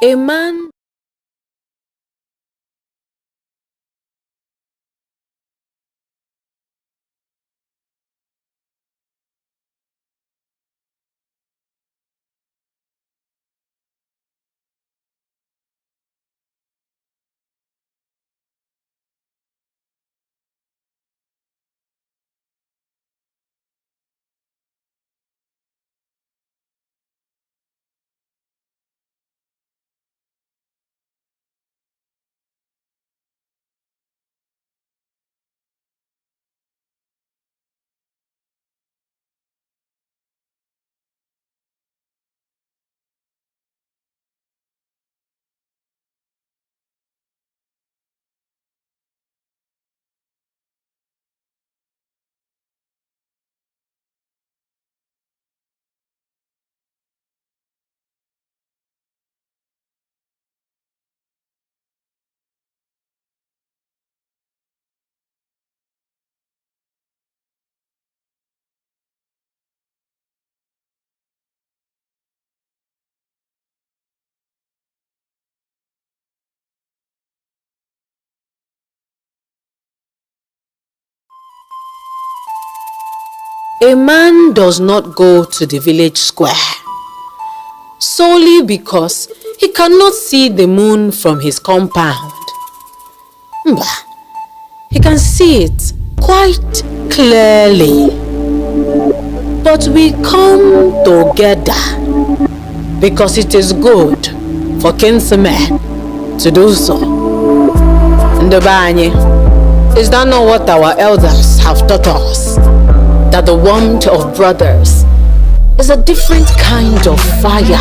A man A man does not go to the village square solely because he cannot see the moon from his compound. Bah, he can see it quite clearly. But we come together because it is good for kinsmen to do so. Ndobanye, is that not what our elders have taught us? That the warmth of brothers is a different kind of fire.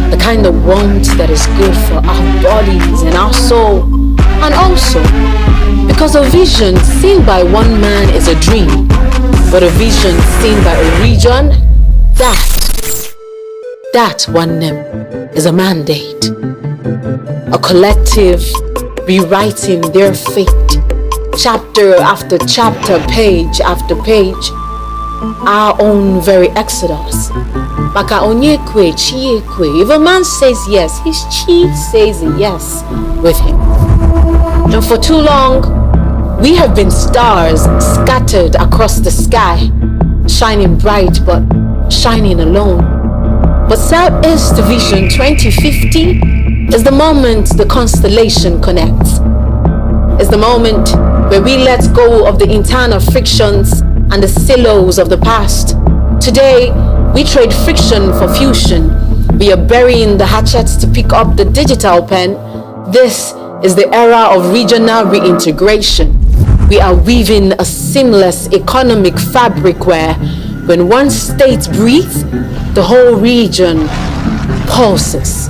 The kind of warmth that is good for our bodies and our soul. And also, because a vision seen by one man is a dream, but a vision seen by a region, that one name is a mandate. A collective rewriting their fate. Chapter after chapter, page after page, our own very exodus. Maka onyekwe, chiekwe. If a man says yes, his chief says yes with him. And for too long, we have been stars scattered across the sky, shining bright but shining alone. But Southeast Vision 2050 is the moment the constellation connects. It's the moment where we let go of the internal frictions and the silos of the past. Today, we trade friction for fusion. We are burying the hatchets to pick up the digital pen. This is the era of regional reintegration. We are weaving a seamless economic fabric where, when one state breathes, the whole region pulses.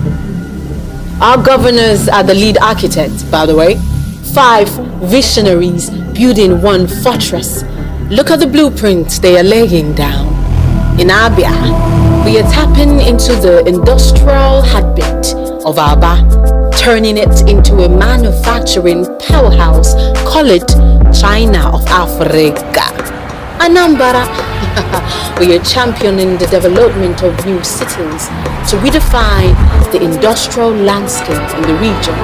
Our governors are the lead architects, by the way. 5 visionaries building one fortress. Look at the blueprints they are laying down. In Abia, we are tapping into the industrial heartbeat of Aba, turning it into a manufacturing powerhouse. Call it China of Africa. Anambra, we are championing the development of new cities to redefine the industrial landscape in the region.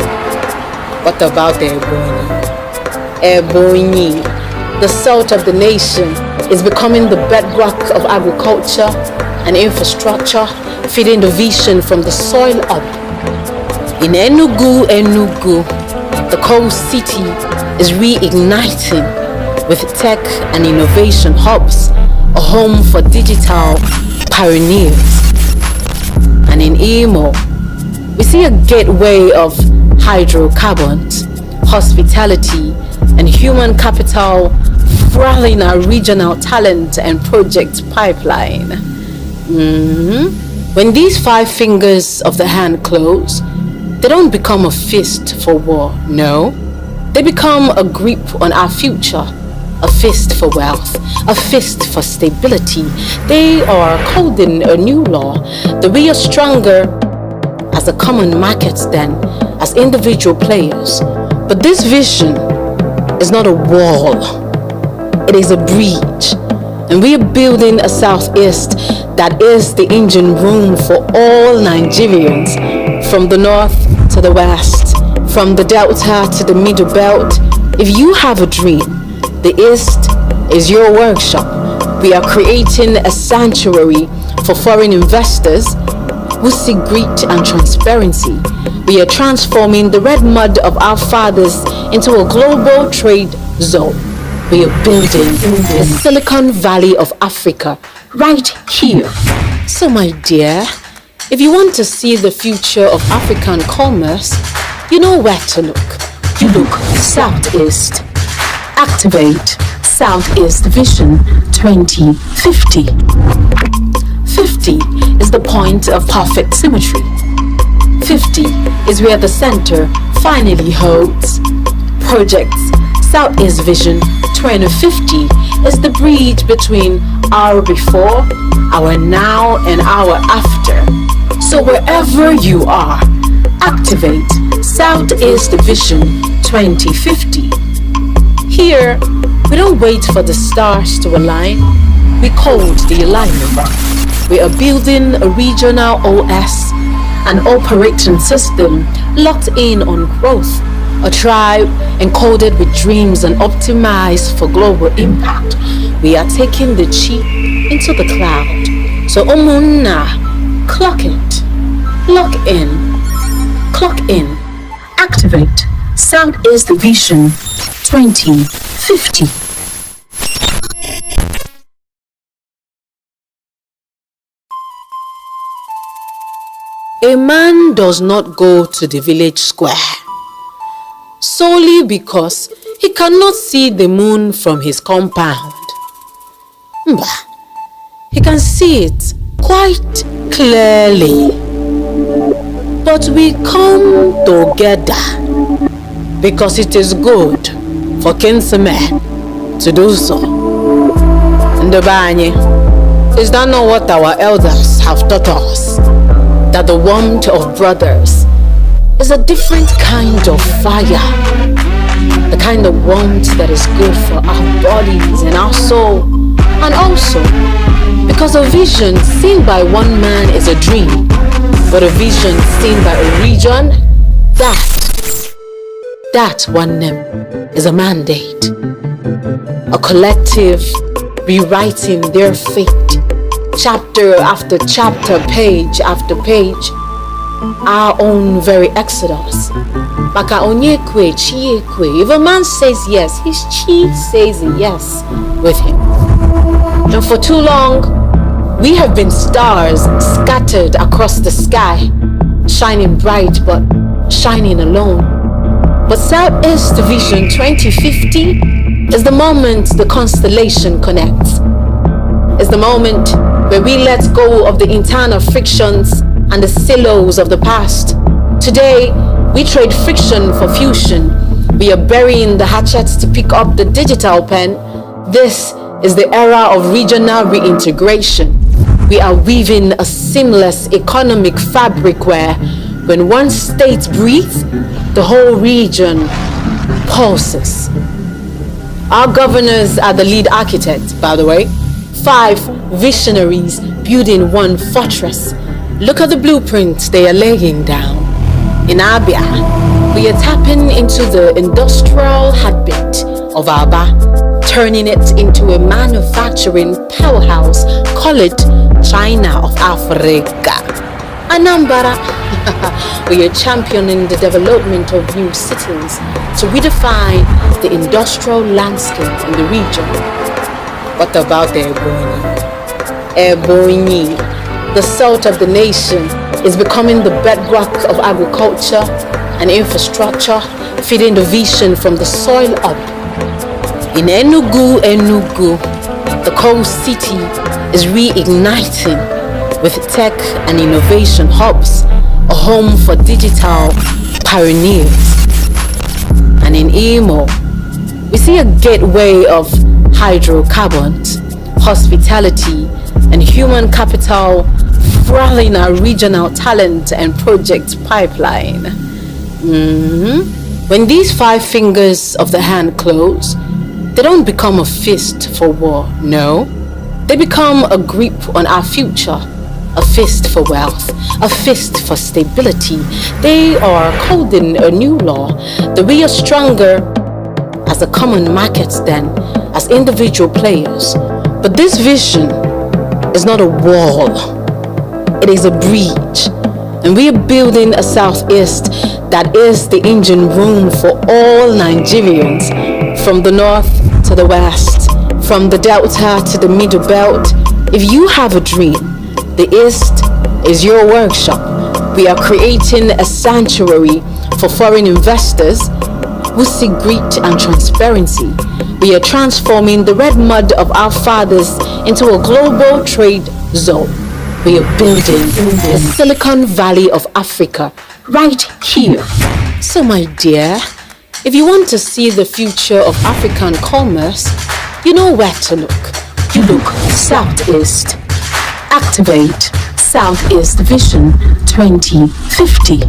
What about Ebonyi? Ebonyi, the salt of the nation, is becoming the bedrock of agriculture and infrastructure, feeding the vision from the soil up. In Enugu, the coal city is reigniting with tech and innovation hubs, a home for digital pioneers. And in Imo, we see a gateway of hydrocarbons, hospitality, and human capital fueling our regional talent and project pipeline. When these 5 fingers of the hand close, they don't become a fist for war, no. They become a grip on our future, a fist for wealth, a fist for stability. They are coding a new law that we are stronger as a common market than as individual players. But this vision is not a wall, it is a bridge. And we are building a Southeast that is the engine room for all Nigerians, From the north to the west, from the delta to the middle belt, if you have a dream, the east is your workshop. We are creating a sanctuary for foreign investors who seek greed and transparency. We are transforming the red mud of our fathers into a global trade zone. We are building the Silicon Valley of Africa right here. So my dear, if you want to see the future of African commerce, you know where to look. You look Southeast. Activate Southeast Vision 2050. 50 is the point of perfect symmetry. 50 is where the center finally holds. Projects Southeast Vision 2050 is the bridge between our before, our now, and our after. So wherever you are, activate Southeast Vision 2050. Here, we don't wait for the stars to align. We code the alignment. We are building a regional OS, an operating system locked in on growth, a tribe encoded with dreams and optimized for global impact. We are taking the chi into the cloud. So Omunna, clock it, lock in, activate Southeast Vision 2050. A man does not go to the village square solely because he cannot see the moon from his compound. He can see it quite clearly. But we come together because it is good for kinsmen to do so. Ndobanye, is that not what our elders have taught us? That the warmth of brothers is a different kind of fire. The kind of warmth that is good for our bodies and our soul. And also, because a vision seen by one man is a dream, but a vision seen by a region, that one name is a mandate. A collective rewriting their fate, chapter after chapter, page after page, our own very exodus. Maka onye kwe, chi kwe. If a man says yes, his chi says yes with him. And for too long, we have been stars scattered across the sky, shining bright but shining alone. But Southeast Vision 2050 is the moment the constellation connects. It's the moment where we let go of the internal frictions and the silos of the past. Today, we trade friction for fusion. We are burying the hatchets to pick up the digital pen. This is the era of regional reintegration. We are weaving a seamless economic fabric where, when one state breathes, the whole region pulses. Our governors are the lead architects, by the way. 5 visionaries building one fortress. Look at the blueprints they are laying down. In Abia, we are tapping into the industrial heartbeat of Aba, turning it into a manufacturing powerhouse. Call it China of Africa. Anambra, we are championing the development of new cities to redefine the industrial landscape in the region. What about Ebonyi? Ebonyi, the salt of the nation, is becoming the bedrock of agriculture and infrastructure, feeding the vision from the soil up. In Enugu, the coast city is reigniting with tech and innovation hubs, a home for digital pioneers. And in Imo, we see a gateway of hydrocarbons, hospitality, and human capital fueling our regional talent and project pipeline. When these 5 fingers of the hand close, they don't become a fist for war, no. They become a grip on our future, a fist for wealth, a fist for stability. They are coding a new law that we are stronger as a common market than as individual players. But this vision is not a wall, it is a bridge. And we are building a Southeast that is the engine room for all Nigerians, from the north to the west, from the delta to the middle belt. If you have a dream, the East is your workshop. We are creating a sanctuary for foreign investors who seek greed and transparency. We are transforming the red mud of our fathers into a global trade zone. We are building the Silicon Valley of Africa right here. So my dear, if you want to see the future of African commerce, you know where to look. You look Southeast. Activate Southeast Vision 2050.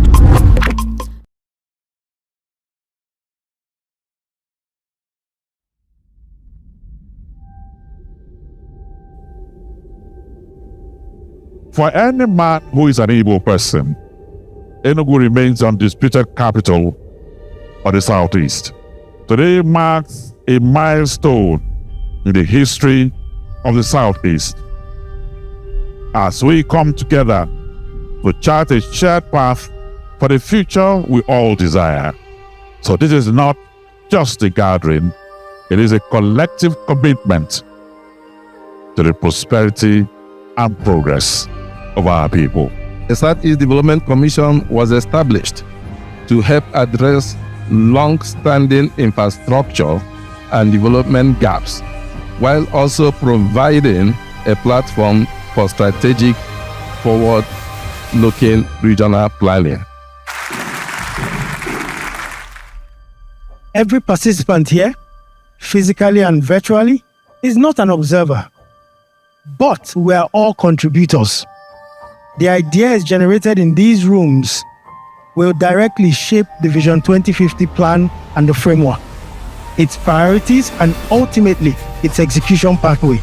For any man who is an able person, Enugu remains undisputed capital of the Southeast. Today marks a milestone in the history of the Southeast as we come together to chart a shared path for the future we all desire. So this is not just a gathering, it is a collective commitment to the prosperity and progress of our people. The Southeast Development Commission was established to help address long-standing infrastructure and development gaps, while also providing a platform for strategic, forward-looking regional planning. Every participant here, physically and virtually, is not an observer, but we are all contributors. The ideas generated in these rooms will directly shape the Vision 2050 plan and the framework, its priorities, and ultimately its execution pathway.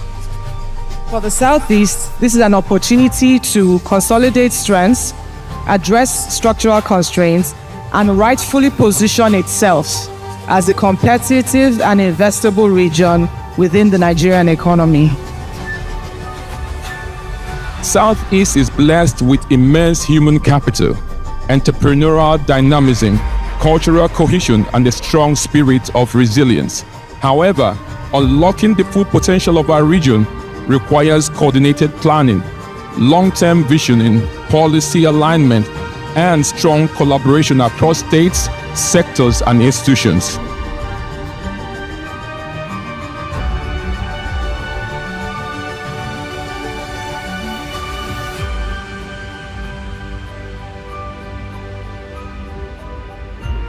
For the Southeast, this is an opportunity to consolidate strengths, address structural constraints, and rightfully position itself as a competitive and investable region within the Nigerian economy. Southeast is blessed with immense human capital, entrepreneurial dynamism, cultural cohesion, and a strong spirit of resilience. However, unlocking the full potential of our region requires coordinated planning, long-term visioning, policy alignment, and strong collaboration across states, sectors, and institutions.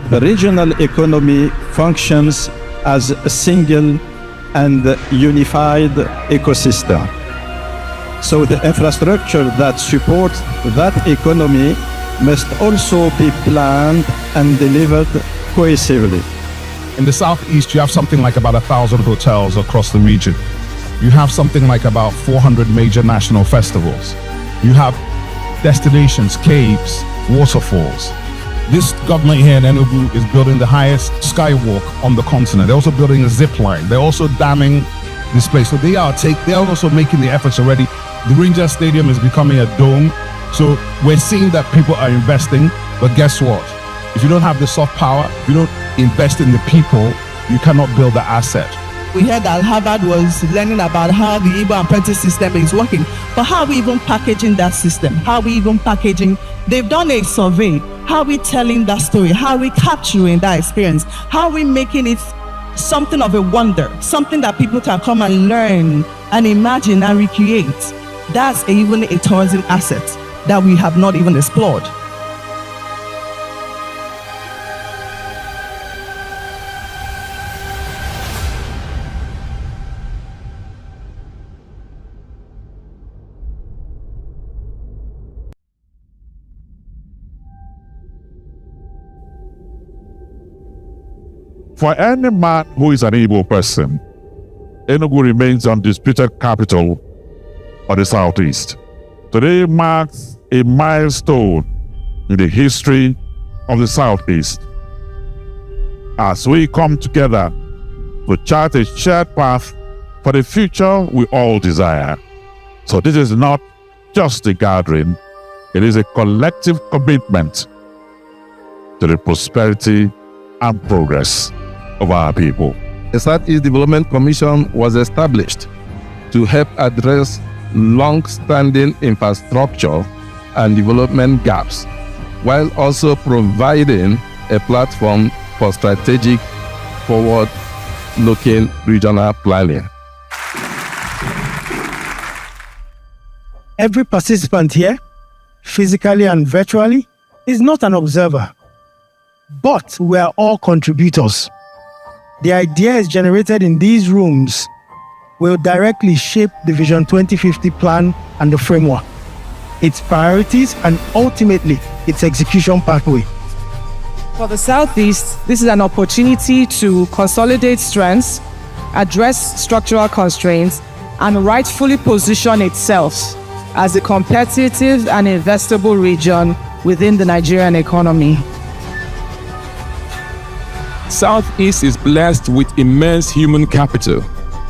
The regional economy functions as a single and unified ecosystem. So the infrastructure that supports that economy must also be planned and delivered cohesively. In the Southeast, you have something like about 1,000 hotels across the region. You have something like about 400 major national festivals. You have destinations, caves, waterfalls. This government here in Enugu is building the highest skywalk on the continent. They're also building a zip line. They're also damming this place. So they are also making the efforts already. The Rangers Stadium is becoming a dome. So we're seeing that people are investing, but guess what? If you don't have the soft power, if you don't invest in the people, you cannot build the asset. We heard that Harvard was learning about how the Igbo apprentice system is working, but how are we even packaging that system? How are we even packaging? They've done a survey. How are we telling that story? How are we capturing that experience? How are we making it something of a wonder, something that people can come and learn and imagine and recreate? That's even a tourism asset that we have not even explored. For any man who is an able person, Enugu remains undisputed capital of the Southeast. Today marks a milestone in the history of the Southeast as we come together to chart a shared path for the future we all desire. So this is not just a gathering, it is a collective commitment to the prosperity and progress of our people. The Southeast Development Commission was established to help address long-standing infrastructure and development gaps, while also providing a platform for strategic, forward-looking regional planning. Every participant here, physically and virtually, is not an observer, but we are all contributors. The ideas generated in these rooms will directly shape the Vision 2050 plan and the framework, its priorities, and ultimately its execution pathway. For the Southeast, this is an opportunity to consolidate strengths, address structural constraints, and rightfully position itself as a competitive and investable region within the Nigerian economy. Southeast is blessed with immense human capital,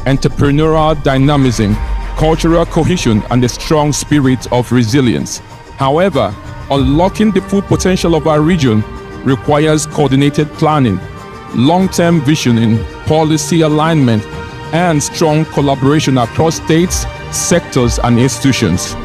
entrepreneurial dynamism, cultural cohesion, and a strong spirit of resilience. However, unlocking the full potential of our region requires coordinated planning, long-term visioning, policy alignment, and strong collaboration across states, sectors, and institutions.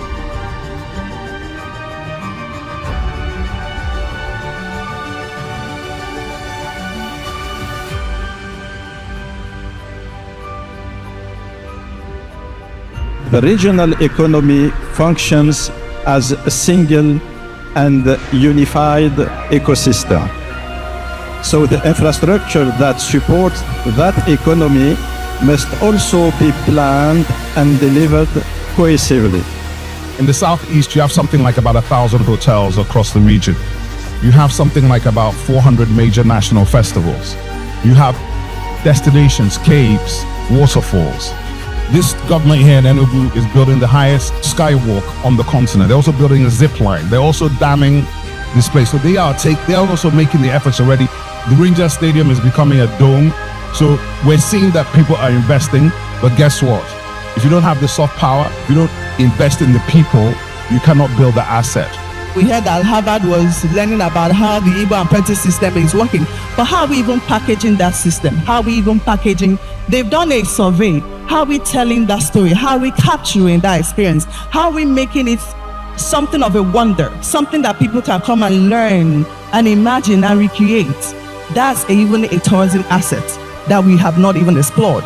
The regional economy functions as a single and unified ecosystem. So the infrastructure that supports that economy must also be planned and delivered cohesively. In the Southeast, you have something like about 1,000 hotels across the region. You have something like about 400 major national festivals. You have destinations, caves, waterfalls. This government here in Enugu is building the highest skywalk on the continent. They're also building a zip line. They're also damming this place. So they are also making the efforts already. The Rangers Stadium is becoming a dome. So we're seeing that people are investing, but guess what? If you don't have the soft power, if you don't invest in the people, you cannot build the asset. We heard that Harvard was learning about how the Igbo apprentice system is working, but how are we even packaging that system? How are we even packaging? They've done a survey. How are we telling that story? How are we capturing that experience? How are we making it something of a wonder, something that people can come and learn and imagine and recreate? That's even a tourism asset that we have not even explored.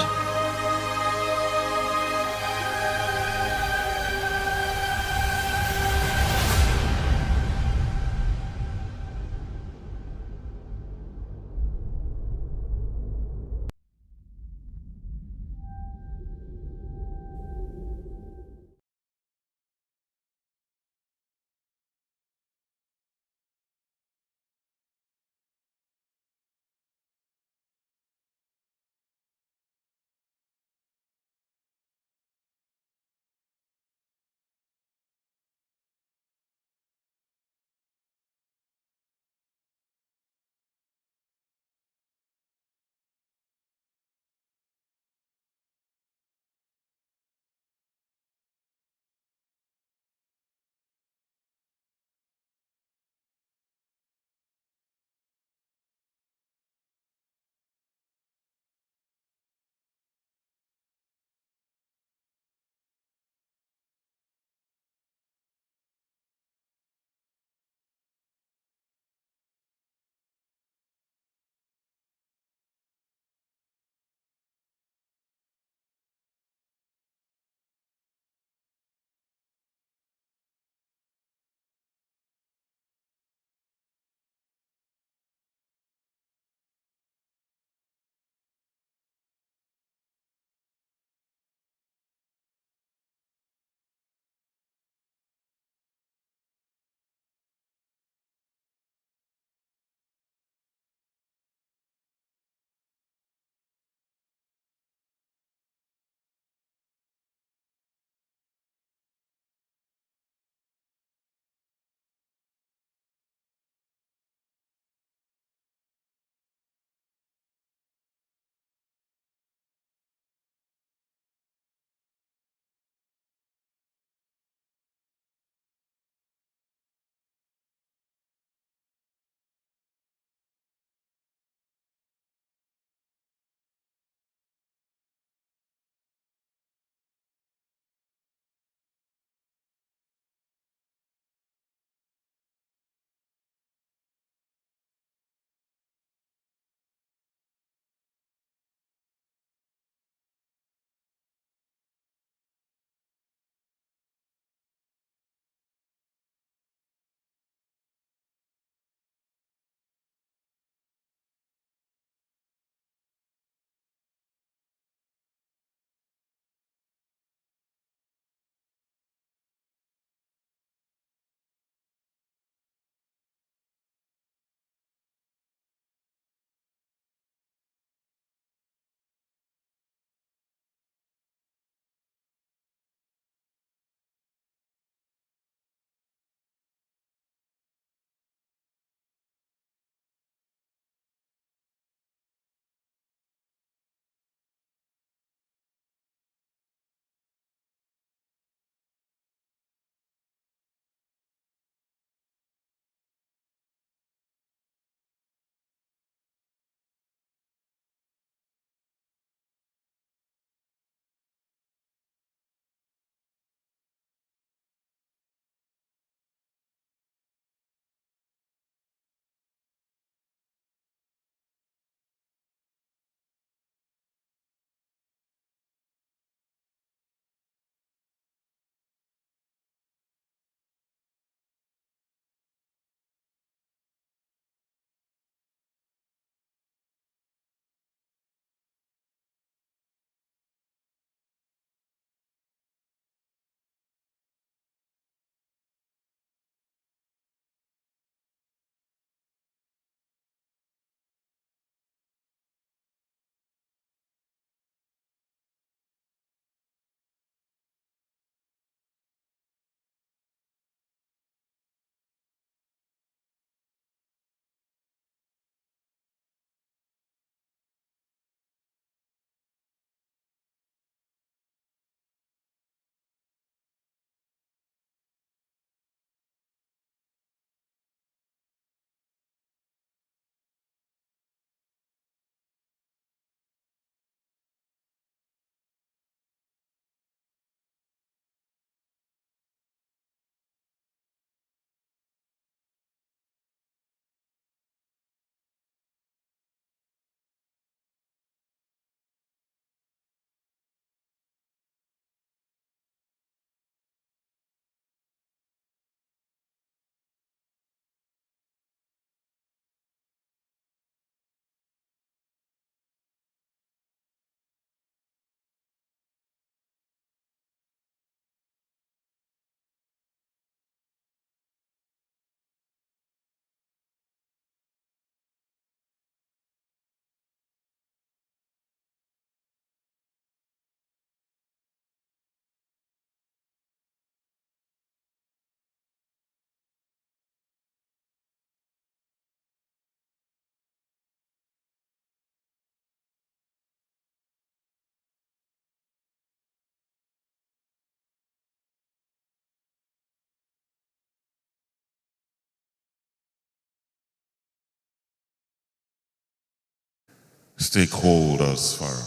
Stakeholders Forum.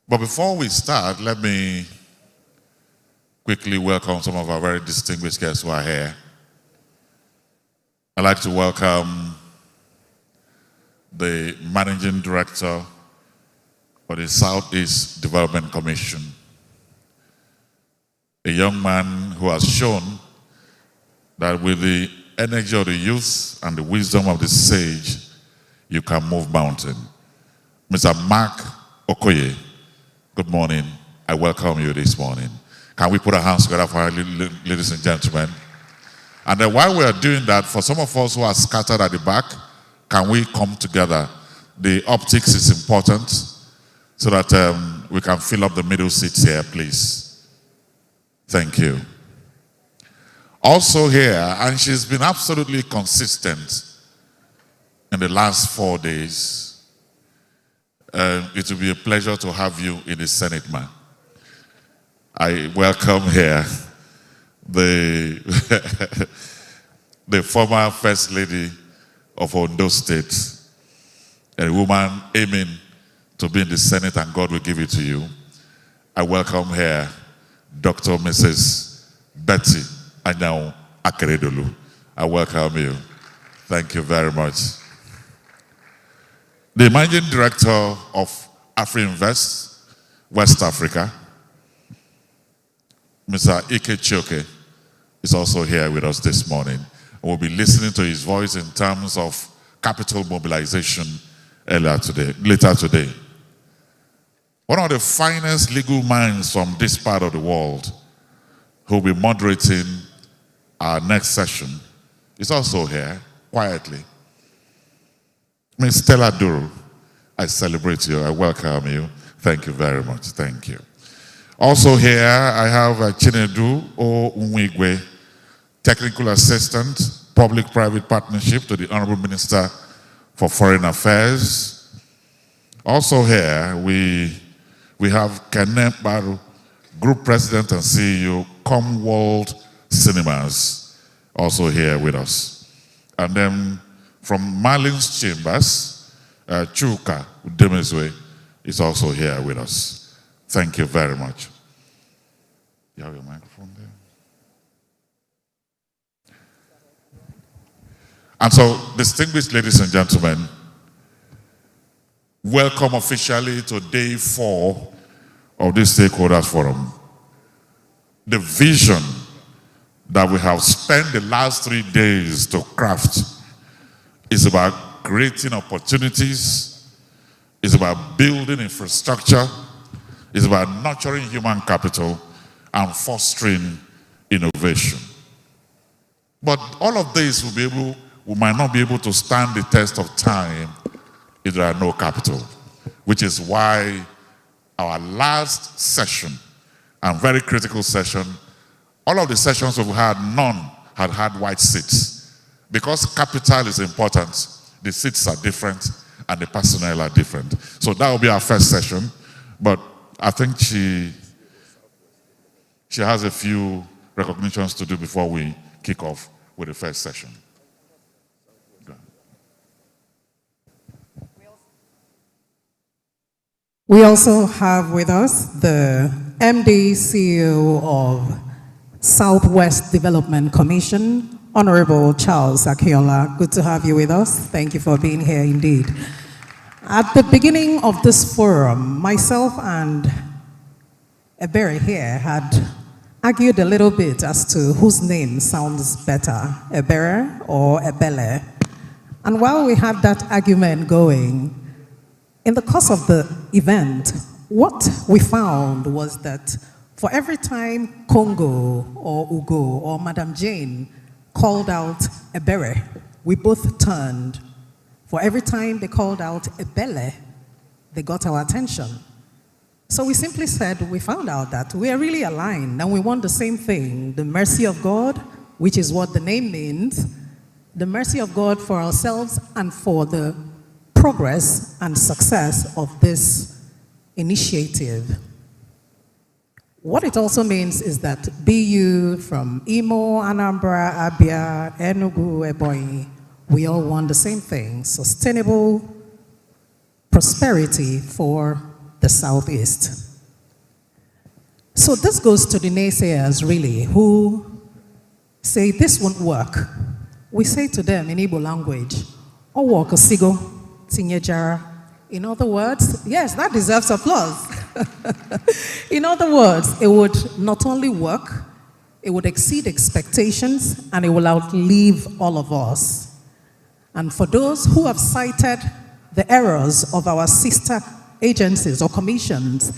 But before we start, let me quickly welcome some of our very distinguished guests who are here. I'd like to welcome the Managing Director of the Southeast Development Commission, a young man who has shown that with the energy of the youth and the wisdom of the sage, you can move mountain. Mr. Mark Okoye, good morning. I welcome you this morning. Can we put our hands together for our ladies and gentlemen? And then while we are doing that, for some of us who are scattered at the back, can we come together? The optics is important so that we can fill up the middle seats here, please. Thank you. Also here, and she's been absolutely consistent in the last 4 days. It will be a pleasure to have you in the Senate, man. I welcome here the former First Lady of Ondo State, a woman aiming to be in the Senate, and God will give it to you. I welcome here Dr. Mrs. Betty Anyao Akeredolu. I welcome you. Thank you very much. The Managing Director of AfriInvest, West Africa, Mr. Ike Chioke, is also here with us this morning. We'll be listening to his voice in terms of capital mobilization later today. One of the finest legal minds from this part of the world who will be moderating our next session is also here, quietly. Ms. Stella Duru, I celebrate you, I welcome you. Thank you very much, thank you. Also here, I have Chinedu Onwigwe, Technical Assistant, Public-Private Partnership to the Honorable Minister for Foreign Affairs. Also here, we have Kene Baru, Group President and CEO, Comworld Cinemas, also here with us. And then from Marlin's Chambers, Chuka Udemezwe is also here with us. Thank you very much. You have your microphone there? And so, distinguished ladies and gentlemen, welcome officially to day 4 of this Stakeholders Forum. The vision that we have spent the last 3 days to craft is about creating opportunities, is about building infrastructure, is about nurturing human capital and fostering innovation. But all of this we might not be able to stand the test of time if there are no capital, which is why our last session, and very critical session, all of the sessions we've had, none had white seats. Because capital is important, the seats are different and the personnel are different. So that will be our first session, but I think she has a few recognitions to do before we kick off with the first session. We also have with us the MD CEO of Southwest Development Commission, Honorable Charles Akiola. Good to have you with us. Thank you for being here indeed. At the beginning of this forum, myself and Ebere here had argued a little bit as to whose name sounds better, Ebere or Ebele. And while we had that argument going, in the course of the event, what we found was that for every time Congo or Ugo or Madame Jane called out Ebere, we both turned. For every time they called out Ebele, they got our attention. So we simply said, we found out that we are really aligned and we want the same thing, the mercy of God, which is what the name means, the mercy of God for ourselves and for the progress and success of this initiative. What it also means is that be you from Imo, Anambra, Abia, Enugu, Ebonyi, We all want the same thing, sustainable prosperity for the Southeast. So this goes to the naysayers, really, who say this won't work. We say to them in Igbo language, "Owo kosigo tinyejara." In other words, yes, that deserves applause. In other words, it would not only work, it would exceed expectations, and it will outlive all of us. And for those who have cited the errors of our sister agencies or commissions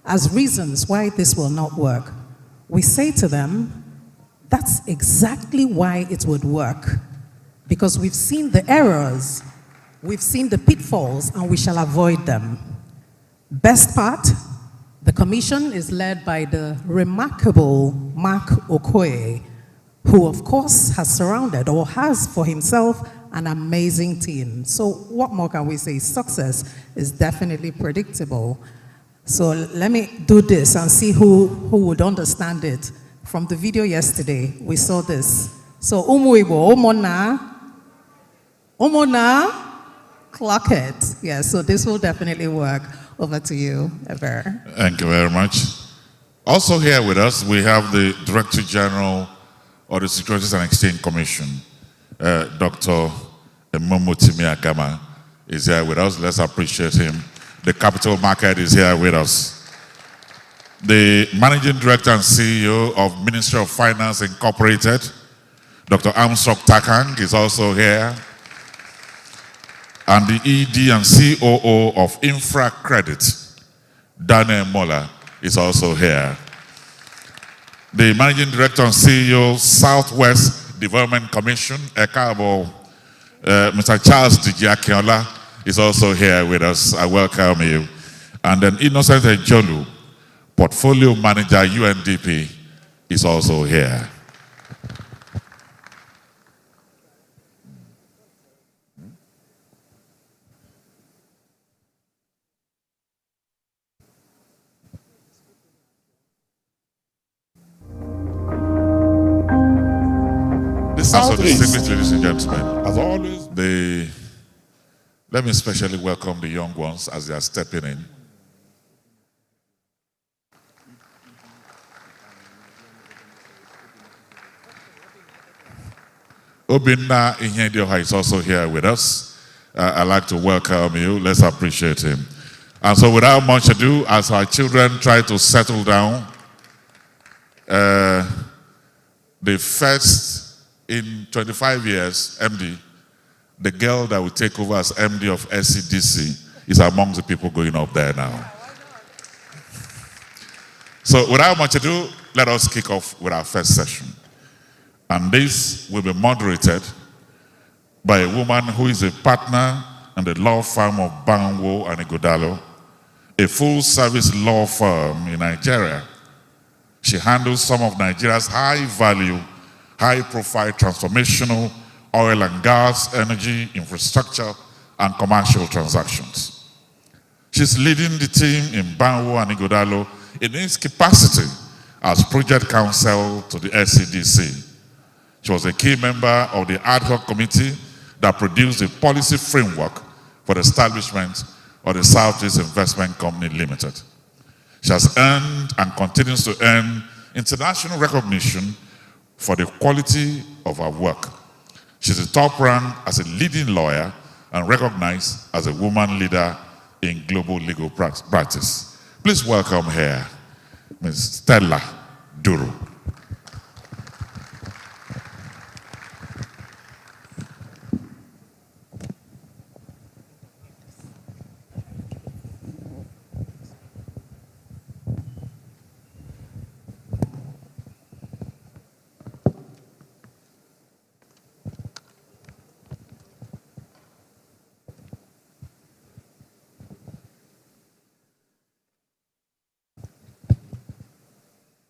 as reasons why this will not work, we say to them, that's exactly why it would work. Because we've seen the errors, we've seen the pitfalls, and we shall avoid them. Best part, the commission is led by the remarkable Mark Okoye, who of course has surrounded or has for himself an amazing team. So what more can we say? Success is definitely predictable. So let me do this and see who would understand it. From the video yesterday, we saw this. So Umuibo, Omona, clock it. Yeah, so this will definitely work. Over to you, Ever. Thank you very much. Also here with us, we have the Director General of the Securities and Exchange Commission, Dr. Momotimi Agama is here with us. Let's appreciate him. The Capital Market is here with us. The Managing Director and CEO of Ministry of Finance Incorporated, Dr. Armstrong Takang, is also here. And the ED and COO of Infra Credit, Daniel Moller, is also here. The Managing Director and CEO, Southwest Development Commission, Ekabo, Mr. Charles Dijiakiola, is also here with us. I welcome you. And then Innocent Ejolu, Portfolio Manager, UNDP, is also here. So distinguished ladies and gentlemen, as always, let me especially welcome the young ones as they are stepping in. Obinna Inyedioha is also here with us. I'd like to welcome you. Let's appreciate him. And so without much ado, as our children try to settle down, the first in 25 years, MD, the girl that will take over as MD of SCDC is among the people going up there now. So without much ado, let us kick off with our first session. And this will be moderated by a woman who is a partner in the law firm of Banwo and Igodalo, a full-service law firm in Nigeria. She handles some of Nigeria's high-value, high-profile transformational oil and gas, energy, infrastructure, and commercial transactions. She's leading the team in Banwo and Igodalo in its capacity as project counsel to the SCDC. She was a key member of the ad hoc committee that produced a policy framework for the establishment of the Southeast Investment Company Limited. She has earned and continues to earn international recognition for the quality of her work. She's a top rank as a leading lawyer and recognized as a woman leader in global legal practice. Please welcome here, Ms. Stella Duru.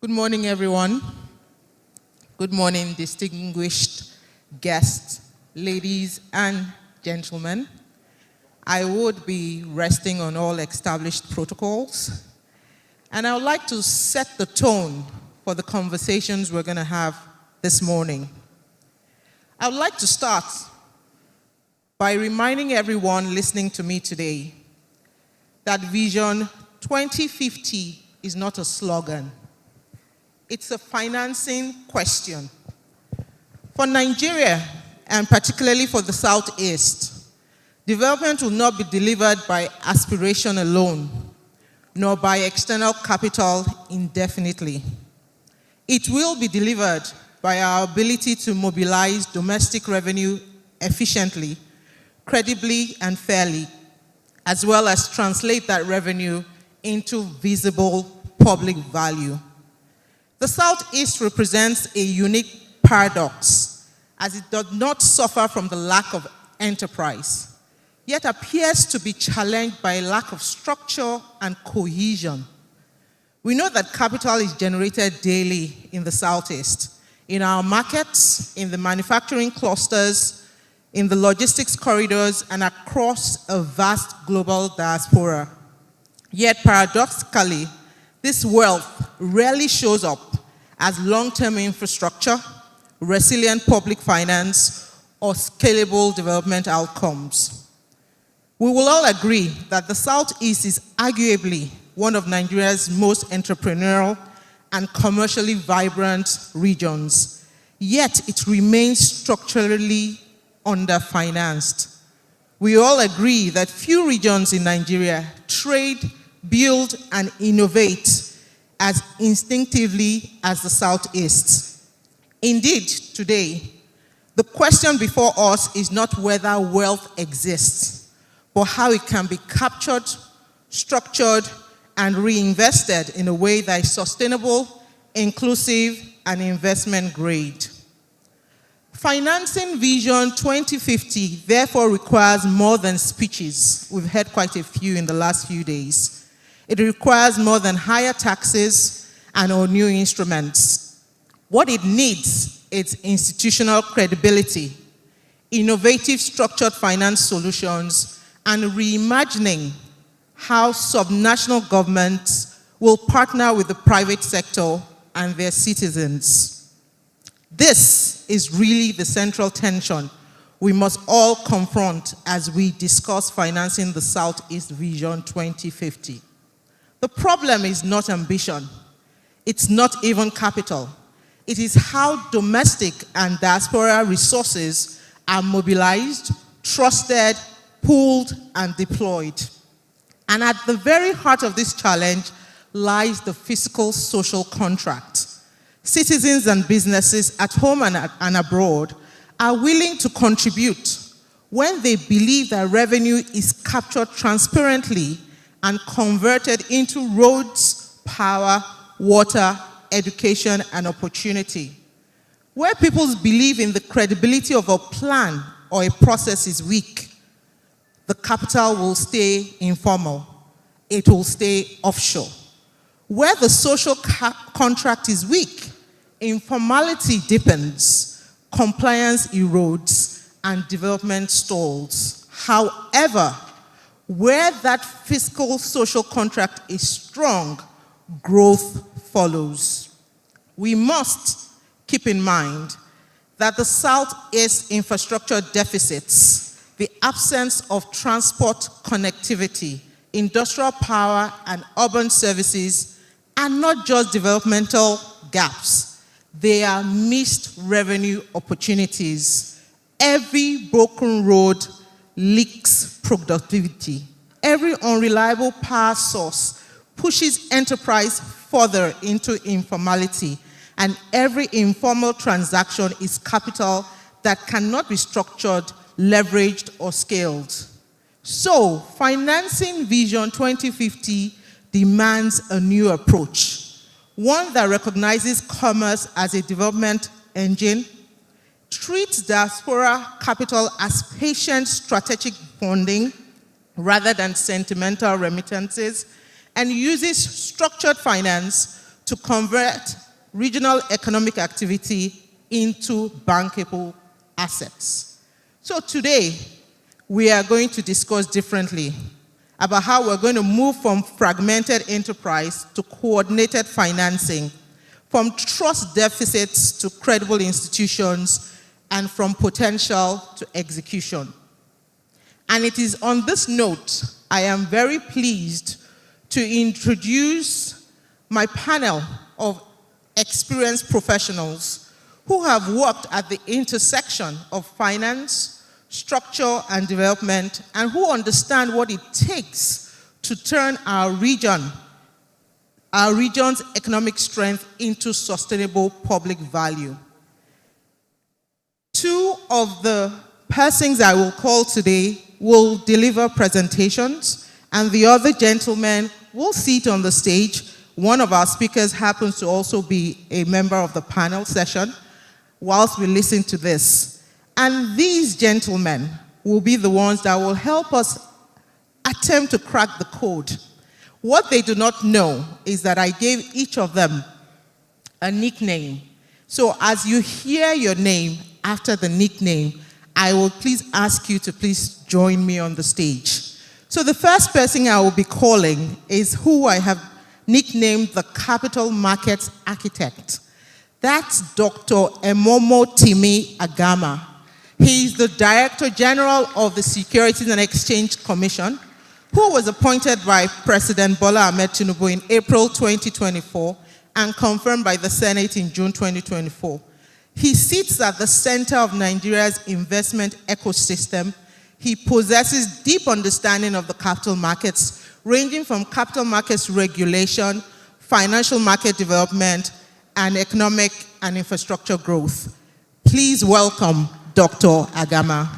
Good morning, everyone. Good morning, distinguished guests, ladies and gentlemen. I would be resting on all established protocols, and I would like to set the tone for the conversations we're going to have this morning. I would like to start by reminding everyone listening to me today that Vision 2050 is not a slogan. It's a financing question. For Nigeria, and particularly for the Southeast, development will not be delivered by aspiration alone, nor by external capital indefinitely. It will be delivered by our ability to mobilize domestic revenue efficiently, credibly, and fairly, as well as translate that revenue into visible public value. The Southeast represents a unique paradox, as it does not suffer from the lack of enterprise, yet appears to be challenged by a lack of structure and cohesion. We know that capital is generated daily in the Southeast, in our markets, in the manufacturing clusters, in the logistics corridors, and across a vast global diaspora. Yet paradoxically, this wealth rarely shows up as long-term infrastructure, resilient public finance, or scalable development outcomes. We will all agree that the Southeast is arguably one of Nigeria's most entrepreneurial and commercially vibrant regions, yet it remains structurally underfinanced. We all agree that few regions in Nigeria trade, build, and innovate as instinctively as the Southeast. Indeed, today, the question before us is not whether wealth exists, but how it can be captured, structured, and reinvested in a way that is sustainable, inclusive, and investment grade. Financing Vision 2050 therefore requires more than speeches. We've heard quite a few in the last few days. It requires more than higher taxes and or new instruments. What it needs is institutional credibility, innovative structured finance solutions, and reimagining how subnational governments will partner with the private sector and their citizens. This is really the central tension we must all confront as we discuss financing the Southeast Vision 2050. The problem is not ambition. It's not even capital. It is how domestic and diaspora resources are mobilized, trusted, pooled, and deployed. And at the very heart of this challenge lies the fiscal social contract. Citizens and businesses at home and abroad are willing to contribute when they believe that revenue is captured transparently and converted into roads, power, water, education, and opportunity. Where people's belief in the credibility of a plan or a process is weak, the capital will stay informal. It will stay offshore. Where the social contract is weak, informality deepens, compliance erodes, and development stalls. However, where that fiscal social contract is strong, growth follows. We must keep in mind that the Southeast infrastructure deficits, the absence of transport connectivity, industrial power, and urban services are not just developmental gaps. They are missed revenue opportunities. Every broken road leaks productivity. Every unreliable power source pushes enterprise further into informality, and every informal transaction is capital that cannot be structured, leveraged, or scaled. So, financing Vision 2050 demands a new approach, one that recognizes commerce as a development engine, treats diaspora capital as patient strategic funding rather than sentimental remittances, and uses structured finance to convert regional economic activity into bankable assets. So today, we are going to discuss differently about how we're going to move from fragmented enterprise to coordinated financing, from trust deficits to credible institutions, and from potential to execution. And it is on this note, I am very pleased to introduce my panel of experienced professionals who have worked at the intersection of finance, structure, and development, and who understand what it takes to turn our region's economic strength into sustainable public value. Two of the persons I will call today will deliver presentations, and the other gentleman will sit on the stage. One of our speakers happens to also be a member of the panel session whilst we listen to this. And these gentlemen will be the ones that will help us attempt to crack the code. What they do not know is that I gave each of them a nickname. So as you hear your name after the nickname, I will please ask you to please join me on the stage. So the first person I will be calling is who I have nicknamed the Capital Markets Architect. That's Dr. Emomo Timi Agama. He is the Director General of the Securities and Exchange Commission, who was appointed by President Bola Ahmed Tinubu in April 2024 and confirmed by the Senate in June 2024. He sits at the center of Nigeria's investment ecosystem. He possesses deep understanding of the capital markets, ranging from capital markets regulation, financial market development, and economic and infrastructure growth. Please welcome Dr. Agama.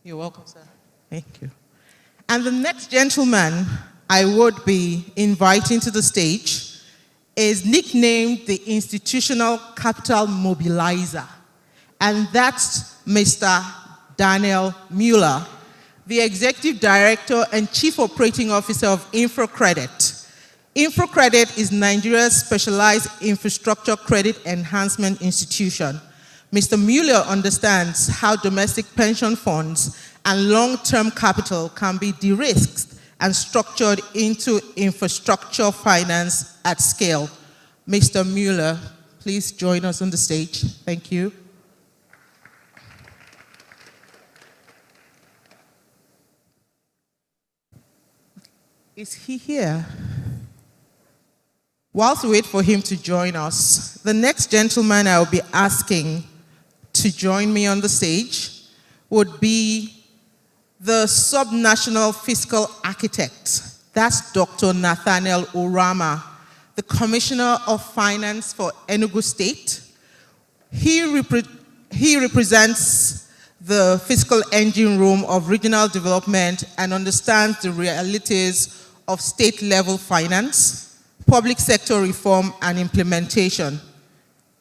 You're welcome, sir. Thank you. And the next gentleman I would be inviting to the stage is nicknamed the Institutional Capital Mobilizer, and that's Mr. Daniel Mueller, the Executive Director and Chief Operating Officer of InfraCredit. InfraCredit is Nigeria's specialized infrastructure credit enhancement institution. Mr. Mueller understands how domestic pension funds and long-term capital can be de-risked and structured into infrastructure finance at scale. Mr. Mueller, please join us on the stage. Thank you. Is he here? Whilst we wait for him to join us, the next gentleman I will be asking to join me on the stage would be the subnational fiscal architect. That's Dr. Nathaniel Urama, the Commissioner of Finance for Enugu State. He represents the fiscal engine room of regional development and understands the realities of state-level finance, public sector reform, and implementation.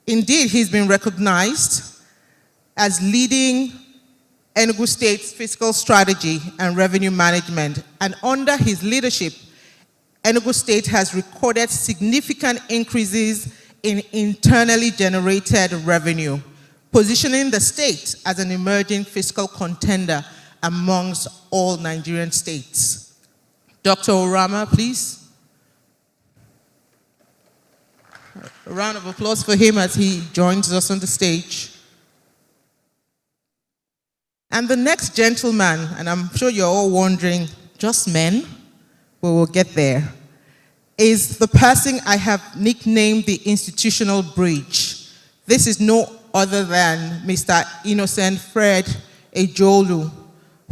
Indeed, he's been recognized as leading Enugu State's fiscal strategy and revenue management, and under his leadership, Enugu State has recorded significant increases in internally generated revenue, positioning the state as an emerging fiscal contender amongst all Nigerian states. Dr. Urama, please. A round of applause for him as he joins us on the stage. And the next gentleman, and I'm sure you're all wondering, just men? We will get there, is the person I have nicknamed the Institutional Bridge. This is no other than Mr. Innocent Fred Ejolu,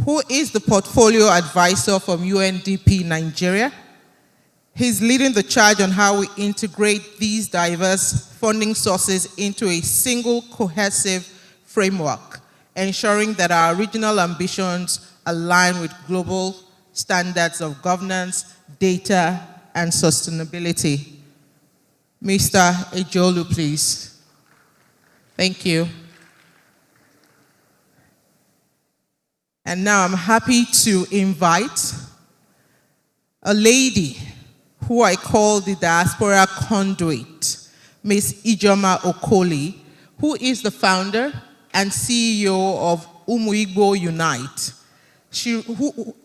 who is the Portfolio Advisor from UNDP Nigeria. He's leading the charge on how we integrate these diverse funding sources into a single cohesive framework, ensuring that our regional ambitions align with global standards of governance, data, and sustainability. Mr. Ejolu, please. Thank you. And now I'm happy to invite a lady who I call the diaspora conduit, Ms. Ijoma Okoli, who is the founder and CEO of Umuigbo Unite.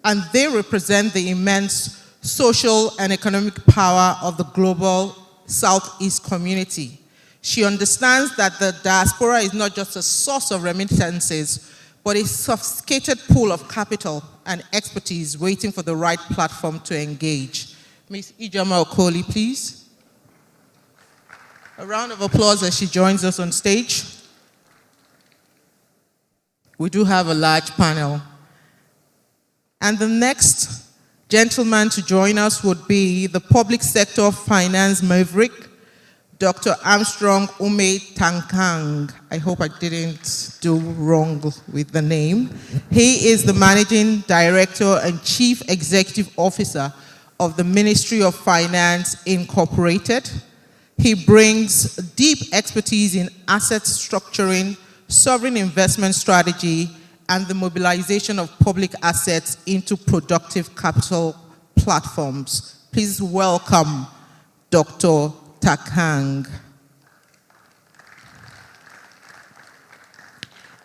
And they represent the immense social and economic power of the global Southeast community. She understands that the diaspora is not just a source of remittances, but a sophisticated pool of capital and expertise waiting for the right platform to engage. Ms. Ijoma Okoli, please. A round of applause as she joins us on stage. We do have a large panel. And the next gentleman to join us would be the public sector finance maverick, Dr. Armstrong Ume Tankang. I hope I didn't do wrong with the name. He is the Managing Director and Chief Executive Officer of the Ministry of Finance Incorporated. He brings deep expertise in asset structuring, sovereign investment strategy, and the mobilization of public assets into productive capital platforms. Please welcome Dr. Takang.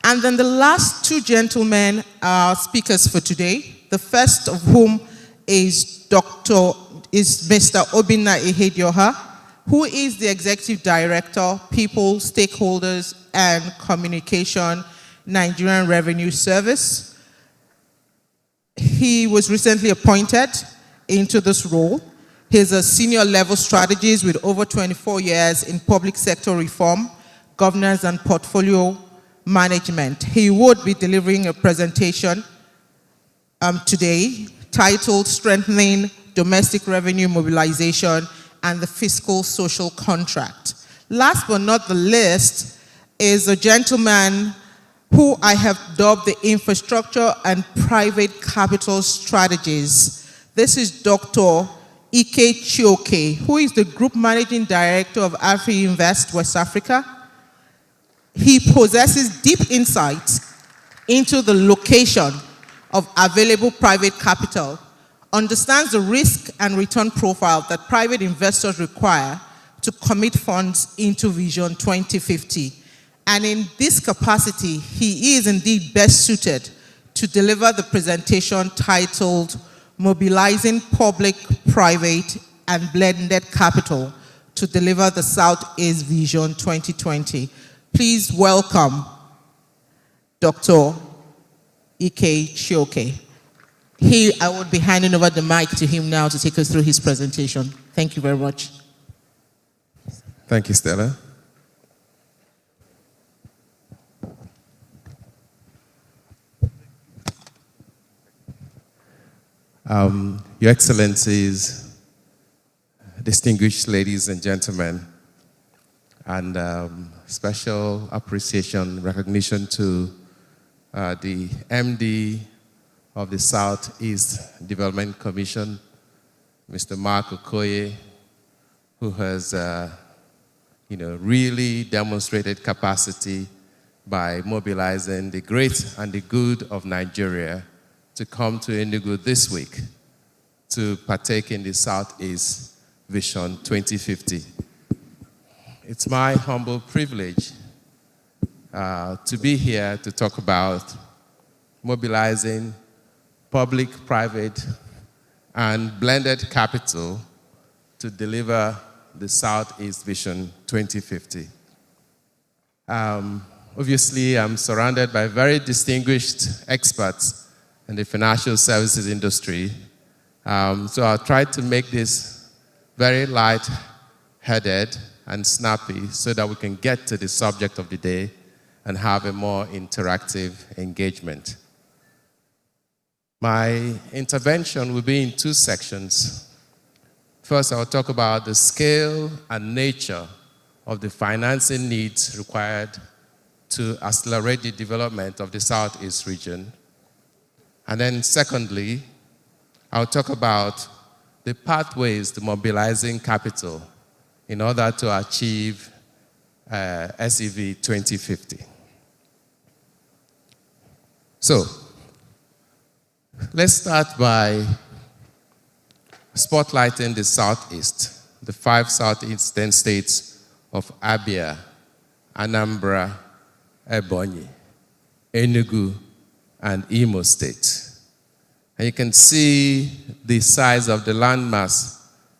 And then the last two gentlemen are speakers for today. The first of whom is Mr. Obinna Ihedioha, who is the Executive Director, People, Stakeholders, and Communication, Nigerian Revenue Service. He was recently appointed into this role. He's a senior level strategist with over 24 years in public sector reform, governance, and portfolio management. He would be delivering a presentation today titled Strengthening Domestic Revenue Mobilization and the Fiscal Social Contract. Last but not the least is a gentleman who I have dubbed the Infrastructure and Private Capital Strategies. This is Dr. Ike Chioke, who is the Group Managing Director of AfriInvest West Africa. He possesses deep insights into the location of available private capital, understands the risk and return profile that private investors require to commit funds into Vision 2050. And in this capacity, he is indeed best suited to deliver the presentation titled Mobilizing Public, Private, and Blended Capital to deliver the Southeast Vision 2020. Please welcome Dr. Ike Chioke. I would be handing over the mic to him now to take us through his presentation. Thank you very much. Thank you, Stella. Your Excellencies, distinguished ladies and gentlemen, and special appreciation, recognition to the MD of the Southeast Development Commission, Mr. Mark Okoye, who has really demonstrated capacity by mobilizing the great and the good of Nigeria to come to Enugu this week to partake in the Southeast Vision 2050. It's my humble privilege to be here to talk about mobilizing public, private, and blended capital to deliver the Southeast Vision 2050. Obviously, I'm surrounded by very distinguished experts in the financial services industry. So I'll try to make this very light-headed and snappy so that we can get to the subject of the day and have a more interactive engagement. My intervention will be in two sections. First, I'll talk about the scale and nature of the financing needs required to accelerate the development of the Southeast region. And then secondly, I'll talk about the pathways to mobilizing capital in order to achieve SEV 2050. So, let's start by spotlighting the Southeast, the 5 Southeastern states of Abia, Anambra, Ebonyi, Enugu, and Imo State. And you can see the size of the landmass.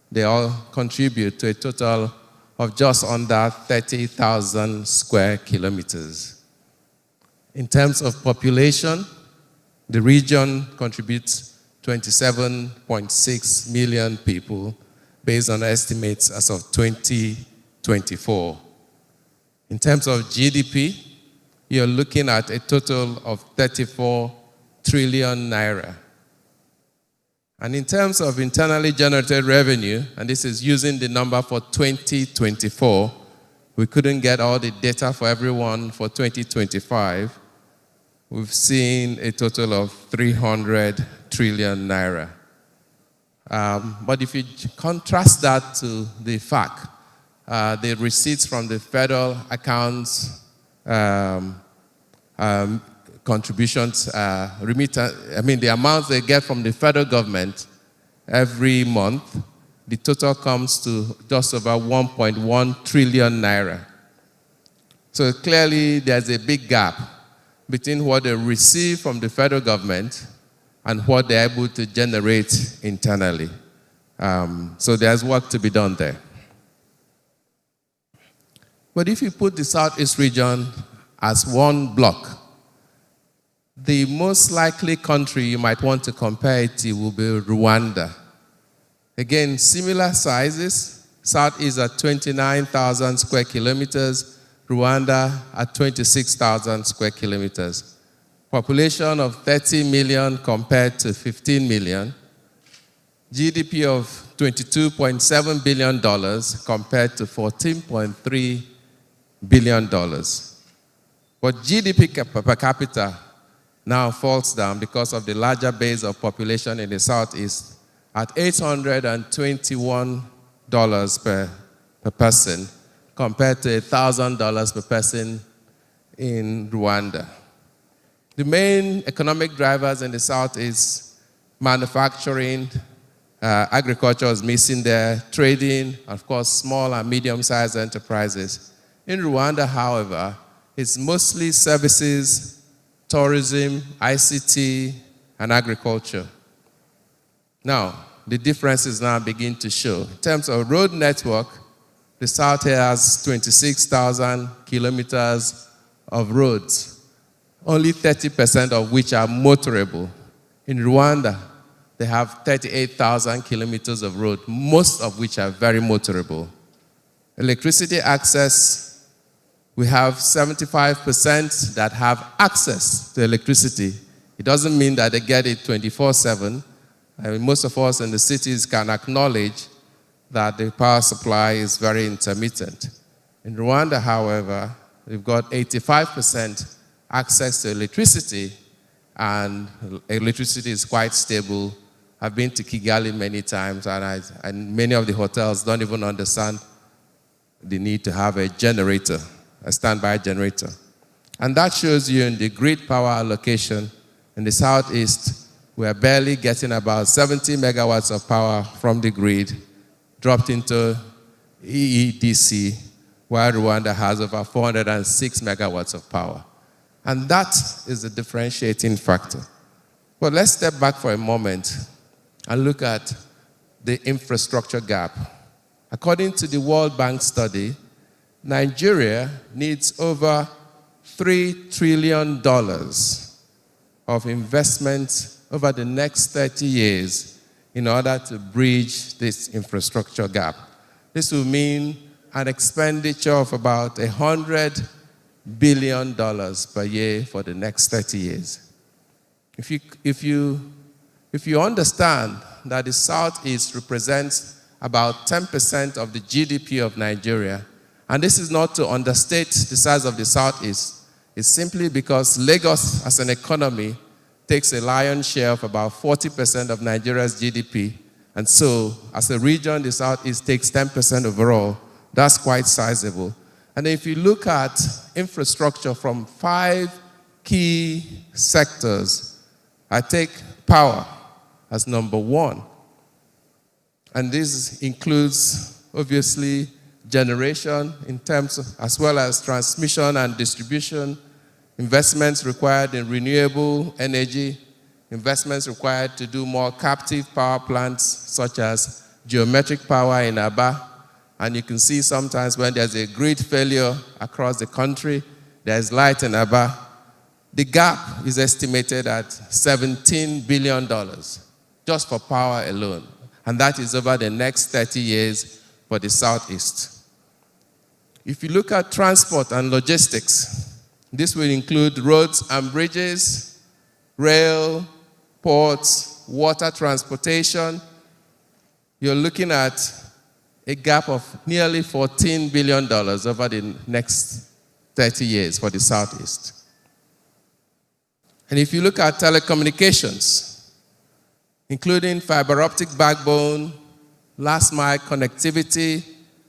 They all contribute to a total of just under 30,000 square kilometers. In terms of population, the region contributes 27.6 million people based on estimates as of 2024. In terms of GDP, you're looking at a total of 34 trillion naira. And in terms of internally generated revenue, and this is using the number for 2024, we couldn't get all the data for everyone for 2025. We've seen a total of 300 trillion naira. But if you contrast that to the fact, the receipts from the federal accounts, contributions, the amounts they get from the federal government every month, the total comes to just over 1.1 trillion naira. So clearly there's a big gap between what they receive from the federal government and what they're able to generate internally. So there's work to be done there. But if you put the Southeast region as one block, the most likely country you might want to compare it to will be Rwanda. Again, similar sizes. Southeast at 29,000 square kilometers, Rwanda at 26,000 square kilometers. Population of 30 million compared to 15 million. GDP of $22.7 billion compared to $14.3 billion. But GDP per capita now falls down because of the larger base of population in the Southeast at $821 per person compared to $1,000 per person in Rwanda. The main economic drivers in the Southeast, manufacturing, agriculture is missing there, trading, of course, small and medium-sized enterprises. In Rwanda, however, it's mostly services, tourism, ICT, and agriculture. Now, the differences now begin to show. In terms of road network, the South here has 26,000 kilometers of roads, only 30% of which are motorable. In Rwanda, they have 38,000 kilometers of road, most of which are very motorable. Electricity access, we have 75% that have access to electricity. It doesn't mean that they get it 24/7. Most of us in the cities can acknowledge that the power supply is very intermittent. In Rwanda, however, we've got 85% access to electricity, and electricity is quite stable. I've been to Kigali many times, and many of the hotels don't even understand the need to have a generator, a standby generator. And that shows you in the grid power allocation in the Southeast, we are barely getting about 70 megawatts of power from the grid dropped into EEDC, while Rwanda has over 406 megawatts of power. And that is the differentiating factor. But let's step back for a moment and look at the infrastructure gap. According to the World Bank study, Nigeria needs over $3 trillion of investment over the next 30 years in order to bridge this infrastructure gap. This will mean an expenditure of about $100 billion per year for the next 30 years. If you understand that the Southeast represents about 10% of the GDP of Nigeria, and this is not to understate the size of the Southeast, it's simply because Lagos as an economy takes a lion's share of about 40% of Nigeria's GDP. And so, as a region, the Southeast takes 10% overall. That's quite sizable. And if you look at infrastructure from 5 key sectors, I take power as number 1. And this includes, obviously, generation in terms of, as well as transmission and distribution, investments required in renewable energy, investments required to do more captive power plants, such as geometric power in Aba, And you can see sometimes when there's a grid failure across the country, there's light in Aba. The gap is estimated at $17 billion just for power alone. And that is over the next 30 years for the Southeast. If you look at transport and logistics, this will include roads and bridges, rail, ports, water transportation. You're looking at a gap of nearly $14 billion over the next 30 years for the Southeast. And if you look at telecommunications, including fiber optic backbone, last mile connectivity,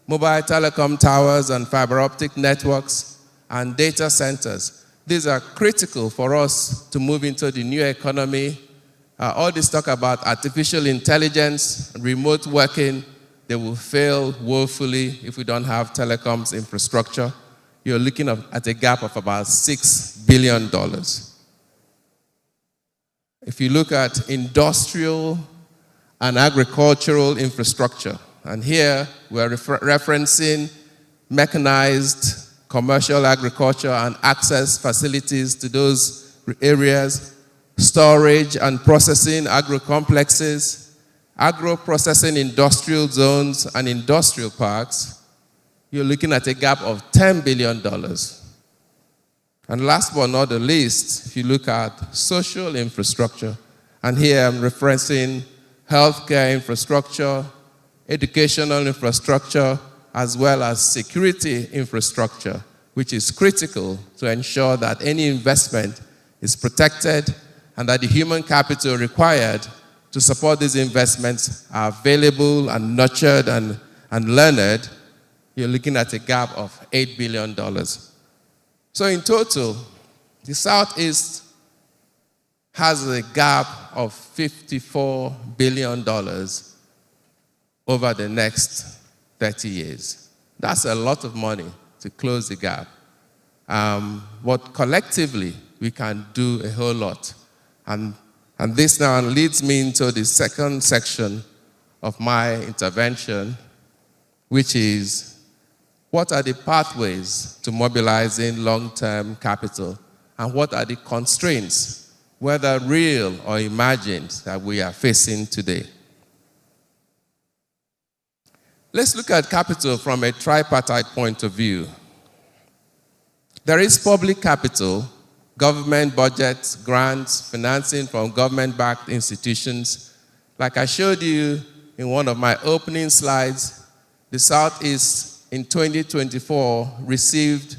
mobile telecom towers and fiber optic networks, and data centers, these are critical for us to move into the new economy. All this talk about artificial intelligence, remote working, they will fail woefully if we don't have telecoms infrastructure. You're looking at a gap of about $6 billion. If you look at industrial and agricultural infrastructure, and here we're referencing mechanized commercial agriculture and access facilities to those areas, storage and processing agro-complexes, agro-processing industrial zones and industrial parks, you're looking at a gap of $10 billion. And last but not the least, if you look at social infrastructure, and here I'm referencing healthcare infrastructure, educational infrastructure, as well as security infrastructure, which is critical to ensure that any investment is protected and that the human capital required to support these investments are available and nurtured and learned. You're looking at a gap of $8 billion. So in total, the Southeast has a gap of $54 billion over the next 30 years. That's a lot of money to close the gap. But collectively, we can do a whole lot. And this now leads me into the second section of my intervention, which is, what are the pathways to mobilizing long-term capital? And what are the constraints, whether real or imagined, that we are facing today? Let's look at capital from a tripartite point of view. There is public capital, government budgets, grants, financing from government-backed institutions. Like I showed you in one of my opening slides, the Southeast in 2024 received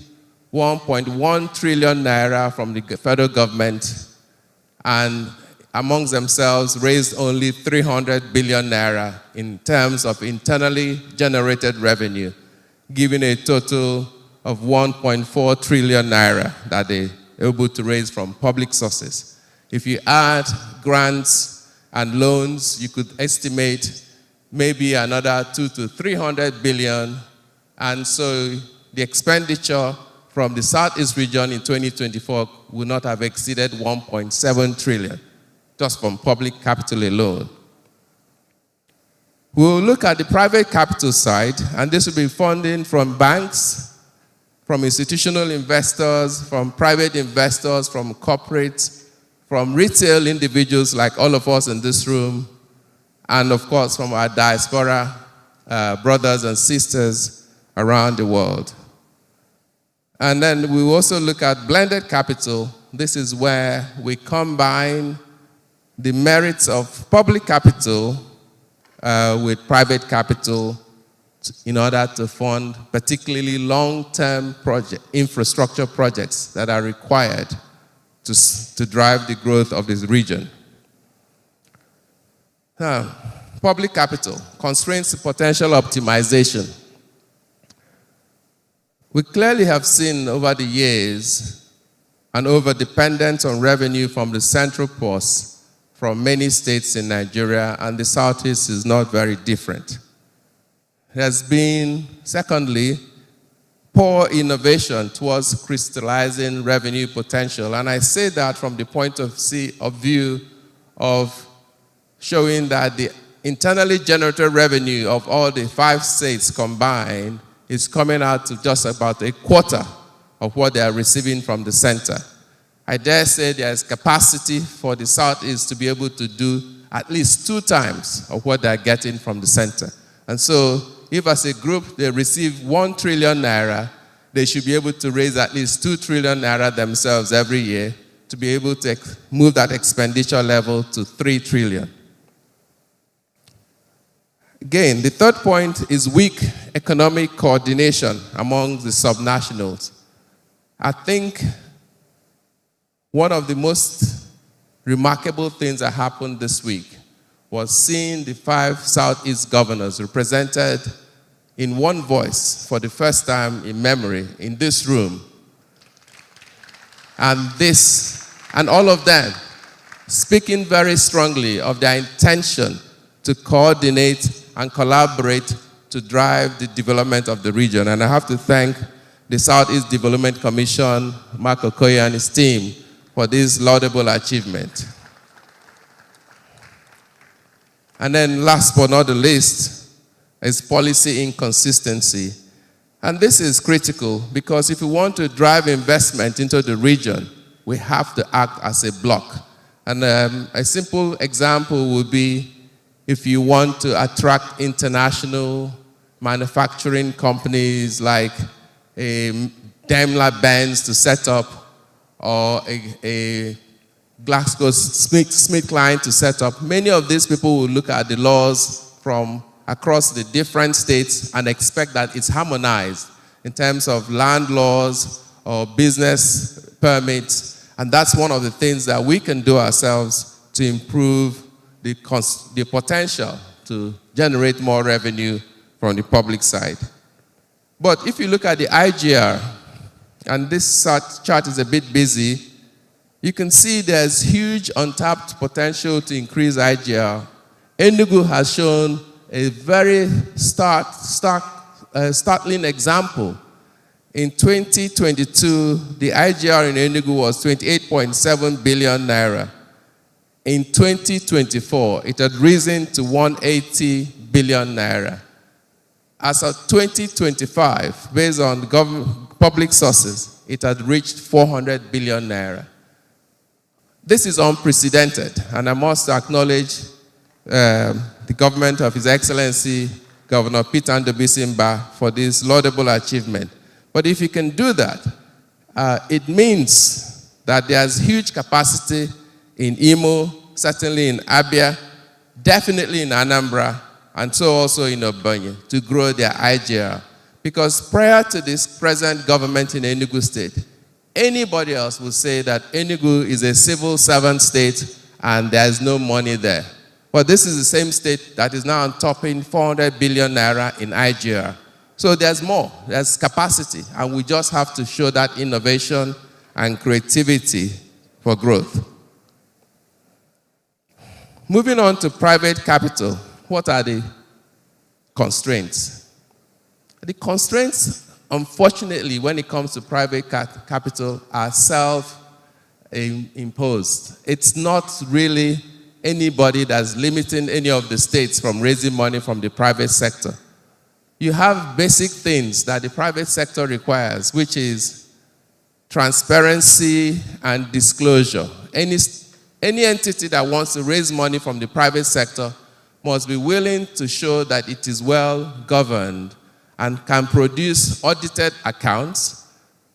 1.1 trillion naira from the federal government, and amongst themselves raised only 300 billion naira in terms of internally generated revenue, giving a total of 1.4 trillion naira that they were able to raise from public sources. If you add grants and loans, you could estimate maybe another 200 to 300 billion. And so the expenditure from the Southeast region in 2024 would not have exceeded 1.7 trillion, just from public capital alone. We'll look at the private capital side, and this will be funding from banks, from institutional investors, from private investors, from corporates, from retail individuals like all of us in this room, and of course from our diaspora brothers and sisters around the world. And then we also look at blended capital. This is where we combine the merits of public capital with private capital in order to fund particularly long-term infrastructure projects that are required to drive the growth of this region. Now, public capital constraints to potential optimization. We clearly have seen over the years an over-dependence on revenue from the central ports from many states in Nigeria, and the Southeast is not very different. There has been, secondly, poor innovation towards crystallizing revenue potential. And I say that from the point of view of showing that the internally generated revenue of all the 5 states combined is coming out to just about a quarter of what they are receiving from the center. I dare say there is capacity for the Southeast to be able to do at least 2 times of what they are getting from the center. And so, if as a group they receive 1 trillion naira, they should be able to raise at least 2 trillion naira themselves every year to be able to move that expenditure level to 3 trillion. Again, the third point is weak economic coordination among the subnationals. I think one of the most remarkable things that happened this week was seeing the 5 Southeast governors represented in one voice for the first time in memory in this room. And all of them speaking very strongly of their intention to coordinate and collaborate to drive the development of the region. And I have to thank the Southeast Development Commission, Mark Okoye and his team, for this laudable achievement. And then last but not the least is policy inconsistency. And this is critical because if we want to drive investment into the region, we have to act as a bloc. And a simple example would be if you want to attract international manufacturing companies like Daimler-Benz to set up, or a GlaxoSmithKline to set up, many of these people will look at the laws from across the different states and expect that it's harmonized in terms of land laws or business permits. And that's one of the things that we can do ourselves to improve the potential to generate more revenue from the public side. But if you look at the IGR, and this chart is a bit busy, you can see there's huge untapped potential to increase IGR. Enugu has shown a very startling example. In 2022, the IGR in Enugu was 28.7 billion naira. In 2024, it had risen to 180 billion naira. As of 2025, based on public sources, it had reached 400 billion naira. This is unprecedented, and I must acknowledge the government of His Excellency Governor Peter Ndubuisi for this laudable achievement. But if you can do that, it means that there's huge capacity in Imo, certainly in Abia, definitely in Anambra, and so also in Obonyi, to grow their IGR. Because prior to this present government in Enugu State, anybody else would say that Enugu is a civil servant state and there's no money there. But this is the same state that is now topping 400 billion naira in IGR. So there's more, there's capacity, and we just have to show that innovation and creativity for growth. Moving on to private capital, what are the constraints? The constraints, unfortunately, when it comes to private capital, are self-imposed. It's not really anybody that's limiting any of the states from raising money from the private sector. You have basic things that the private sector requires, which is transparency and disclosure. Any entity that wants to raise money from the private sector must be willing to show that it is well governed and can produce audited accounts,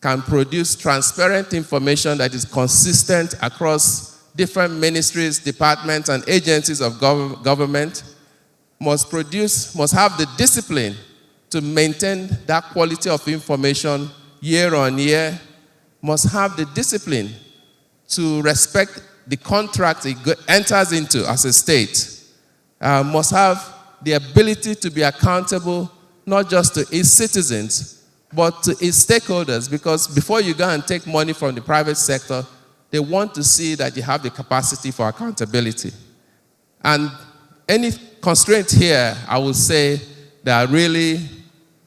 can produce transparent information that is consistent across different ministries, departments, and agencies of government, must have the discipline to maintain that quality of information year on year, must have the discipline to respect the contract it enters into as a state, must have the ability to be accountable not just to its citizens, but to its stakeholders, because before you go and take money from the private sector, they want to see that you have the capacity for accountability. And any constraint here, I would say, they are really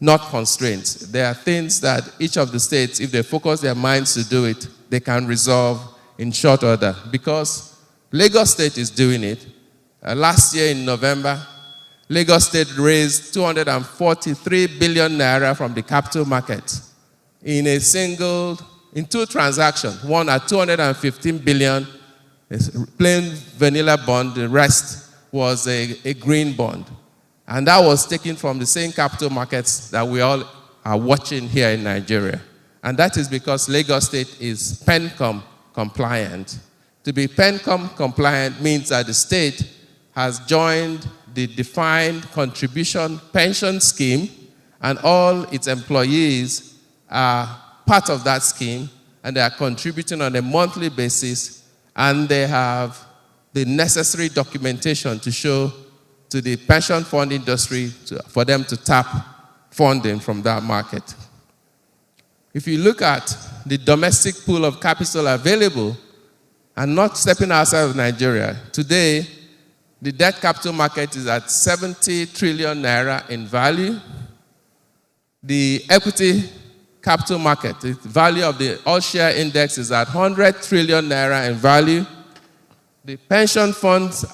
not constraints. There are things that each of the states, if they focus their minds to do it, they can resolve in short order. Because Lagos State is doing it. Last year in November, Lagos State raised 243 billion naira from the capital market in two transactions. One at 215 billion, a plain vanilla bond. The rest was a green bond. And that was taken from the same capital markets that we all are watching here in Nigeria. And that is because Lagos State is PENCOM compliant. To be PENCOM compliant means that the state has joined the defined contribution pension scheme, and all its employees are part of that scheme, and they are contributing on a monthly basis, and they have the necessary documentation to show to the pension fund industry for them to tap funding from that market. If you look at the domestic pool of capital available, and not stepping outside of Nigeria, today the debt capital market is at 70 trillion naira in value. The equity capital market, the value of the all-share index is at 100 trillion naira in value. The pension funds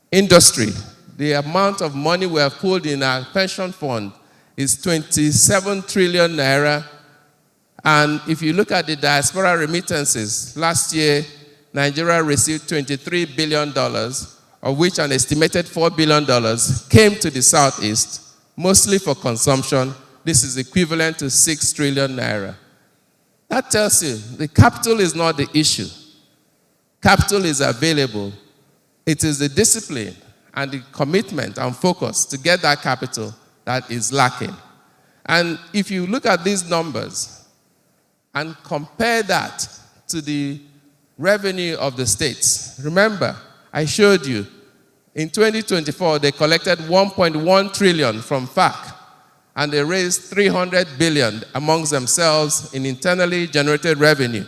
industry, the amount of money we have pulled in our pension fund is 27 trillion naira. And if you look at the diaspora remittances, last year, Nigeria received $23 billion, of which an estimated $4 billion came to the Southeast, mostly for consumption. This is equivalent to 6 trillion naira. That tells you the capital is not the issue. Capital is available. It is the discipline and the commitment and focus to get that capital that is lacking. And if you look at these numbers and compare that to the revenue of the states, remember, I showed you, in 2024, they collected 1.1 trillion from FAC, and they raised 300 billion amongst themselves in internally generated revenue.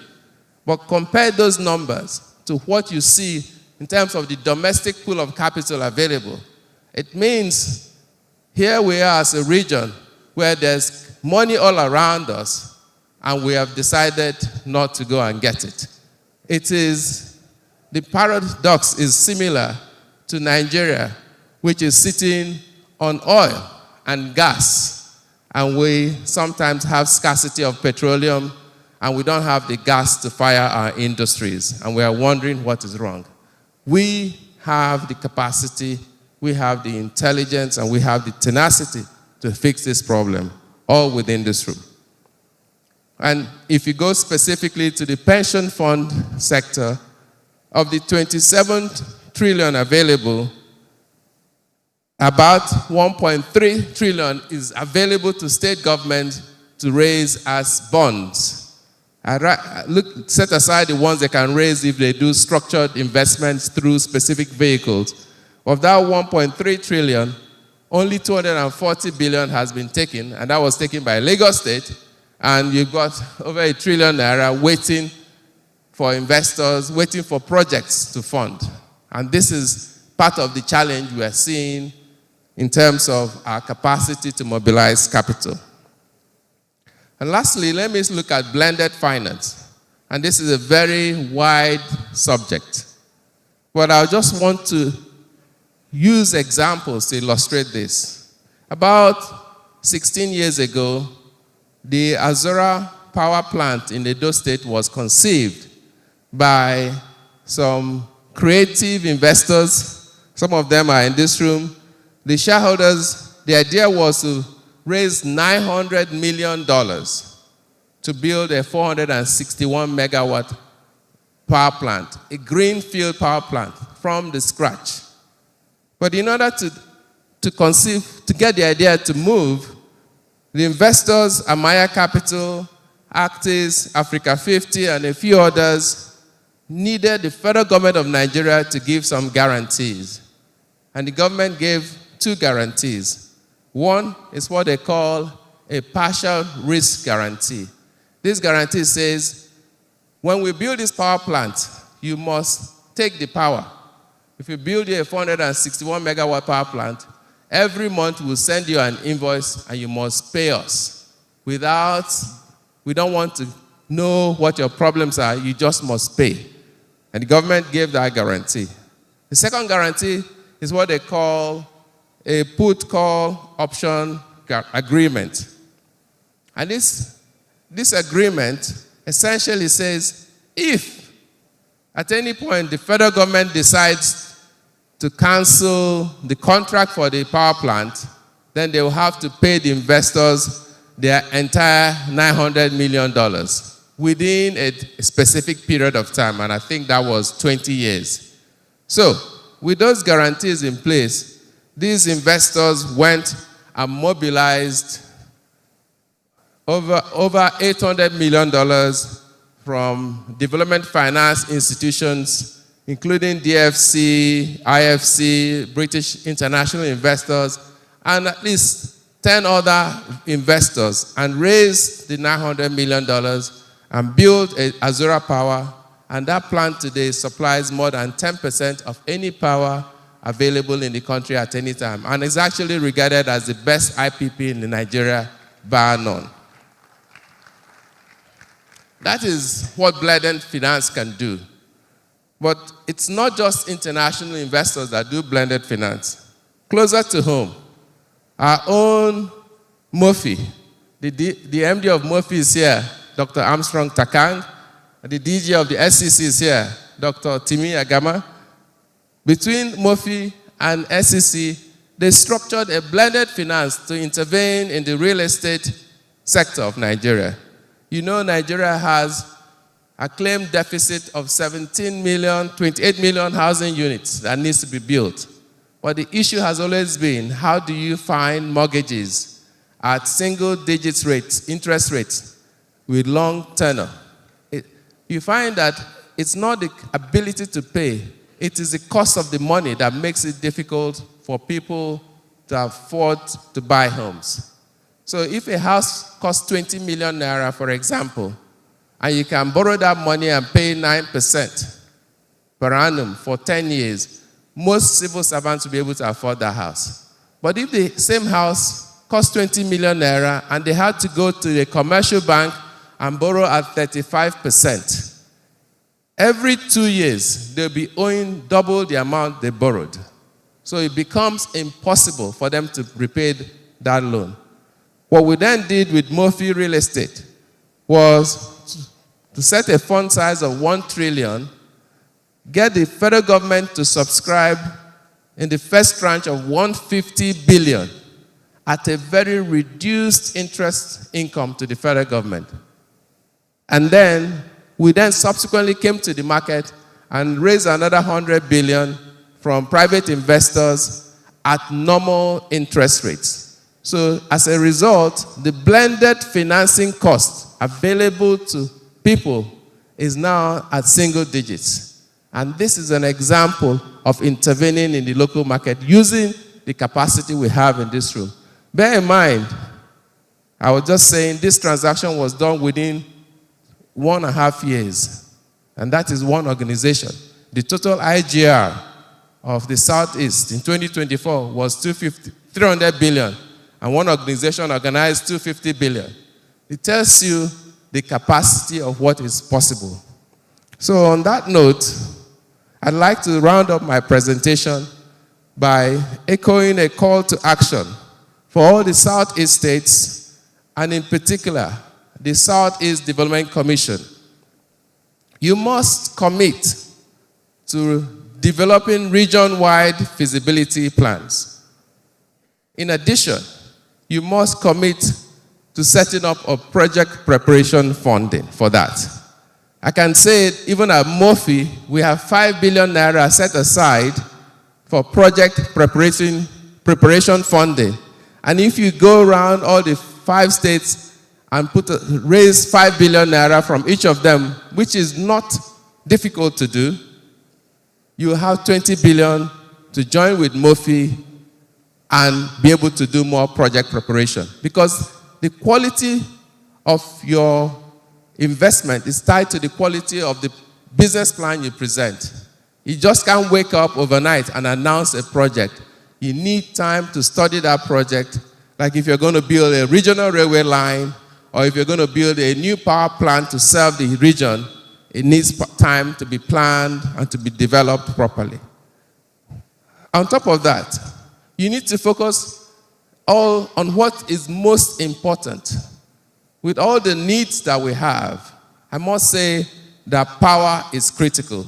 But compare those numbers to what you see in terms of the domestic pool of capital available. It means here we are as a region where there's money all around us, and we have decided not to go and get it. The paradox is similar to Nigeria, which is sitting on oil and gas, and we sometimes have scarcity of petroleum, and we don't have the gas to fire our industries, and we are wondering what is wrong. We have the capacity, we have the intelligence, and we have the tenacity to fix this problem, all within this room. And if you go specifically to the pension fund sector, of the 27 trillion available, about 1.3 trillion is available to state government to raise as bonds. Set aside the ones they can raise if they do structured investments through specific vehicles. Of that 1.3 trillion, only 240 billion has been taken, and that was taken by Lagos State, and you've got over $1 trillion naira waiting for investors, waiting for projects to fund. And this is part of the challenge we are seeing in terms of our capacity to mobilize capital. And lastly, let me look at blended finance. And this is a very wide subject. But I just want to use examples to illustrate this. About 16 years ago, the Azora power plant in Edo State was conceived by some creative investors. Some of them are in this room. The shareholders, the idea was to raise $900 million to build a 461 megawatt power plant, a greenfield power plant from the scratch. But in order to conceive, to get the idea to move, the investors, Amaya Capital, Actis, Africa 50, and a few others, needed the federal government of Nigeria to give some guarantees. And the government gave two guarantees. One is what they call a partial risk guarantee. This guarantee says, when we build this power plant, you must take the power. If you build a 461 megawatt power plant, every month we'll send you an invoice and you must pay us. We don't want to know what your problems are, you just must pay. And the government gave that guarantee. The second guarantee is what they call a put-call option agreement. And this agreement essentially says, if at any point the federal government decides to cancel the contract for the power plant, then they will have to pay the investors their entire $900 million within a specific period of time, and I think that was 20 years. So, with those guarantees in place, these investors went and mobilized over $800 million from development finance institutions, including DFC, IFC, British international investors, and at least 10 other investors, and raised the $900 million and built Azura Power, and that plant today supplies more than 10% of any power available in the country at any time, and is actually regarded as the best IPP in Nigeria, bar none. That is what blended finance can do. But it's not just international investors that do blended finance. Closer to home, our own Mofi, the MD of Mofi is here, Dr. Armstrong Takang. The DG of the SEC is here, Dr. Timi Agama. Between Mofi and SEC, they structured a blended finance to intervene in the real estate sector of Nigeria. You know, Nigeria has a claimed deficit of 28 million housing units that needs to be built. But the issue has always been, how do you find mortgages at single-digit rates, interest rates, with long tenor? You find that it's not the ability to pay, it is the cost of the money that makes it difficult for people to afford to buy homes. So if a house costs 20 million naira, for example, and you can borrow that money and pay 9% per annum for 10 years, most civil servants will be able to afford that house. But if the same house costs 20 million naira and they had to go to a commercial bank and borrow at 35%, every 2 years, they'll be owing double the amount they borrowed. So it becomes impossible for them to repay that loan. What we then did with Mofi Real Estate was to set a fund size of 1 trillion, get the federal government to subscribe in the first tranche of 150 billion at a very reduced interest income to the federal government. And then we then subsequently came to the market and raised another 100 billion from private investors at normal interest rates. So as a result, the blended financing cost available to people is now at single digits. And this is an example of intervening in the local market using the capacity we have in this room. Bear in mind, I was just saying this transaction was done within 1.5 years. And that is one organization. The total IGR of the Southeast in 2024 was 300 billion. And one organization organized 250 billion. It tells you the capacity of what is possible. So on that note, I'd like to round up my presentation by echoing a call to action for all the Southeast states, and in particular, the Southeast Development Commission. You must commit to developing region-wide feasibility plans. In addition, you must commit to setting up a project preparation funding for that. I can say, even at Mofi, we have 5 billion naira set aside for project preparation funding. And if you go around all the 5 states and raise 5 billion naira from each of them, which is not difficult to do, you have 20 billion to join with Mofi and be able to do more project preparation. Because the quality of your investment is tied to the quality of the business plan you present. You just can't wake up overnight and announce a project. You need time to study that project. Like if you're going to build a regional railway line, or if you're going to build a new power plant to serve the region, it needs time to be planned and to be developed properly. On top of that, you need to focus all on what is most important. With all the needs that we have, I must say that power is critical.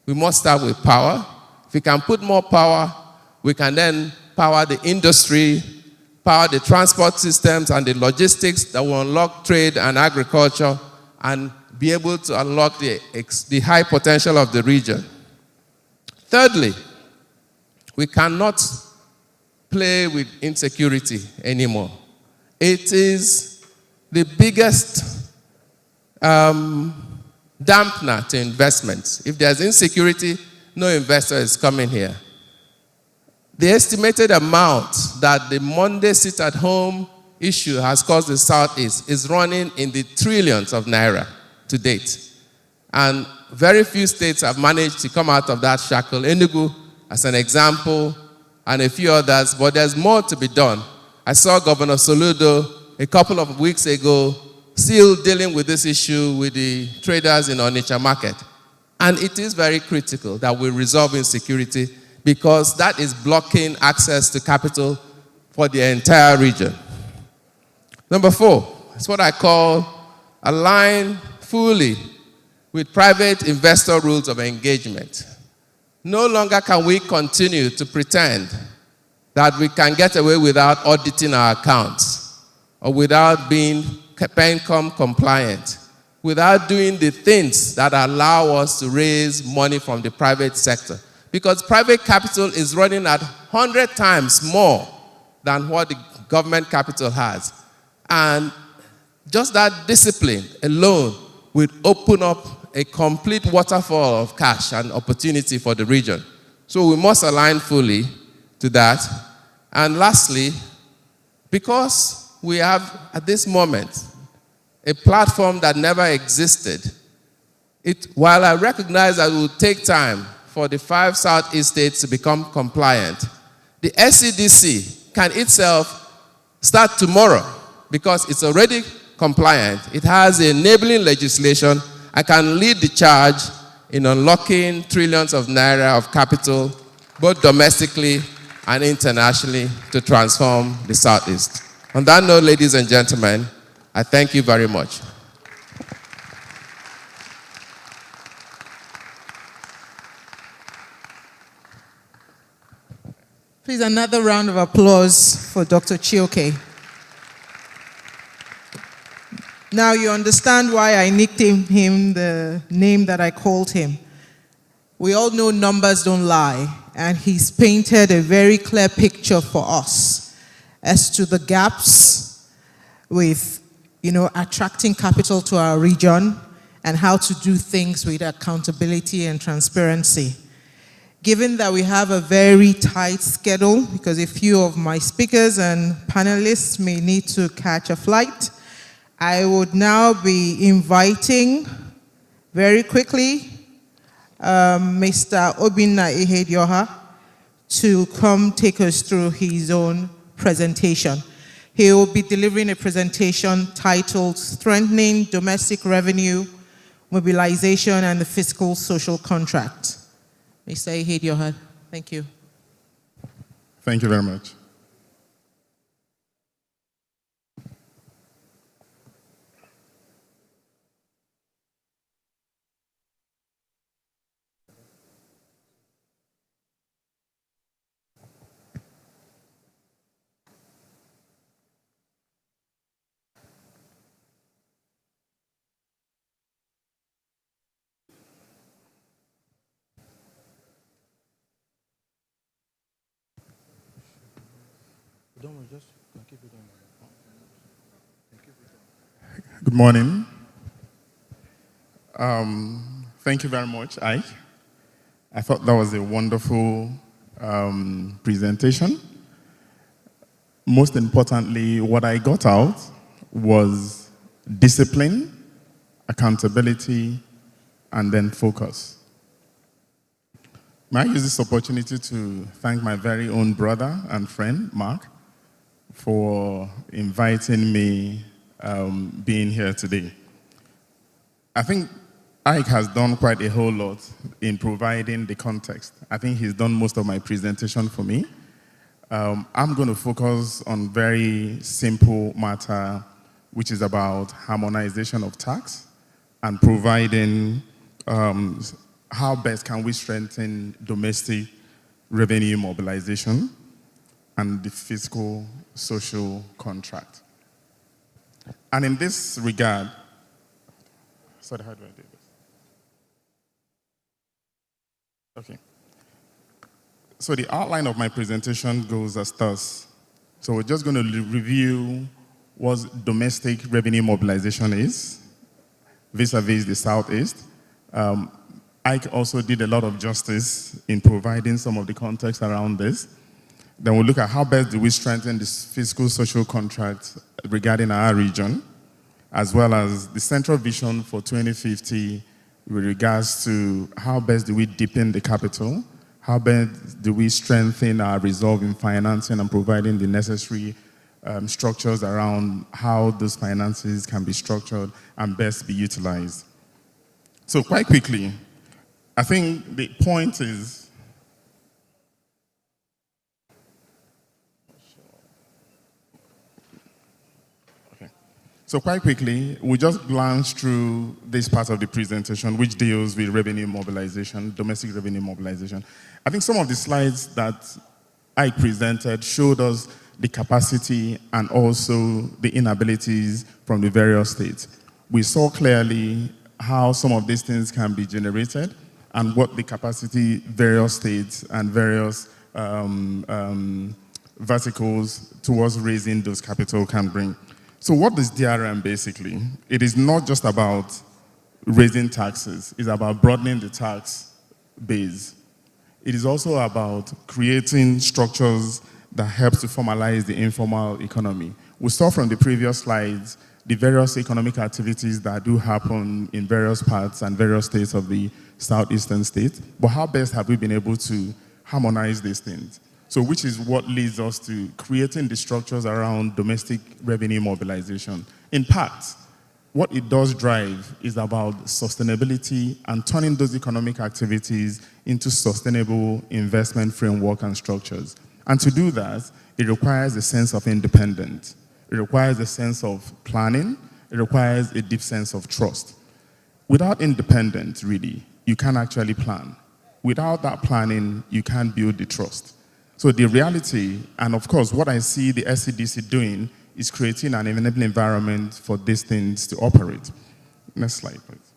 We must start with power. If we can put more power, we can then power the industry, power the transport systems and the logistics that will unlock trade and agriculture and be able to unlock the high potential of the region. Thirdly, we cannot play with insecurity anymore. It is the biggest dampener to investments. If there's insecurity, no investor is coming here. The estimated amount that the Monday sit-at-home issue has caused the Southeast is running in the trillions of naira to date. And very few states have managed to come out of that shackle. Enugu, as an example, and a few others, but there's more to be done. I saw Governor Soludo a couple of weeks ago still dealing with this issue with the traders in Onitsha market. And it is very critical that we resolve insecurity because that is blocking access to capital for the entire region. Number 4 is what I call align fully with private investor rules of engagement. No longer can we continue to pretend that we can get away without auditing our accounts or without being PENCOM compliant, without doing the things that allow us to raise money from the private sector. Because private capital is running at 100 times more than what the government capital has. And just that discipline alone will open up a complete waterfall of cash and opportunity for the region. So we must align fully to that. And lastly, because we have at this moment a platform that never existed, while I recognize that it will take time for the 5 Southeast states to become compliant, the SCDC can itself start tomorrow because it's already compliant. It has enabling legislation and can lead the charge in unlocking trillions of naira of capital, both domestically and internationally, to transform the Southeast. On that note, ladies and gentlemen, I thank you very much. Please, another round of applause for Dr. Chioke. Now you understand why I nicknamed him the name that I called him. We all know numbers don't lie, and he's painted a very clear picture for us as to the gaps with, attracting capital to our region and how to do things with accountability and transparency. Given that we have a very tight schedule, because a few of my speakers and panelists may need to catch a flight, I would now be inviting very quickly Mr. Obinna Ihedioha to come take us through his own presentation. He will be delivering a presentation titled Strengthening Domestic Revenue, Mobilization and the Fiscal Social Contract. Mr. Ihedioha, thank you. Thank you very much. Good morning. Thank you very much, Ike. I thought that was a wonderful presentation. Most importantly, what I got out was discipline, accountability, and then focus. May I use this opportunity to thank my very own brother and friend, Mark, for inviting me being here today. I think Ike has done quite a whole lot in providing the context. I think he's done most of my presentation for me. I'm going to focus on very simple matter, which is about harmonization of tax and providing how best can we strengthen domestic revenue mobilization and the fiscal social contract. And in this regard, sorry, how do I do this? Okay. So the outline of my presentation goes as thus. So we're just going to review what domestic revenue mobilization is vis-a-vis the Southeast. I also did a lot of justice in providing some of the context around this. Then we'll look at how best do we strengthen this fiscal social contract regarding our region, as well as the central vision for 2050 with regards to how best do we deepen the capital, how best do we strengthen our resolve in financing and providing the necessary structures around how those finances can be structured and best be utilized. So quite quickly, I think the point is, so quite quickly, we just glance through this part of the presentation, which deals with revenue mobilization, domestic revenue mobilization. I think some of the slides that I presented showed us the capacity and also the inabilities from the various states. We saw clearly how some of these things can be generated and what the capacity various states and various verticals towards raising those capital can bring. So what is DRM basically? It is not just about raising taxes, it's about broadening the tax base. It is also about creating structures that helps to formalize the informal economy. We saw from the previous slides the various economic activities that do happen in various parts and various states of the southeastern states, but how best have we been able to harmonize these things? So which is what leads us to creating the structures around domestic revenue mobilization. In part, what it does drive is about sustainability and turning those economic activities into sustainable investment framework and structures. And to do that, it requires a sense of independence. It requires a sense of planning. It requires a deep sense of trust. Without independence, really, you can't actually plan. Without that planning, you can't build the trust. So the reality, and of course, what I see the SCDC doing is creating an enabling environment for these things to operate. Next slide, please.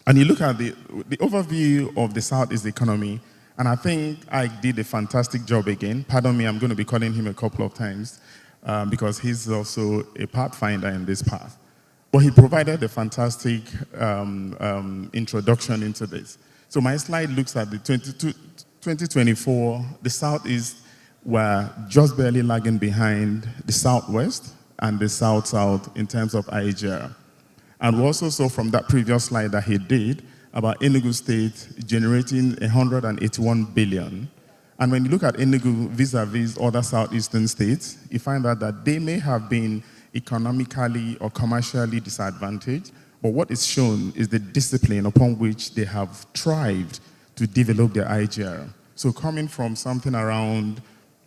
And you look at the overview of the Southeast economy, and I think I did a fantastic job again. Pardon me, I'm going to be calling him a couple of times because he's also a pathfinder in this path. But he provided a fantastic introduction into this. So my slide looks at the 2024, the Southeast were just barely lagging behind the Southwest and the South-South in terms of IGR. And we also saw from that previous slide that he did about Enugu State generating 181 billion. And when you look at Enugu vis-a-vis other southeastern states, you find out that they may have been economically or commercially disadvantaged, but what is shown is the discipline upon which they have thrived to develop their IGR. So coming from something around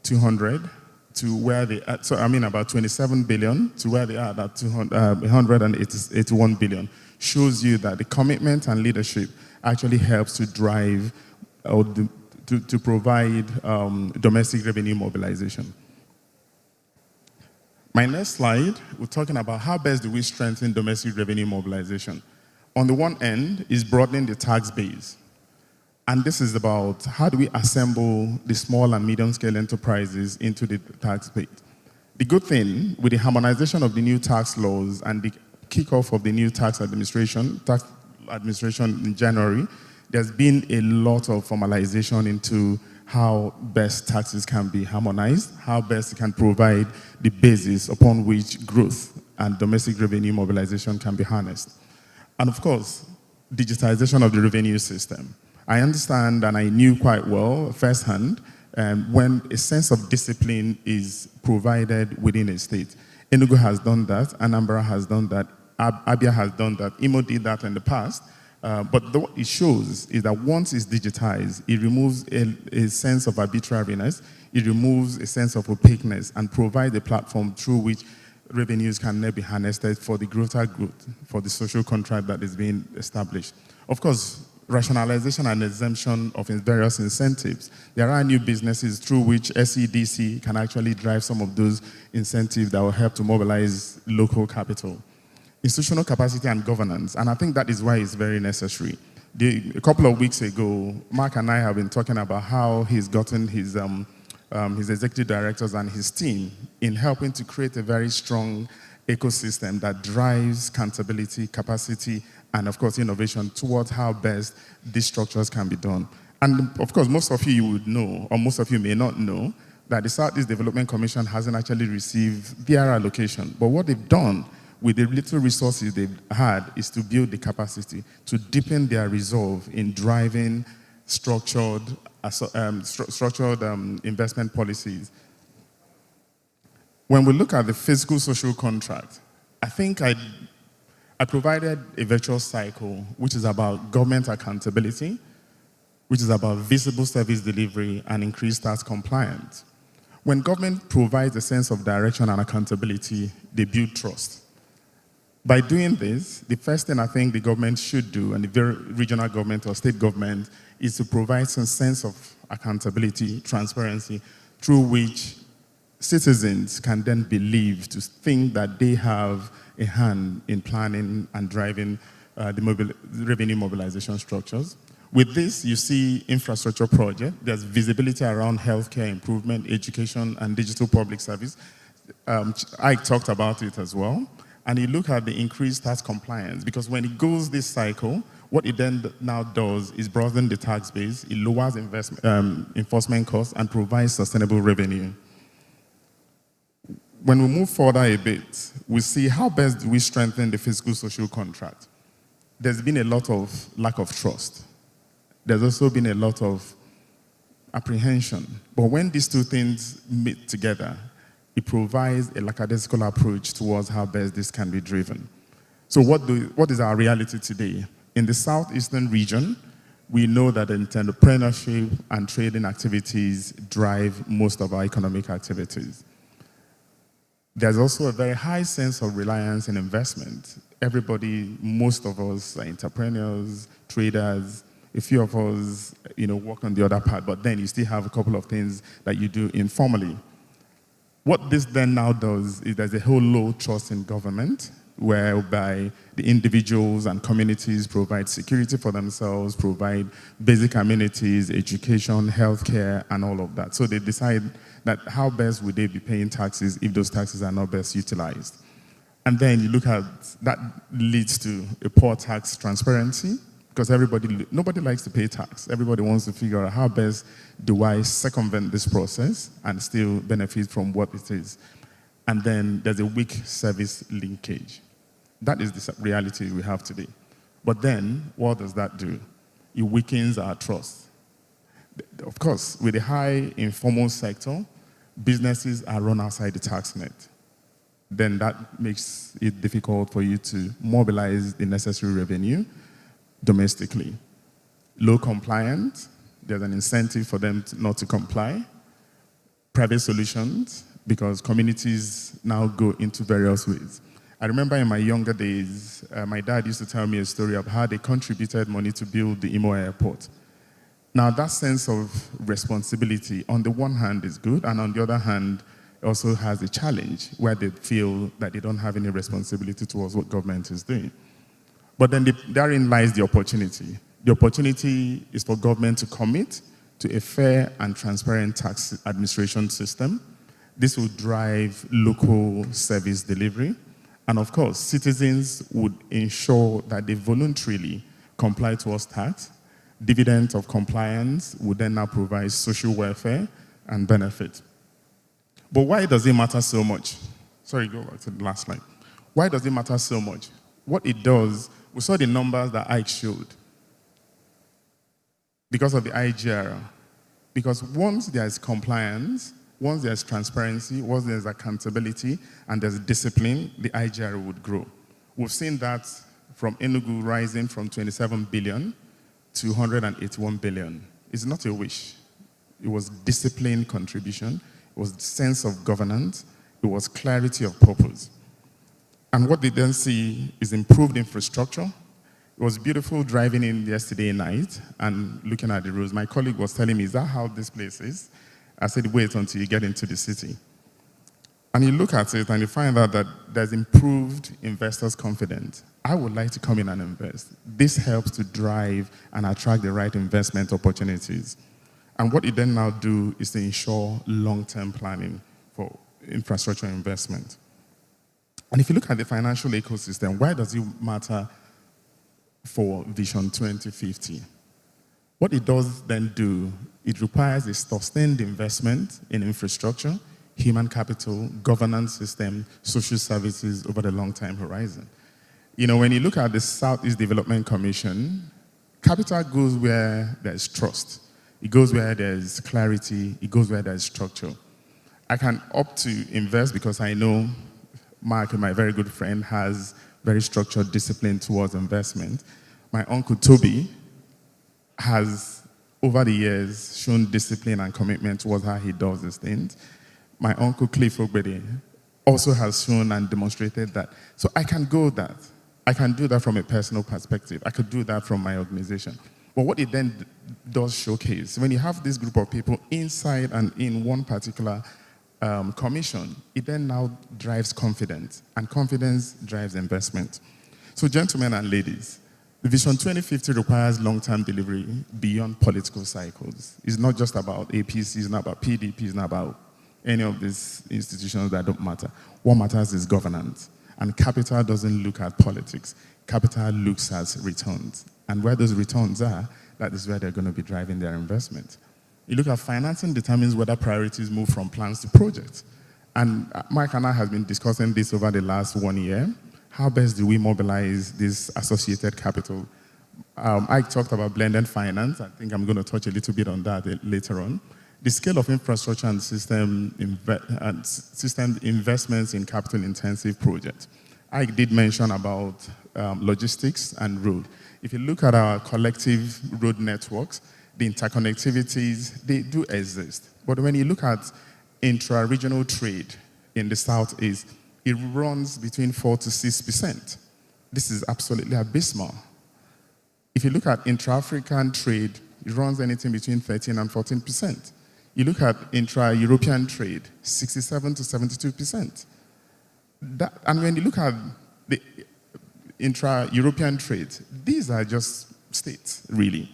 200 to where they are, so I mean about 27 billion to where they are at 181 billion shows you that the commitment and leadership actually helps to drive or to provide domestic revenue mobilization. My next slide, we're talking about how best do we strengthen domestic revenue mobilization. On the one end is broadening the tax base. And this is about how do we assemble the small and medium scale enterprises into the tax base. The good thing with the harmonization of the new tax laws and the kickoff of the new tax administration in January, there's been a lot of formalization into how best taxes can be harmonized, how best it can provide the basis upon which growth and domestic revenue mobilization can be harnessed. And of course, digitization of the revenue system. I understand and I knew quite well firsthand when a sense of discipline is provided within a state. Enugu has done that, Anambra has done that, Abia has done that, Imo did that in the past, But what it shows is that once it's digitized, it removes a sense of arbitrariness, it removes a sense of opaqueness, and provides a platform through which revenues can now be harnessed for the greater good, for the social contract that is being established. Of course, rationalization and exemption of various incentives. There are new businesses through which SEDC can actually drive some of those incentives that will help to mobilize local capital. Institutional capacity and governance, and I think that is why it's very necessary. A couple of weeks ago, Mark and I have been talking about how he's gotten his executive directors and his team in helping to create a very strong ecosystem that drives accountability, capacity, and of course innovation towards how best these structures can be done. And of course, most of you would know, or most of you may not know, that the Southeast Development Commission hasn't actually received their allocation. But what they've done with the little resources they've had is to build the capacity, to deepen their resolve in driving structured investment policies. When we look at the fiscal social contract, I think I provided a virtuous cycle, which is about government accountability, which is about visible service delivery and increased tax compliance. When government provides a sense of direction and accountability, they build trust. By doing this, the first thing I think the government should do, and the regional government or state government, is to provide some sense of accountability, transparency, through which citizens can then believe to think that they have a hand in planning and driving the revenue mobilization structures. With this, you see infrastructure project. There's visibility around healthcare improvement, education, and digital public service. I talked about it as well. And you look at the increased tax compliance, because when it goes this cycle, what it then now does is broaden the tax base, it lowers enforcement costs, and provides sustainable revenue. When we move further a bit, we see how best do we strengthen the fiscal social contract. There's been a lot of lack of trust. There's also been a lot of apprehension. But when these two things meet together, it provides a lackadaisical approach towards how best this can be driven. So what is our reality today? In the southeastern region, we know that entrepreneurship and trading activities drive most of our economic activities. There's also a very high sense of reliance in investment. Everybody, most of us are entrepreneurs, traders. A few of us, work on the other part, but then you still have a couple of things that you do informally. What this then now does is there's a whole low trust in government, whereby the individuals and communities provide security for themselves, provide basic amenities, education, healthcare, and all of that. So they decide that how best would they be paying taxes if those taxes are not best utilized. And then you look at, that leads to a poor tax transparency, because nobody likes to pay tax. Everybody wants to figure out how best do I circumvent this process and still benefit from what it is. And then there's a weak service linkage. That is the reality we have today. But then, what does that do? It weakens our trust. Of course, with a high informal sector, businesses are run outside the tax net. Then that makes it difficult for you to mobilize the necessary revenue domestically. Low compliance, there's an incentive for them not to comply. Private solutions, because communities now go into various ways. I remember in my younger days, my dad used to tell me a story of how they contributed money to build the Imo airport. Now that sense of responsibility, on the one hand is good, and on the other hand, also has a challenge where they feel that they don't have any responsibility towards what government is doing. But then therein lies the opportunity. The opportunity is for government to commit to a fair and transparent tax administration system. This will drive local service delivery. And of course, citizens would ensure that they voluntarily comply towards tax. Dividends of compliance would then now provide social welfare and benefit. But why does it matter so much? Sorry, go back to the last slide. Why does it matter so much? What it does, we saw the numbers that Ike showed because of the IGR. Because once there's compliance, once there's transparency, once there's accountability, and there's discipline, the IGR would grow. We've seen that from Enugu rising from 27 billion to 181 billion. It's not a wish. It was disciplined contribution. It was sense of governance. It was clarity of purpose. And what they then see is improved infrastructure. It was beautiful driving in yesterday night and looking at the roads. My colleague was telling me, is that how this place is? I said, wait until you get into the city. And you look at it and you find out that there's improved investors' confidence. I would like to come in and invest. This helps to drive and attract the right investment opportunities. And what it then now do is to ensure long-term planning for infrastructure investment. And if you look at the financial ecosystem, why does it matter for Vision 2050? What it does then do, it requires a sustained investment in infrastructure, human capital, governance system, social services over the long-term horizon. You know, when you look at the Southeast Development Commission, capital goes where there's trust. It goes where there's clarity. It goes where there's structure. I can opt to invest because I know Mark, my very good friend, has very structured discipline towards investment. My uncle Toby has, over the years, shown discipline and commitment towards how he does these things. My uncle Cliff Ogbede also has shown and demonstrated that. So I can go that. I can do that from a personal perspective. I could do that from my organization. But what it then does showcase, when you have this group of people inside and in one particular commission, it then now drives confidence, and confidence drives investment. So gentlemen and ladies, the Vision 2050 requires long-term delivery beyond political cycles. It's not just about APC, it's not about PDP, it's not about any of these institutions that don't matter. What matters is governance. And capital doesn't look at politics. Capital looks at returns. And where those returns are, that is where they're going to be driving their investment. You look at financing determines whether priorities move from plans to projects. And Mike and I have been discussing this over the last 1 year. How best do we mobilize this associated capital? I talked about blended finance. I think I'm going to touch a little bit on that later on. The scale of infrastructure and system investments in capital-intensive projects. I did mention about logistics and road. If you look at our collective road networks, the interconnectivities, they do exist. But when you look at intra-regional trade in the Southeast, it runs between 4 to 6%. This is absolutely abysmal. If you look at intra-African trade, it runs anything between 13 and 14%. You look at intra-European trade, 67 to 72%. And when you look at the intra-European trade, these are just states, really.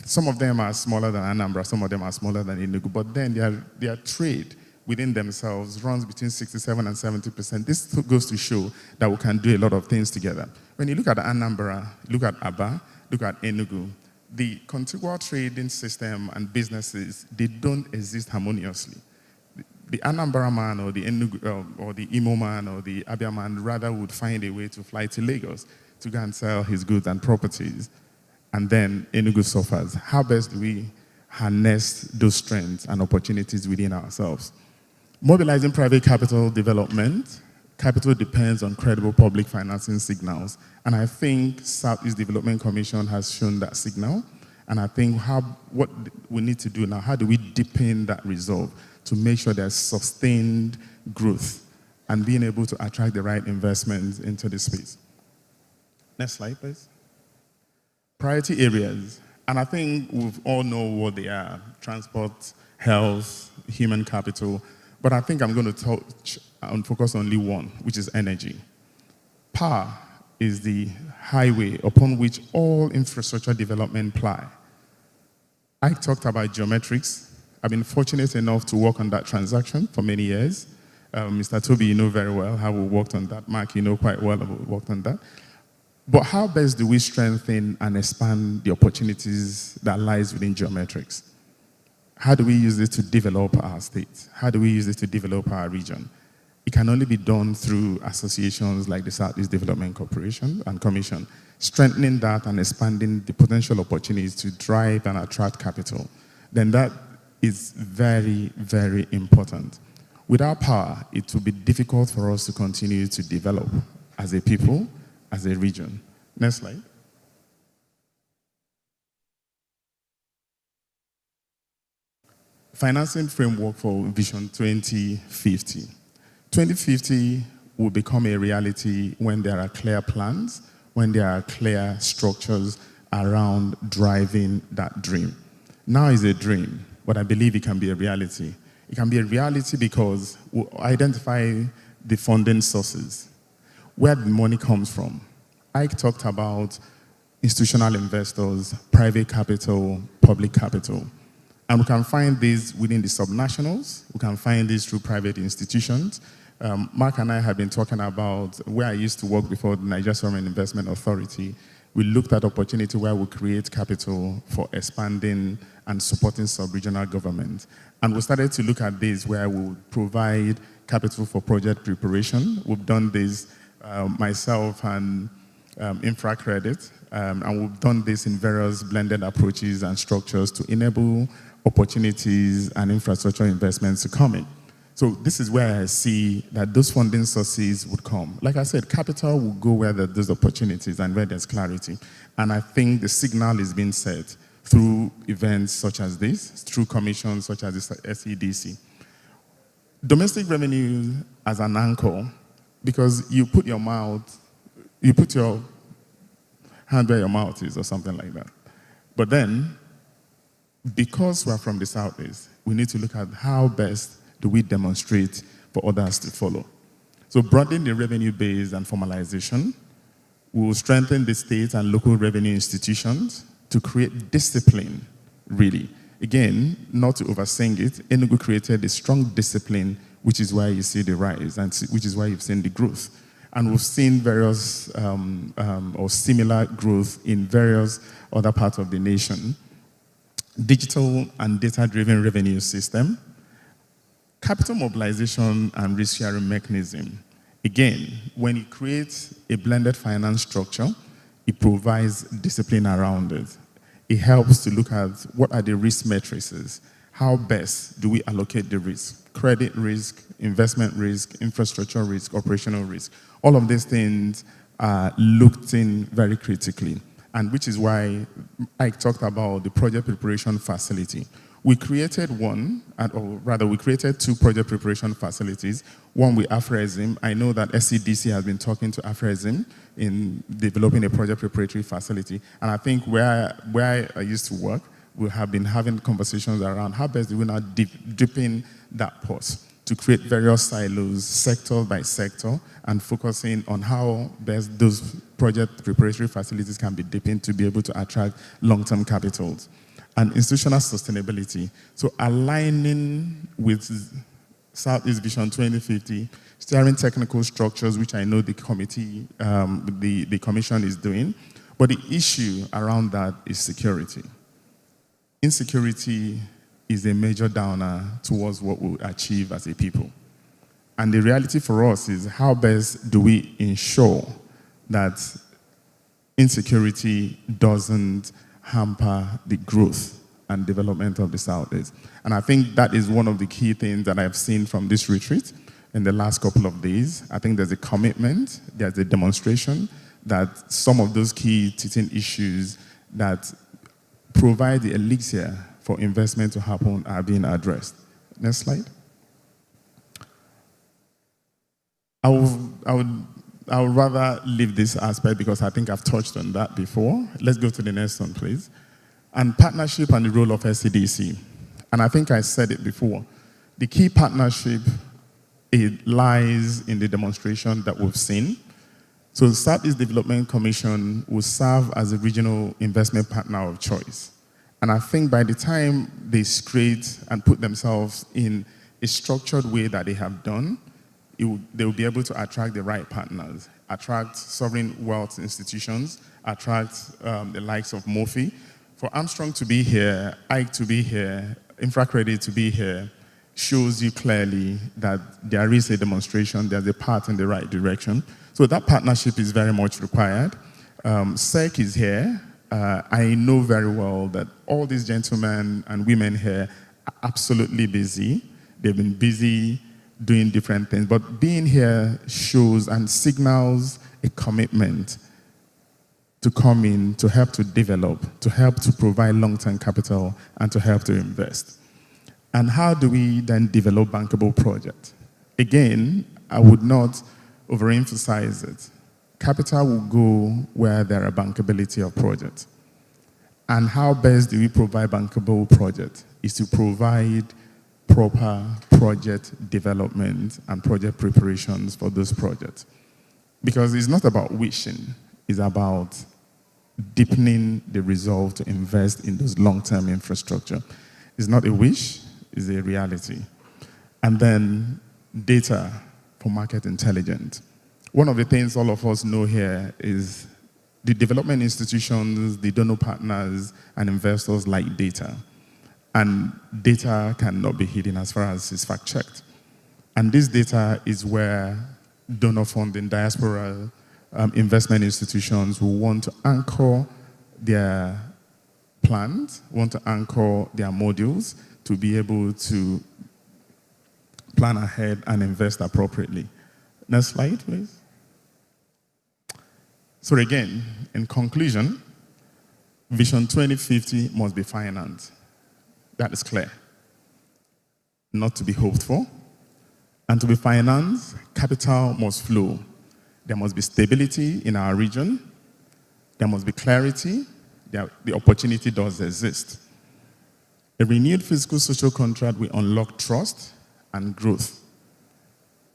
Some of them are smaller than Anambra, some of them are smaller than Enugu, but then their trade within themselves runs between 67 and 70%. This goes to show that we can do a lot of things together. When you look at Anambra, look at Aba, look at Enugu, the contiguous trading system and businesses, they don't exist harmoniously. The Anambra man or the Enugu, or the Imo man or the Abia man rather would find a way to fly to Lagos to go and sell his goods and properties, and then Enugu suffers. How best do we harness those strengths and opportunities within ourselves? Mobilizing private capital development. Capital depends on credible public financing signals. And I think Southeast Development Commission has shown that signal. And I think what we need to do now, how do we deepen that resolve to make sure there's sustained growth and being able to attract the right investments into this space. Next slide, please. Priority areas. And I think we all know what they are: transport, health, human capital. But I think I'm going to touch and focus on only one, which is energy. Power is the highway upon which all infrastructure development ply. I talked about geometrics. I've been fortunate enough to work on that transaction for many years. Mr. Toby, you know very well how we worked on that. Mark, you know quite well how we worked on that. But how best do we strengthen and expand the opportunities that lies within geometrics? How do we use this to develop our state? How do we use this to develop our region? It can only be done through associations like the Southeast Development Corporation and Commission, strengthening that and expanding the potential opportunities to drive and attract capital. Then that is very, very important. Without power, it will be difficult for us to continue to develop as a people as a region. Next slide. Financing framework for Vision 2050. 2050 will become a reality when there are clear plans, when there are clear structures around driving that dream. Now is a dream, but I believe it can be a reality. It can be a reality because we'll identify the funding sources, where the money comes from. Ike talked about institutional investors, private capital, public capital. And we can find these within the subnationals. We can find these through private institutions. Mark and I have been talking about where I used to work before the Nigeria Sovereign Investment Authority. We looked at opportunity where we create capital for expanding and supporting sub-regional government. And we started to look at this where we would provide capital for project preparation. We've done this myself and InfraCredit, and we've done this in various blended approaches and structures to enable opportunities and infrastructure investments to come in. So this is where I see that those funding sources would come. Like I said, capital will go where there's opportunities and where there's clarity. And I think the signal is being set through events such as this, through commissions such as the SEDC. Domestic revenue as an anchor, because you put your hand where your mouth is or something like that. But then, because we're from the Southeast, we need to look at how best do we demonstrate for others to follow. So broadening the revenue base and formalization will strengthen the state and local revenue institutions to create discipline, really. Again, not to oversing it, Enugu created a strong discipline, which is why you see the rise and which is why you've seen the growth. And we've seen various or similar growth in various other parts of the nation. Digital and data-driven revenue system, capital mobilization and risk-sharing mechanism. Again, when you create a blended finance structure, it provides discipline around it. It helps to look at what are the risk matrices. How best do we allocate the risk? Credit risk, investment risk, infrastructure risk, operational risk. All of these things are looked in very critically. And which is why I talked about the project preparation facility. We created we created two project preparation facilities, one with AFRESIM. I know that SCDC has been talking to AFRESIM in developing a project preparatory facility. And I think where I used to work, we have been having conversations around how best do we now deepen that pause to create various silos, sector by sector, and focusing on how best those project preparatory facilities can be deepened to be able to attract long-term capitals. And institutional sustainability. So aligning with Southeast Vision 2050, steering technical structures, which I know the committee, the commission is doing. But the issue around that is security. Insecurity is a major downer towards what we'll achieve as a people. And the reality for us is how best do we ensure that insecurity doesn't hamper the growth and development of the Southeast. And I think that is one of the key things that I've seen from this retreat in the last couple of days. I think there's a commitment, there's a demonstration that some of those key teaching issues that provide the elixir for investment to happen are being addressed. Next slide. I would rather leave this aspect because I think I've touched on that before. Let's go to the next one, please. And partnership and the role of SCDC. And I think I said it before. The key partnership, it lies in the demonstration that we've seen. So the Southeast Development Commission will serve as a regional investment partner of choice. And I think by the time they create and put themselves in a structured way that they have done, they will be able to attract the right partners, attract sovereign wealth institutions, attract the likes of MOFI. For Armstrong to be here, Ike to be here, InfraCredit to be here, shows you clearly that there is a demonstration, there's a path in the right direction. So that partnership is very much required. SEC is here. I know very well that all these gentlemen and women here are absolutely busy. They've been busy doing different things, but being here shows and signals a commitment to come in, to help to develop, to help to provide long-term capital, and to help to invest. And how do we then develop bankable projects? Again, I would not overemphasize it. Capital will go where there are bankability of projects. And how best do we provide bankable projects? Is to provide proper project development and project preparations for those projects. Because it's not about wishing, it's about deepening the resolve to invest in those long-term infrastructure. It's not a wish, it's a reality. And then data for market intelligence. One of the things all of us know here is the development institutions, the donor partners, and investors like data. And data cannot be hidden as far as it's fact-checked. And this data is where donor funding, diaspora investment institutions will want to anchor their plans, want to anchor their modules to be able to plan ahead and invest appropriately. Next slide, please. So again, in conclusion, Vision 2050 must be financed. That is clear. Not to be hoped for. And to be financed, capital must flow. There must be stability in our region. There must be clarity. The opportunity does exist. A renewed fiscal social contract will unlock trust and growth.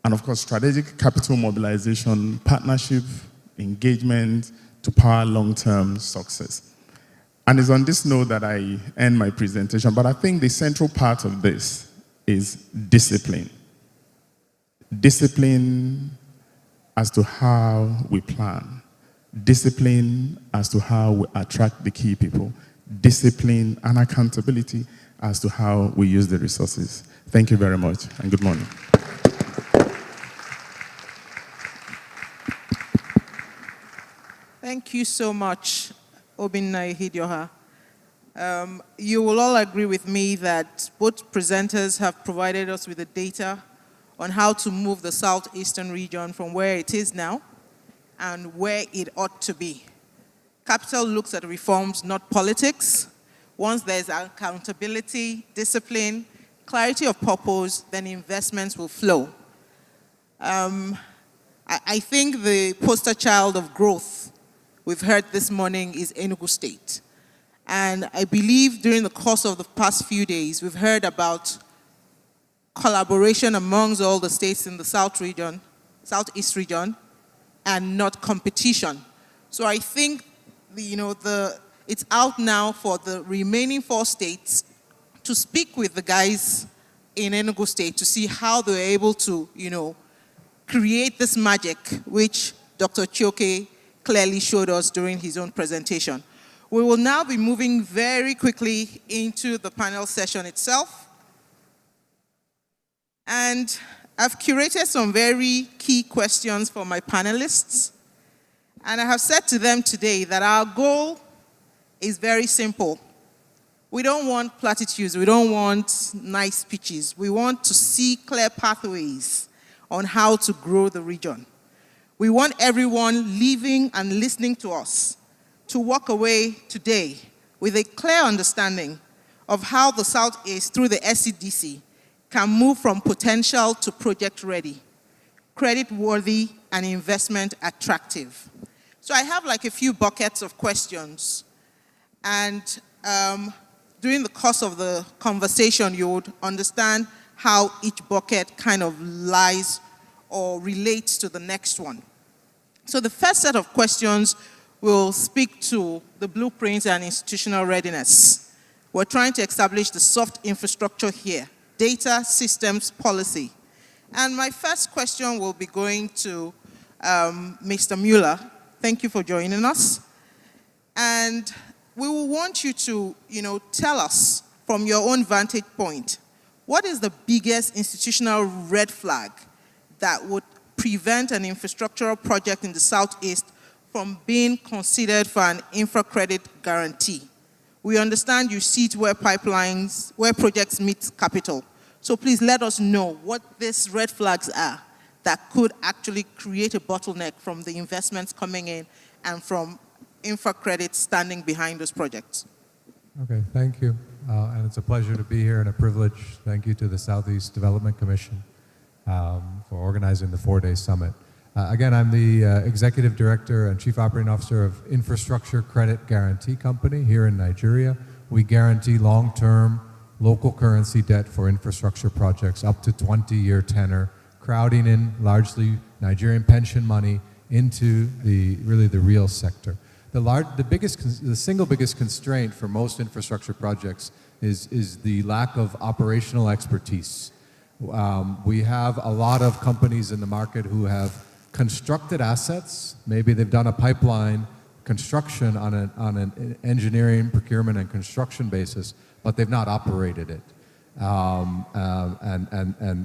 And of course, strategic capital mobilization, partnership, engagement to power long-term success. And it's on this note that I end my presentation, but I think the central part of this is discipline. Discipline as to how we plan. Discipline as to how we attract the key people. Discipline and accountability as to how we use the resources. Thank you very much, and good morning. Thank you so much, Obinna Ihedioha. You will all agree with me that both presenters have provided us with the data on how to move the southeastern region from where it is now and where it ought to be. Capital looks at reforms, not politics. Once there's accountability, discipline, clarity of purpose, then investments will flow. I think the poster child of growth we've heard this morning is Enugu State. And I believe during the course of the past few days, we've heard about collaboration amongst all the states in the southeast region, and not competition. So I think it's out now for the remaining 4 states to speak with the guys in Enugu State to see how they're able to, create this magic, which Dr. Chioke clearly showed us during his own presentation. We will now be moving very quickly into the panel session itself. And I've curated some very key questions for my panelists. And I have said to them today that our goal is very simple. We don't want platitudes. We don't want nice speeches. We want to see clear pathways on how to grow the region. We want everyone living and listening to us to walk away today with a clear understanding of how the Southeast, through the SCDC, can move from potential to project ready, credit worthy, and investment attractive. So I have like a few buckets of questions. And during the course of the conversation, you would understand how each bucket kind of lies or relates to the next one. So the first set of questions will speak to the blueprints and institutional readiness. We're trying to establish the soft infrastructure here, data, systems, policy. And my first question will be going to Mr. Mueller. Thank you for joining us. And we will want you to, tell us from your own vantage point, what is the biggest institutional red flag that would prevent an infrastructural project in the Southeast from being considered for an infra credit guarantee? We understand you see it where projects meet capital. So please let us know what these red flags are that could actually create a bottleneck from the investments coming in and from infra credit standing behind those projects? Okay, thank you. And it's a pleasure to be here and a privilege. Thank you to the Southeast Development Commission for organizing the 4-day summit. Again, I'm the Executive Director and Chief Operating Officer of Infrastructure Credit Guarantee Company here in Nigeria. We guarantee long-term local currency debt for infrastructure projects up to 20-year tenor, crowding in largely Nigerian pension money into the real sector. The single biggest constraint for most infrastructure projects is the lack of operational expertise. We have a lot of companies in the market who have constructed assets. Maybe they've done a pipeline construction on an engineering, procurement, and construction basis, but they've not operated it. And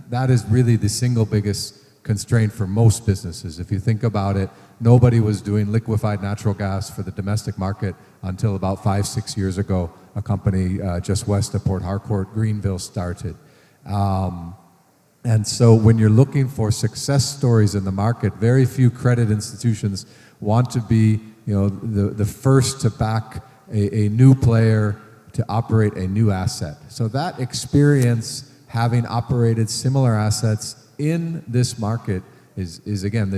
that is really the single biggest constraint for most businesses. If you think about it, nobody was doing liquefied natural gas for the domestic market until about 5-6 years ago. A company just west of Port Harcourt, Greenville, started. And so when you're looking for success stories in the market, very few credit institutions want to be, the first to back a new player to operate a new asset. So that experience, having operated similar assets in this market, is again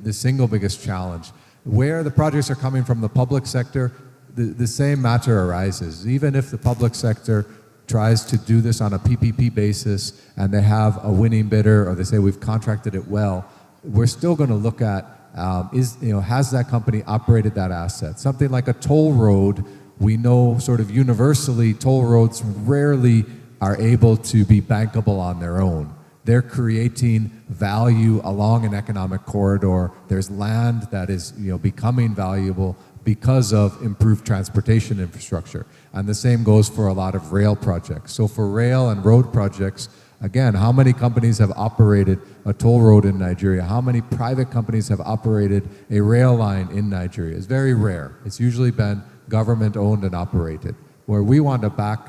the single biggest challenge. Where the projects are coming from the public sector, the same matter arises. Even if the public sector tries to do this on a PPP basis and they have a winning bidder, or they say we've contracted it well, we're still going to look at has that company operated that asset? Something like a toll road, we know sort of universally toll roads rarely are able to be bankable on their own. They're creating value along an economic corridor. There's land that is becoming valuable because of improved transportation infrastructure. And the same goes for a lot of rail projects. So for rail and road projects, again, how many companies have operated a toll road in Nigeria? How many private companies have operated a rail line in Nigeria? It's very rare. It's usually been government owned and operated. Where we want to back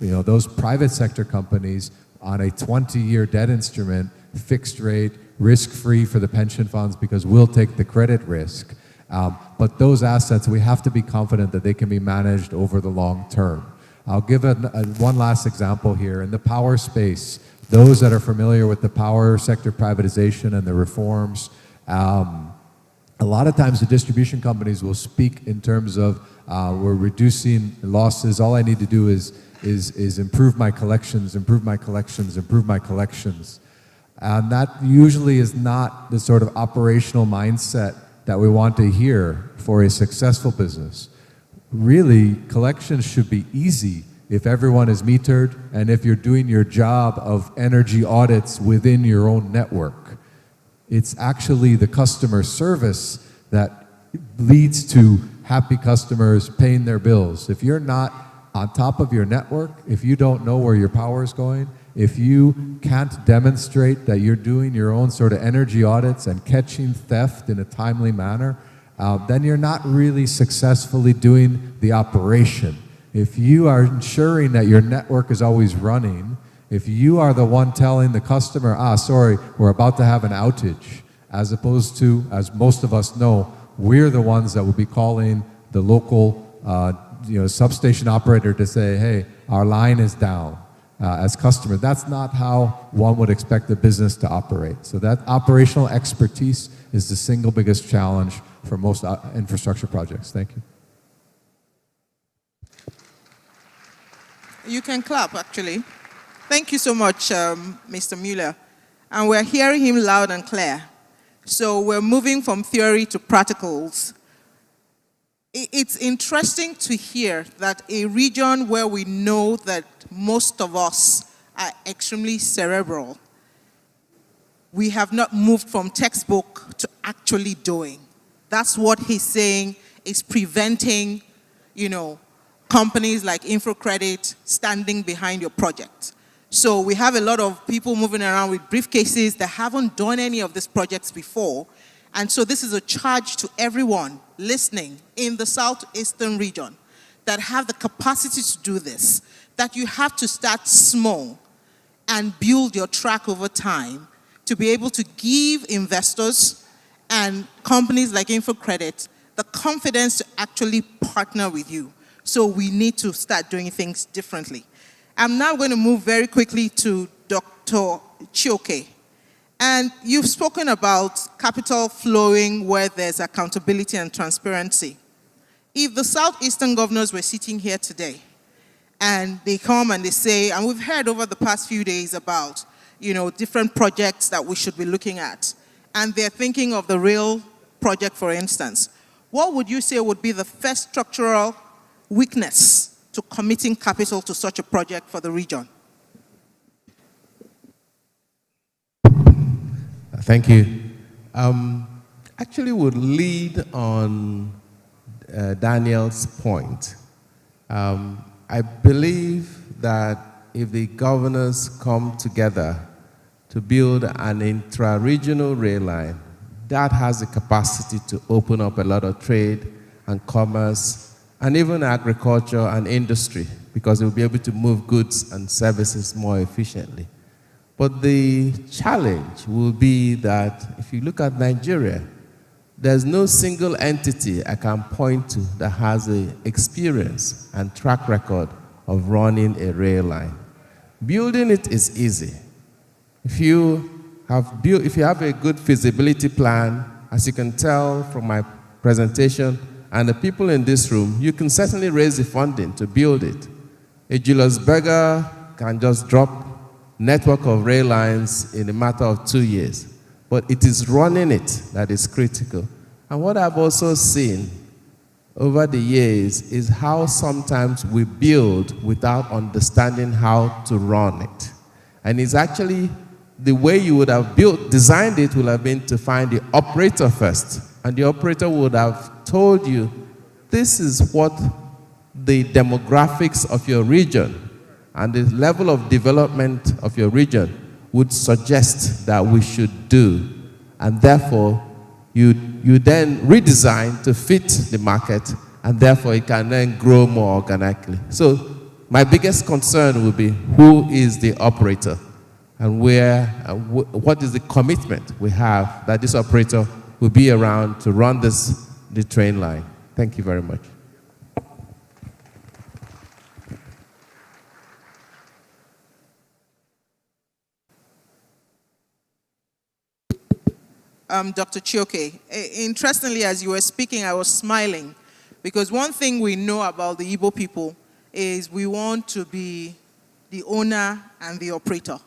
those private sector companies on a 20-year debt instrument, fixed rate, risk-free for the pension funds because we'll take the credit risk. But those assets, we have to be confident that they can be managed over the long term. I'll give one last example here. In the power space, those that are familiar with the power sector privatization and the reforms, a lot of times the distribution companies will speak in terms of we're reducing losses. All I need to do is improve my collections, improve my collections, improve my collections. And that usually is not the sort of operational mindset that we want to hear for a successful business. Really, collections should be easy if everyone is metered and if you're doing your job of energy audits within your own network. It's actually the customer service that leads to happy customers paying their bills. If you're not on top of your network, if you don't know where your power is going, if you can't demonstrate that you're doing your own sort of energy audits and catching theft in a timely manner, then you're not really successfully doing the operation. If you are ensuring that your network is always running, if you are the one telling the customer, sorry, we're about to have an outage, as opposed to, as most of us know, we're the ones that will be calling the local substation operator to say, hey, our line is down. As customer, that's not how one would expect a business to operate. So that operational expertise is the single biggest challenge for most infrastructure projects. Thank you. You can clap, actually. Thank you so much, Mr. Mueller. And we're hearing him loud and clear. So we're moving from theory to practicals. It's interesting to hear that a region where we know that most of us are extremely cerebral, we have not moved from textbook to actually doing. That's what he's saying is preventing, companies like InfraCredit standing behind your project. So we have a lot of people moving around with briefcases that haven't done any of these projects before. And so this is a charge to everyone listening in the southeastern region that have the capacity to do this, that you have to start small and build your track over time to be able to give investors and companies like InfoCredit the confidence to actually partner with you. So we need to start doing things differently. I'm now going to move very quickly to Dr. Chioke. And you've spoken about capital flowing where there's accountability and transparency. If the Southeastern governors were sitting here today and they come and they say, and we've heard over the past few days about, different projects that we should be looking at, and they're thinking of the rail project, for instance, what would you say would be the first structural weakness to committing capital to such a project for the region? Thank you. Actually would lead on Daniel's point. I believe that if the governors come together to build an intra-regional rail line, that has the capacity to open up a lot of trade and commerce and even agriculture and industry, because it will be able to move goods and services more efficiently. But the challenge will be that if you look at Nigeria, there's no single entity I can point to that has the experience and track record of running a rail line. Building it is easy. If you have a good feasibility plan, as you can tell from my presentation and the people in this room, you can certainly raise the funding to build it. A Julius Berger can just drop network of rail lines in a matter of 2 years. But it is running it that is critical. And what I've also seen over the years is how sometimes we build without understanding how to run it. And it's actually the way you would have designed it would have been to find the operator first. And the operator would have told you, this is what the demographics of your region and the level of development of your region would suggest that we should do. And therefore, you then redesign to fit the market, and therefore it can then grow more organically. So my biggest concern will be who is the operator and what is the commitment we have that this operator will be around to run the train line. Thank you very much. Dr. Chioke, interestingly, as you were speaking, I was smiling because one thing we know about the Igbo people is we want to be the owner and the operator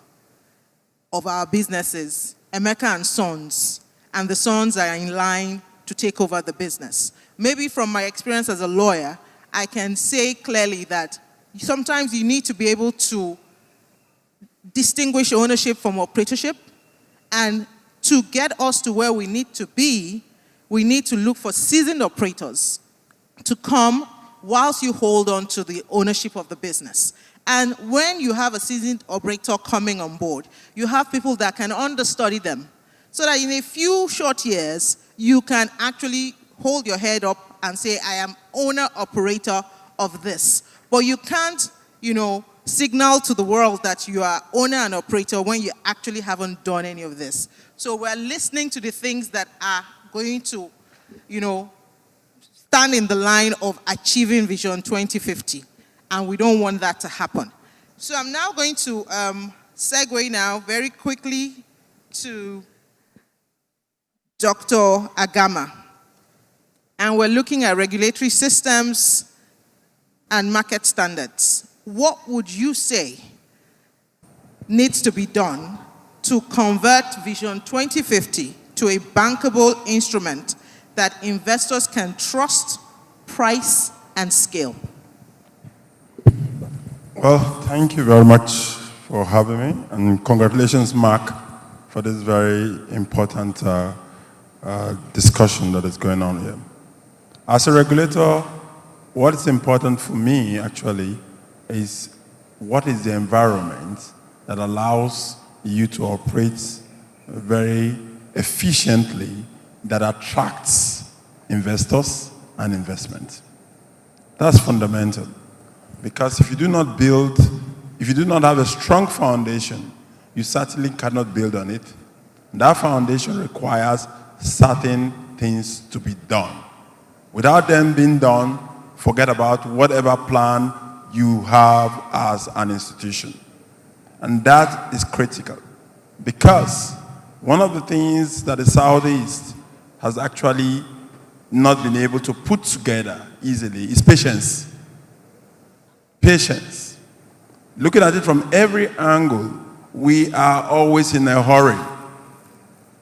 of our businesses, Emeka and Sons, and the sons are in line to take over the business. Maybe from my experience as a lawyer, I can say clearly that sometimes you need to be able to distinguish ownership from operatorship, and to get us to where we need to be, we need to look for seasoned operators to come whilst you hold on to the ownership of the business. And when you have a seasoned operator coming on board, you have people that can understudy them so that in a few short years, you can actually hold your head up and say, I am owner-operator of this. But you can't, signal to the world that you are owner and operator when you actually haven't done any of this. So we're listening to the things that are going to, stand in the line of achieving Vision 2050. And we don't want that to happen. So I'm now going to segue now very quickly to Dr. Agama. And we're looking at regulatory systems and market standards. What would you say needs to be done to convert Vision 2050 to a bankable instrument that investors can trust, price, and scale? Well, thank you very much for having me, and congratulations, Mark, for this very important discussion that is going on here. As a regulator, what is important for me, actually, is what is the environment that allows you to operate very efficiently, that attracts investors and investment. That's fundamental. Because if you do not have a strong foundation, you certainly cannot build on it. that foundation requires certain things to be done. Without them being done, forget about whatever plan you have as an institution. And that is critical, because one of the things that the Southeast has actually not been able to put together easily is patience. Patience. Looking at it from every angle, we are always in a hurry.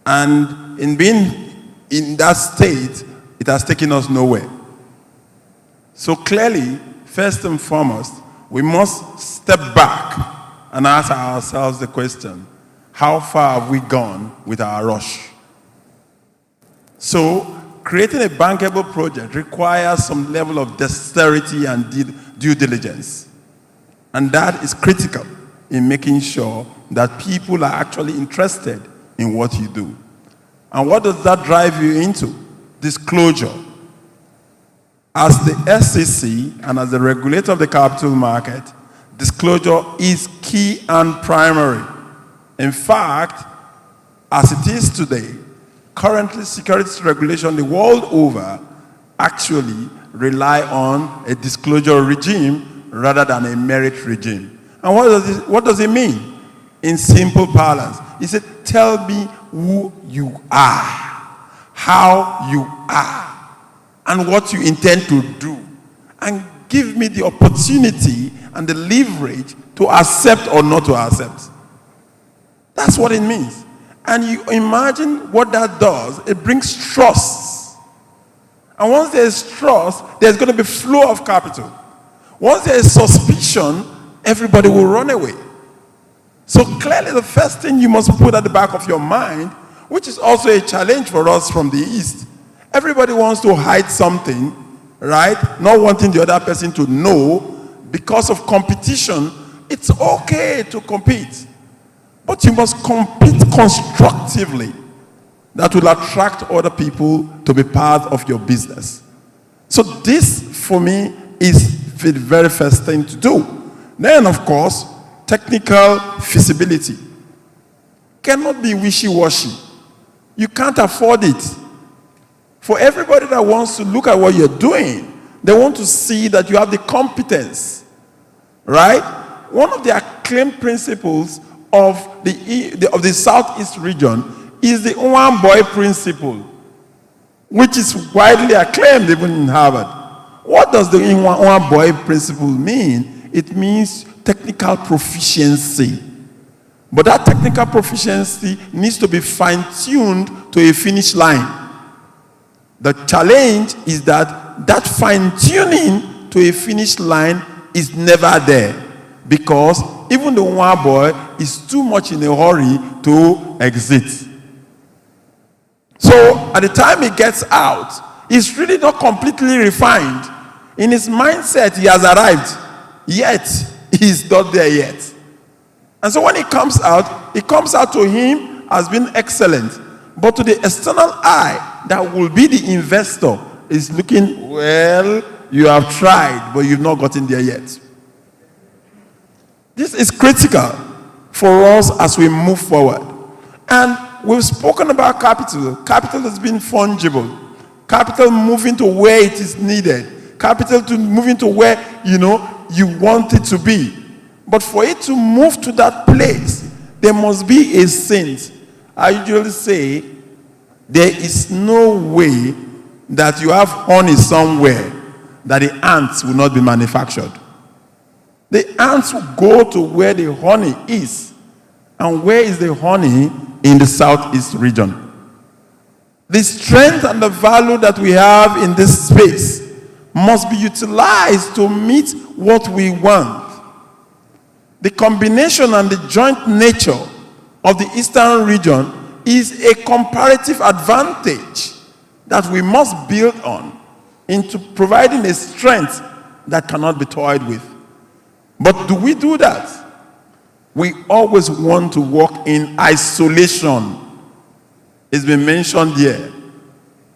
And in being in that state, it has taken us nowhere. So clearly, first and foremost, we must step back and ask ourselves the question, how far have we gone with our rush? So, creating a bankable project requires some level of dexterity and due diligence. And that is critical in making sure that people are actually interested in what you do. And what does that drive you into? Disclosure. As the SEC and as the regulator of the capital market, disclosure is key and primary. In fact, as it is today, currently securities regulation the world over actually rely on a disclosure regime rather than a merit regime. And what does it mean? In simple parlance, he said, tell me who you are, how you are, and what you intend to do, and give me the opportunity and the leverage to accept or not to accept. That's what it means. And you imagine what that does. It brings trust. And once there's trust, there's going to be flow of capital. Once there is suspicion, everybody will run away. So clearly the first thing you must put at the back of your mind, which is also a challenge for us from the East, everybody wants to hide something, right? Not wanting the other person to know. Because of competition, it's okay to compete. But you must compete constructively that will attract other people to be part of your business. So this, for me, is the very first thing to do. Then, of course, technical feasibility. Cannot be wishy-washy. You can't afford it. For everybody that wants to look at what you're doing, they want to see that you have the competence, right? One of the acclaimed principles of the Southeast region is the one boy principle, which is widely acclaimed even in Harvard. What does the one boy principle mean? It means technical proficiency. But that technical proficiency needs to be fine-tuned to a finish line. The challenge is that fine-tuning to a finish line is never there, because even the one boy is too much in a hurry to exit. So at the time he gets out, he's really not completely refined. In his mindset, he has arrived, yet he's not there yet. And so when he comes out to him as being excellent. But to the external eye, that will be the investor, is looking, well, you have tried, but you've not gotten there yet. This is critical for us as we move forward. And we've spoken about capital. Capital has been fungible. Capital moving to where it is needed. Capital to moving to where, you want it to be. But for it to move to that place, there must be a sense. I usually say, there is no way that you have honey somewhere that the ants will not be manufactured. The ants will go to where the honey is. And where is the honey? In the Southeast region. The strength and the value that we have in this space must be utilized to meet what we want. The combination and the joint nature of the Eastern region is a comparative advantage that we must build on into providing a strength that cannot be toyed with. But do we do that? We always want to work in isolation. It's been mentioned here.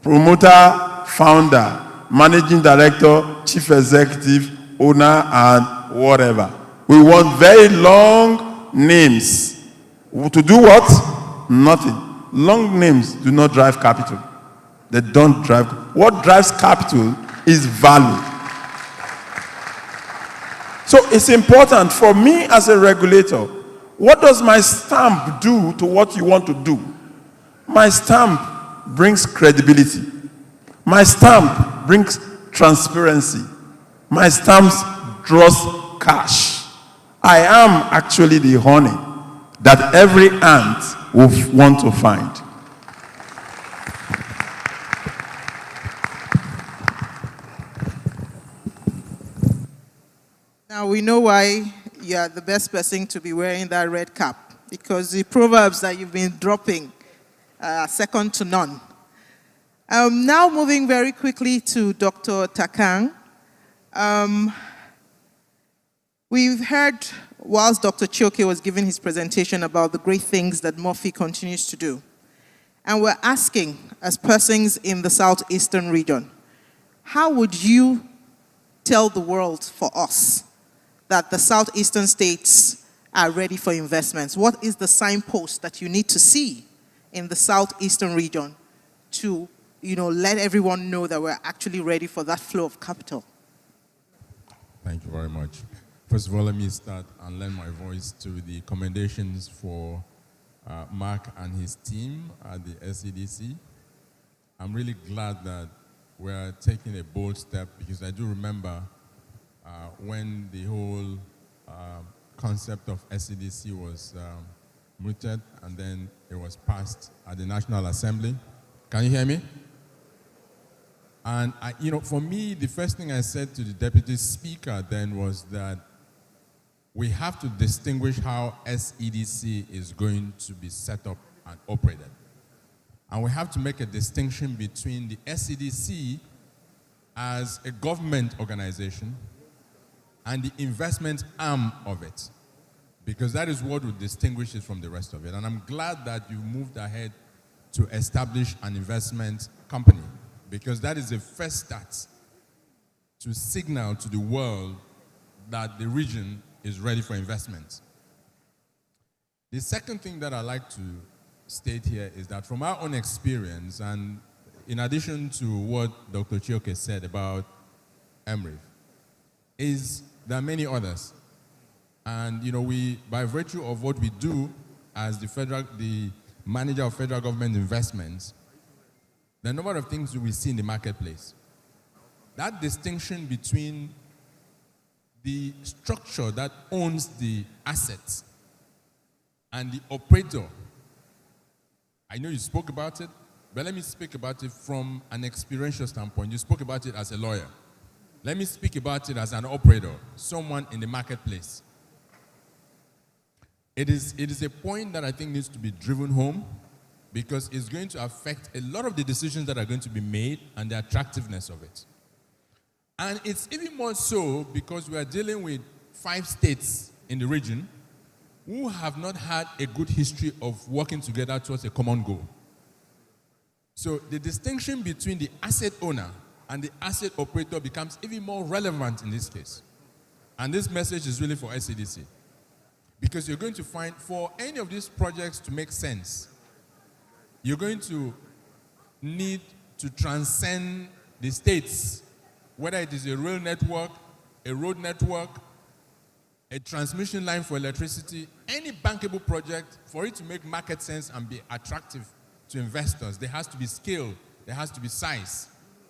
Promoter, founder, managing director, chief executive, owner, and whatever. We want very long names. To do what? Nothing. long names do not drive capital. They don't drive. What drives capital is value. So it's important for me as a regulator. What does my stamp do to what you want to do? My stamp brings credibility. My stamp brings transparency. My stamp draws cash. I am actually the honey that every ant will want to find. Now we know why you are the best person to be wearing that red cap, because the proverbs that you've been dropping are second to none. Now moving very quickly to Dr. Takang. We've heard whilst Dr. Chioke was giving his presentation about the great things that Murphy continues to do. And we're asking, as persons in the southeastern region, how would you tell the world, for us, that the southeastern states are ready for investments? What is the signpost that you need to see in the southeastern region to, let everyone know that we're actually ready for that flow of capital? Thank you very much. First of all, let me start and lend my voice to the commendations for Mark and his team at the SCDC. I'm really glad that we're taking a bold step, because I do remember when the whole concept of SCDC was mooted and then it was passed at the National Assembly. Can you hear me? And, for me, the first thing I said to the Deputy Speaker then was that we have to distinguish how SEDC is going to be set up and operated. And we have to make a distinction between the SEDC as a government organization and the investment arm of it, because that is what would distinguish it from the rest of it. And I'm glad that you moved ahead to establish an investment company, because that is the first start to signal to the world that the region is ready for investment. The second thing that I'd like to state here is that from our own experience, and in addition to what Dr. Chioke said about MRIF, is there are many others. And we, by virtue of what we do as the manager of federal government investments, there are a number of things we see in the marketplace. That distinction between the structure that owns the assets and the operator, I know you spoke about it, but let me speak about it from an experiential standpoint. You spoke about it as a lawyer. Let me speak about it as an operator, someone in the marketplace. It is a point that I think needs to be driven home, because it's going to affect a lot of the decisions that are going to be made and the attractiveness of it. And it's even more so because we are dealing with 5 states in the region who have not had a good history of working together towards a common goal. So the distinction between the asset owner and the asset operator becomes even more relevant in this case. And this message is really for SCDC. Because you're going to find, for any of these projects to make sense, you're going to need to transcend the states, whether it is a rail network, a road network, a transmission line for electricity, any bankable project, for it to make market sense and be attractive to investors, there has to be scale, there has to be size.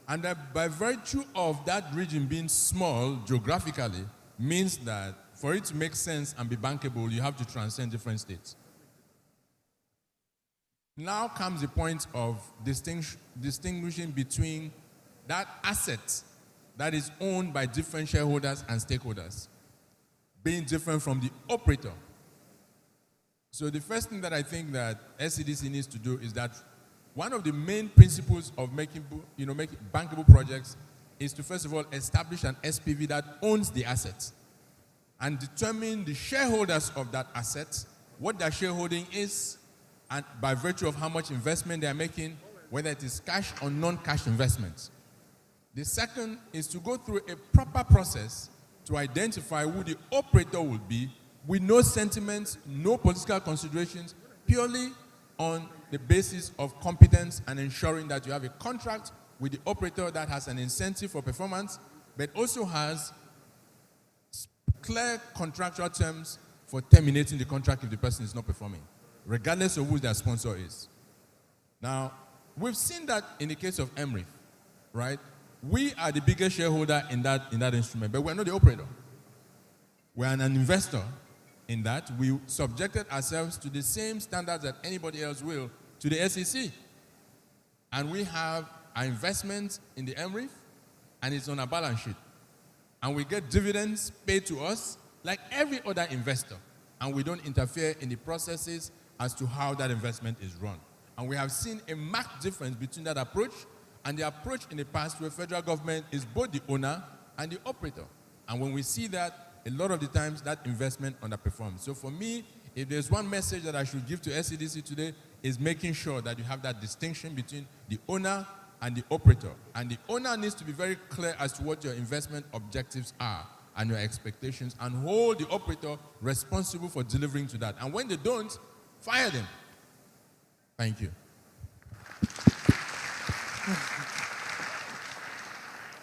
And that by virtue of that region being small geographically, means that for it to make sense and be bankable, you have to transcend different states. Now comes the point of distinguishing between that asset that is owned by different shareholders and stakeholders being different from the operator. So the first thing that I think that SCDC needs to do is that one of the main principles of making bankable projects is to first of all establish an SPV that owns the asset and determine the shareholders of that asset, what their shareholding is, and by virtue of how much investment they are making, whether it is cash or non-cash investments. The second is to go through a proper process to identify who the operator will be with no sentiments, no political considerations, purely on the basis of competence and ensuring that you have a contract with the operator that has an incentive for performance, but also has clear contractual terms for terminating the contract if the person is not performing, regardless of who their sponsor is. Now, we've seen that in the case of MRIF, right? We are the biggest shareholder in that instrument, but we're not the operator. We're an investor in that. We subjected ourselves to the same standards that anybody else will to the SEC. And we have our investment in the MRIF, and it's on our balance sheet. And we get dividends paid to us like every other investor. And we don't interfere in the processes as to how that investment is run. And we have seen a marked difference between that approach and the approach in the past where federal government is both the owner and the operator. And when we see that, a lot of the times that investment underperforms. So for me, if there's one message that I should give to SEDC today, is making sure that you have that distinction between the owner and the operator. And the owner needs to be very clear as to what your investment objectives are and your expectations, and hold the operator responsible for delivering to that. And when they don't, fire them. Thank you.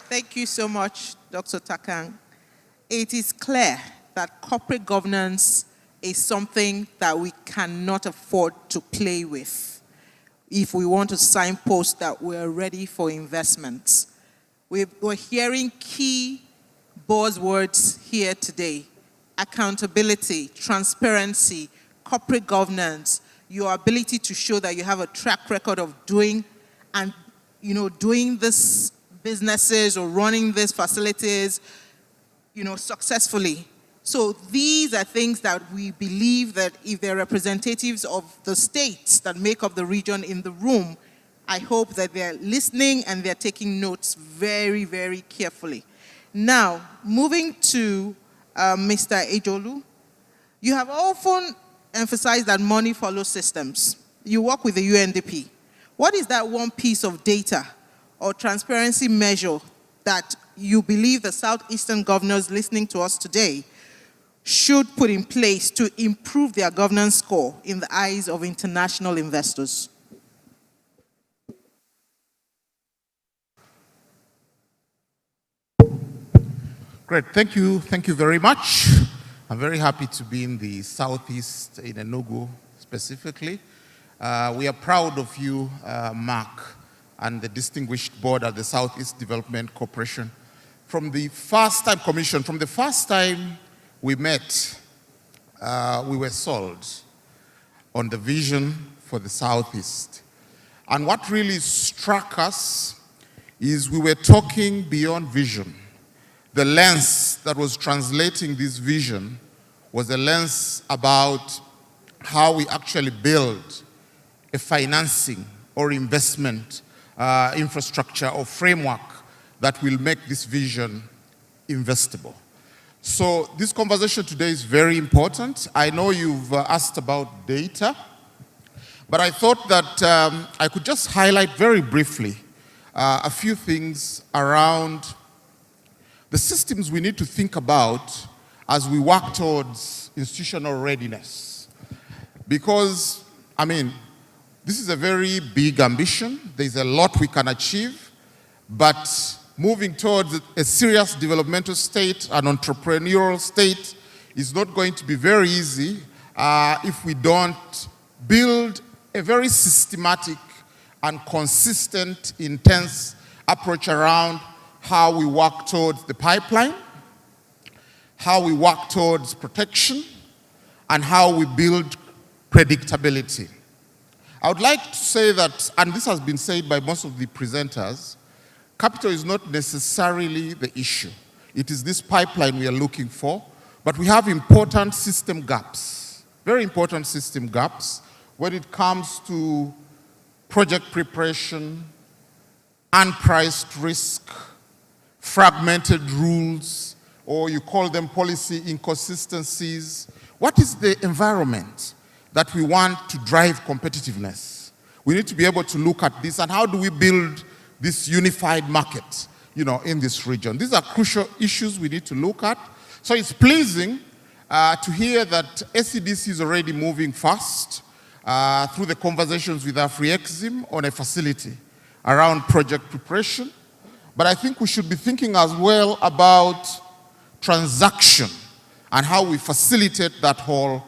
Thank you so much, Dr. Takang. It is clear that corporate governance is something that we cannot afford to play with if we want to signpost that we're ready for investments. We're hearing key buzzwords here today: accountability, transparency, corporate governance, your ability to show that you have a track record of doing this businesses or running these facilities, successfully. So these are things that we believe that if they're representatives of the states that make up the region in the room, I hope that they're listening and they're taking notes very, very carefully. Now, moving to Mr. Ejolu, you have often emphasized that money follows systems. You work with the UNDP. What is that one piece of data or transparency measure that you believe the Southeastern governors listening to us today should put in place to improve their governance score in the eyes of international investors? Great, thank you very much. I'm very happy to be in the Southeast, in Enugu specifically. We are proud of you, Mark, and the distinguished board at the Southeast Development Corporation. From the first time we met, we were sold on the vision for the Southeast. And what really struck us is we were talking beyond vision. The lens that was translating this vision was a lens about how we actually build a financing or investment infrastructure or framework that will make this vision investable. So this conversation today is very important. I know you've asked about data, but I thought that I could just highlight very briefly a few things around the systems we need to think about as we work towards institutional readiness. Because, this is a very big ambition. There's a lot we can achieve, but moving towards a serious developmental state, an entrepreneurial state, is not going to be very easy if we don't build a very systematic and consistent, intense approach around how we work towards the pipeline, how we work towards protection, and how we build predictability. I would like to say that, and this has been said by most of the presenters, capital is not necessarily the issue. It is this pipeline we are looking for, but we have important system gaps, very important system gaps when it comes to project preparation, unpriced risk, fragmented rules, or you call them policy inconsistencies. What is the environment that we want to drive competitiveness? We need to be able to look at this, and how do we build this unified market, in this region? These are crucial issues we need to look at. So it's pleasing to hear that SEDC is already moving fast. through the conversations with AfriExim on a facility around project preparation. But I think we should be thinking as well about transaction and how we facilitate that whole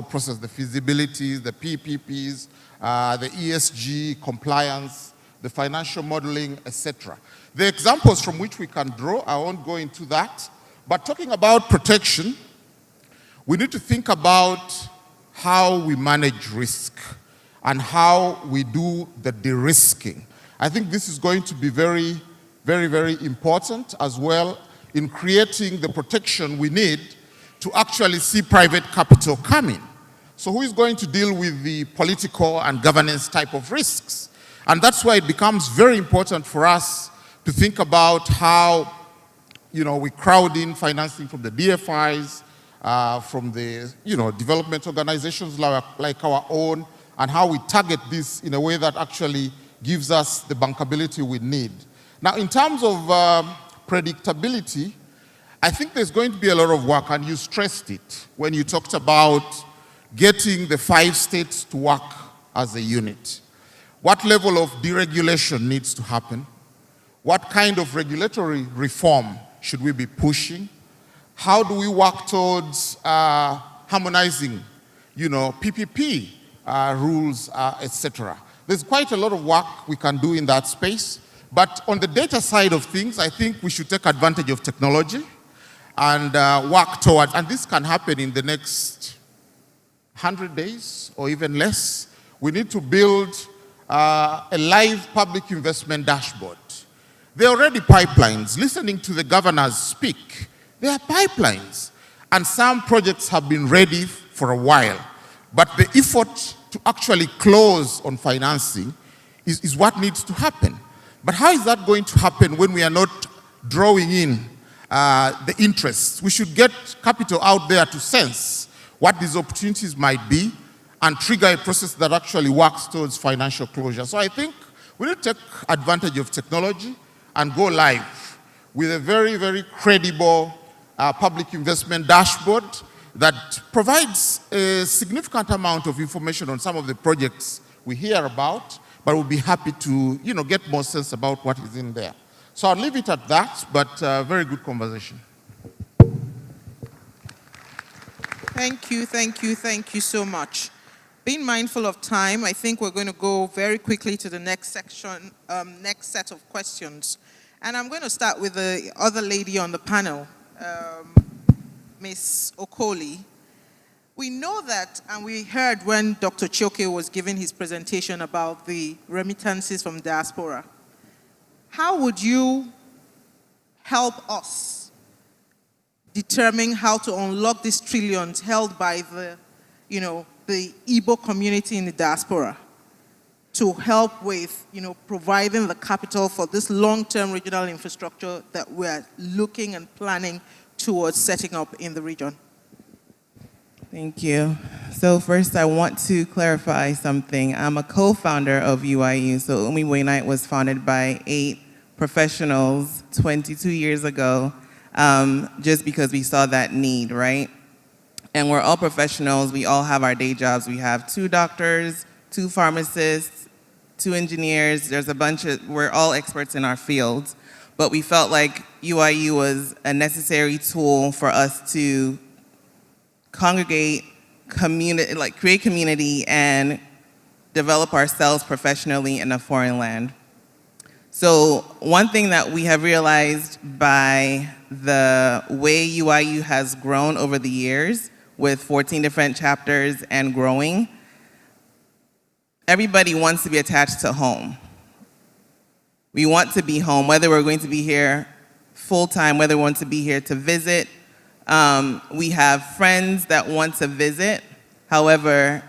process, the feasibilities, the PPPs, the ESG compliance, the financial modeling, etc. The examples from which we can draw, I won't go into that, but talking about protection, we need to think about how we manage risk and how we do the de-risking. I think this is going to be very, very, very important as well in creating the protection we need to actually see private capital come in. So who is going to deal with the political and governance type of risks? And that's why it becomes very important for us to think about how we crowd in financing from the DFIs, from the development organizations like our own, and how we target this in a way that actually gives us the bankability we need. Now, in terms of predictability, I think there's going to be a lot of work, and you stressed it when you talked about getting the 5 states to work as a unit. What level of deregulation needs to happen? What kind of regulatory reform should we be pushing? How do we work towards harmonizing, PPP rules, etc.? There's quite a lot of work we can do in that space. But on the data side of things, I think we should take advantage of technology and work towards, and this can happen in the next 100 days or even less. We need to build a live public investment dashboard. There are already pipelines. Listening to the governors speak, there are pipelines. And some projects have been ready for a while. But the effort to actually close on financing is what needs to happen. But how is that going to happen when we are not drawing in the interests? We should get capital out there to sense what these opportunities might be and trigger a process that actually works towards financial closure. So I think we need to take advantage of technology and go live with a very, very credible public investment dashboard that provides a significant amount of information on some of the projects we hear about, but we'll be happy to get more sense about what is in there. So I'll leave it at that, but very good conversation. Thank you so much. Being mindful of time, I think we're going to go very quickly to the next section, next set of questions. And I'm going to start with the other lady on the panel, Ms. Okoli. We know that, and we heard when Dr. Chioke was giving his presentation about the remittances from diaspora. How would you help us determine how to unlock these trillions held by the Igbo community in the diaspora to help with, providing the capital for this long-term regional infrastructure that we're looking and planning towards setting up in the region? Thank you. So first, I want to clarify something. I'm a co-founder of UIU. So Umiwe Unite was founded by 8 professionals 22 years ago, just because we saw that need, right? And we're all professionals. We all have our day jobs. We have 2 doctors, 2 pharmacists, 2 engineers. There's a bunch of, we're all experts in our fields. But we felt like UIU was a necessary tool for us to congregate, create community and develop ourselves professionally in a foreign land. So one thing that we have realized by the way UIU has grown over the years with 14 different chapters and growing, everybody wants to be attached to home. We want to be home, whether we're going to be here full-time, whether we want to be here to visit. We have friends that want to visit. However,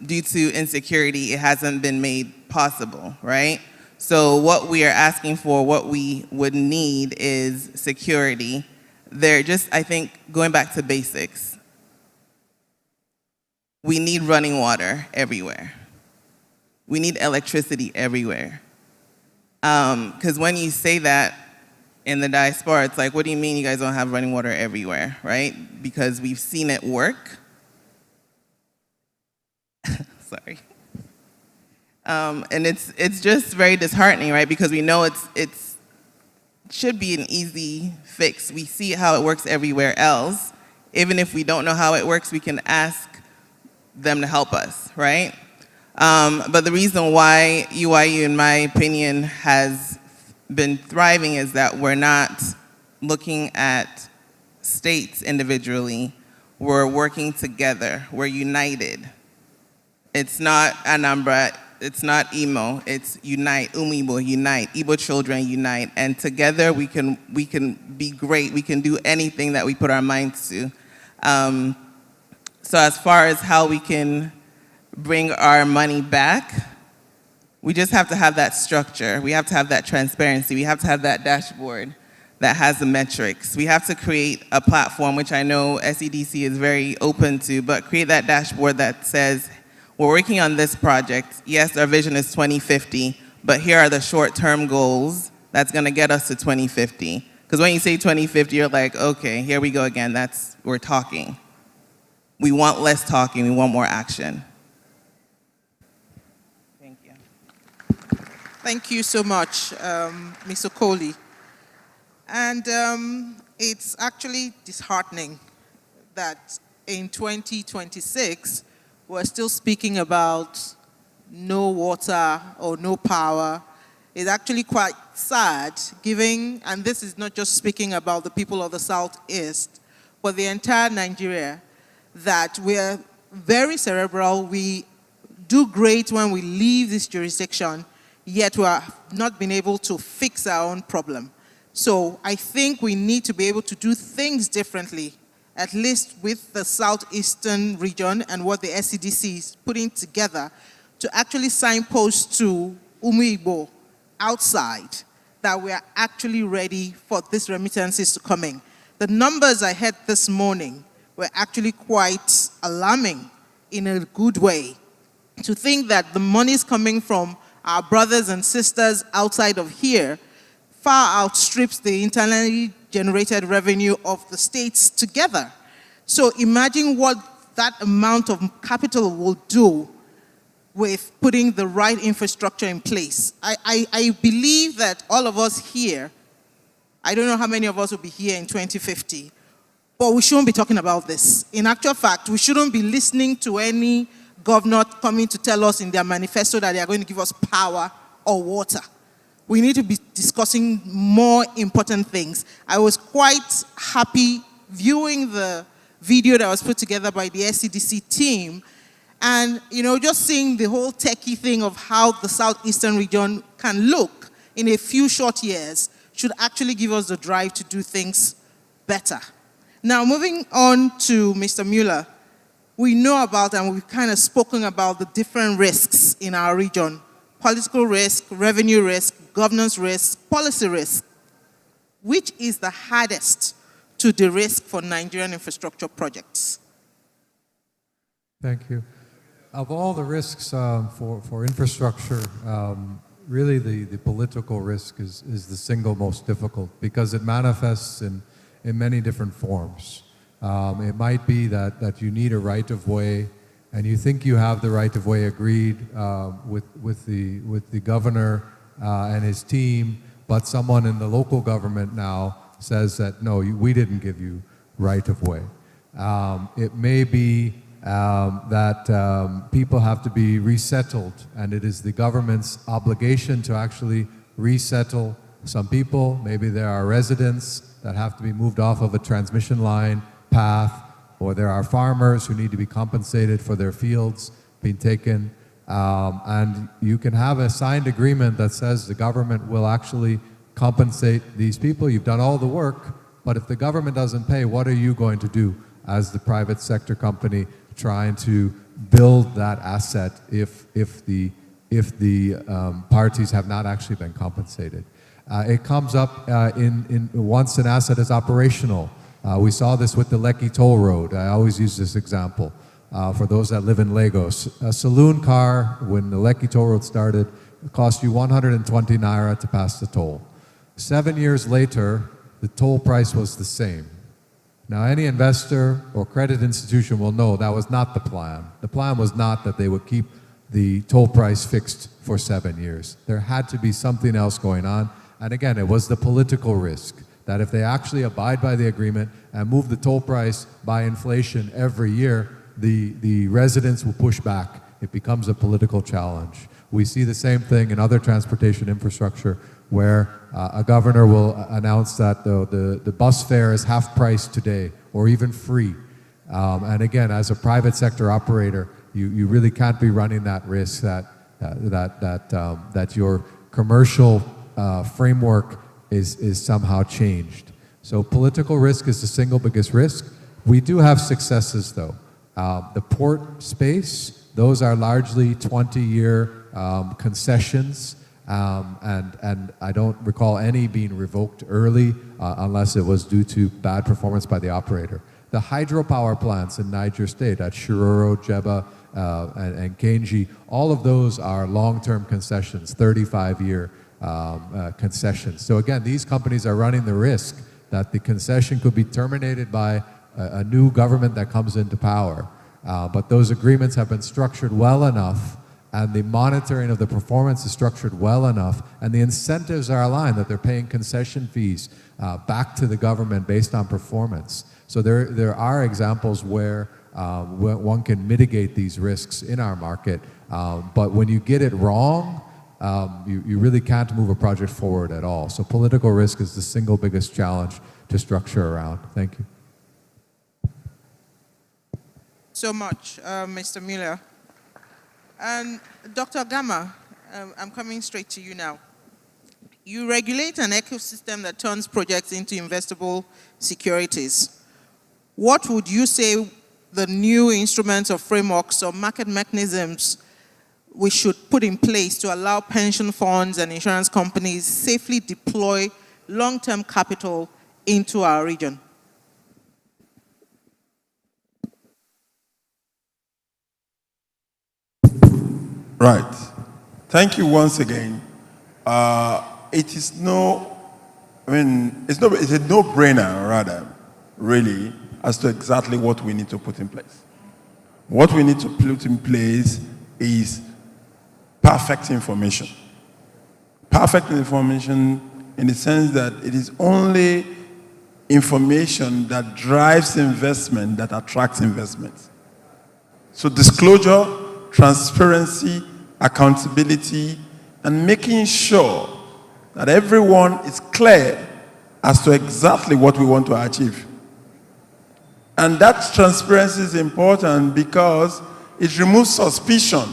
due to insecurity, it hasn't been made possible, right? So what we are asking for, what we would need is security. They're just, I think, going back to basics. We need running water everywhere. We need electricity everywhere. Because when you say that in the diaspora, it's like, what do you mean you guys don't have running water everywhere, right? Because we've seen it work. sorry. And it's just very disheartening, right? Because we know it's should be an easy fix. We see how it works everywhere else. Even if we don't know how it works, we can ask them to help us, right? But the reason why UIU, in my opinion, has been thriving is that we're not looking at states individually. We're working together. We're united. It's not Anambra. It's not Imo. It's unite. Umibo, unite. Igbo children, unite. And together we can be great. We can do anything that we put our minds to. So as far as how we can bring our money back, we just have to have that structure. We have to have that transparency. We have to have that dashboard that has the metrics. We have to create a platform, which I know SEDC is very open to, but create that dashboard that says, we're working on this project. Yes, our vision is 2050, but here are the short-term goals that's gonna get us to 2050. Because when you say 2050, you're like, okay, here we go again, we're talking. We want less talking, we want more action. Thank you. Thank you so much, Ms. Okoli. And it's actually disheartening that in 2026, we're still speaking about no water or no power. It's actually quite sad, and this is not just speaking about the people of the Southeast, but the entire Nigeria, that we're very cerebral. We do great when we leave this jurisdiction, yet we have not been able to fix our own problem. So I think we need to be able to do things differently, at least with the Southeastern region and what the SCDC is putting together to actually signpost to Umu-Igbo outside that we are actually ready for these remittances to come in. The numbers I heard this morning were actually quite alarming in a good way. To think that the money is coming from our brothers and sisters outside of here far outstrips the internally generated revenue of the states together. So imagine what that amount of capital will do with putting the right infrastructure in place. I believe that all of us here, I don't know how many of us will be here in 2050, but we shouldn't be talking about this. In actual fact, we shouldn't be listening to any governor coming to tell us in their manifesto that they are going to give us power or water. We need to be discussing more important things. I was quite happy viewing the video that was put together by the SCDC team, and just seeing the whole techie thing of how the Southeastern region can look in a few short years should actually give us the drive to do things better. Now, moving on to Mr. Mueller, we know about, and we've kind of spoken about the different risks in our region: political risk, revenue risk, governance risk, policy risk. Which is the hardest to de-risk for Nigerian infrastructure projects? Thank you. Of all the risks for infrastructure, really the political risk is the single most difficult because it manifests in many different forms. It might be that you need a right-of-way and you think you have the right-of-way agreed with the governor and his team, but someone in the local government now says that, no, we didn't give you right-of-way. It may be that people have to be resettled, and it is the government's obligation to actually resettle some people. Maybe there are residents that have to be moved off of a transmission line path, or there are farmers who need to be compensated for their fields being taken. And you can have a signed agreement that says the government will actually compensate these people. You've done all the work, but if the government doesn't pay, what are you going to do as the private sector company trying to build that asset if the parties have not actually been compensated? It comes up once an asset is operational. We saw this with the Lekki Toll Road. I always use this example for those that live in Lagos. A saloon car, when the Lekki Toll Road started, it cost you 120 naira to pass the toll. 7 years later, the toll price was the same. Now, any investor or credit institution will know that was not the plan. The plan was not that they would keep the toll price fixed for 7 years. There had to be something else going on. And again, it was the political risk that if they actually abide by the agreement and move the toll price by inflation every year, the residents will push back. It becomes a political challenge. We see the same thing in other transportation infrastructure where a governor will announce that the bus fare is half price today or even free. And again, as a private sector operator, you really can't be running that risk that your commercial framework is somehow changed. So political risk is the single biggest risk. We do have successes though. The port space, those are largely 20-year concessions, and I don't recall any being revoked early unless it was due to bad performance by the operator. The hydropower plants in Niger State at Shiroro, Jeba, and Kenji, all of those are long-term concessions, 35-year concessions. So again, these companies are running the risk that the concession could be terminated by a new government that comes into power. But those agreements have been structured well enough, and the monitoring of the performance is structured well enough, and the incentives are aligned that they're paying concession fees back to the government based on performance. So there are examples where one can mitigate these risks in our market, but when you get it wrong, you really can't move a project forward at all. So political risk is the single biggest challenge to structure around. Thank you. So much, Mr. Miller. And Dr. Gama, I'm coming straight to you now. You regulate an ecosystem that turns projects into investable securities. What would you say the new instruments or frameworks or market mechanisms we should put in place to allow pension funds and insurance companies safely deploy long-term capital into our region? Right. Thank you once again. It's a no-brainer, rather, really, as to exactly what we need to put in place. What we need to put in place is perfect information. Perfect information in the sense that it is only information that drives investment that attracts investment. So disclosure, transparency, accountability, and making sure that everyone is clear as to exactly what we want to achieve. And that transparency is important because it removes suspicion.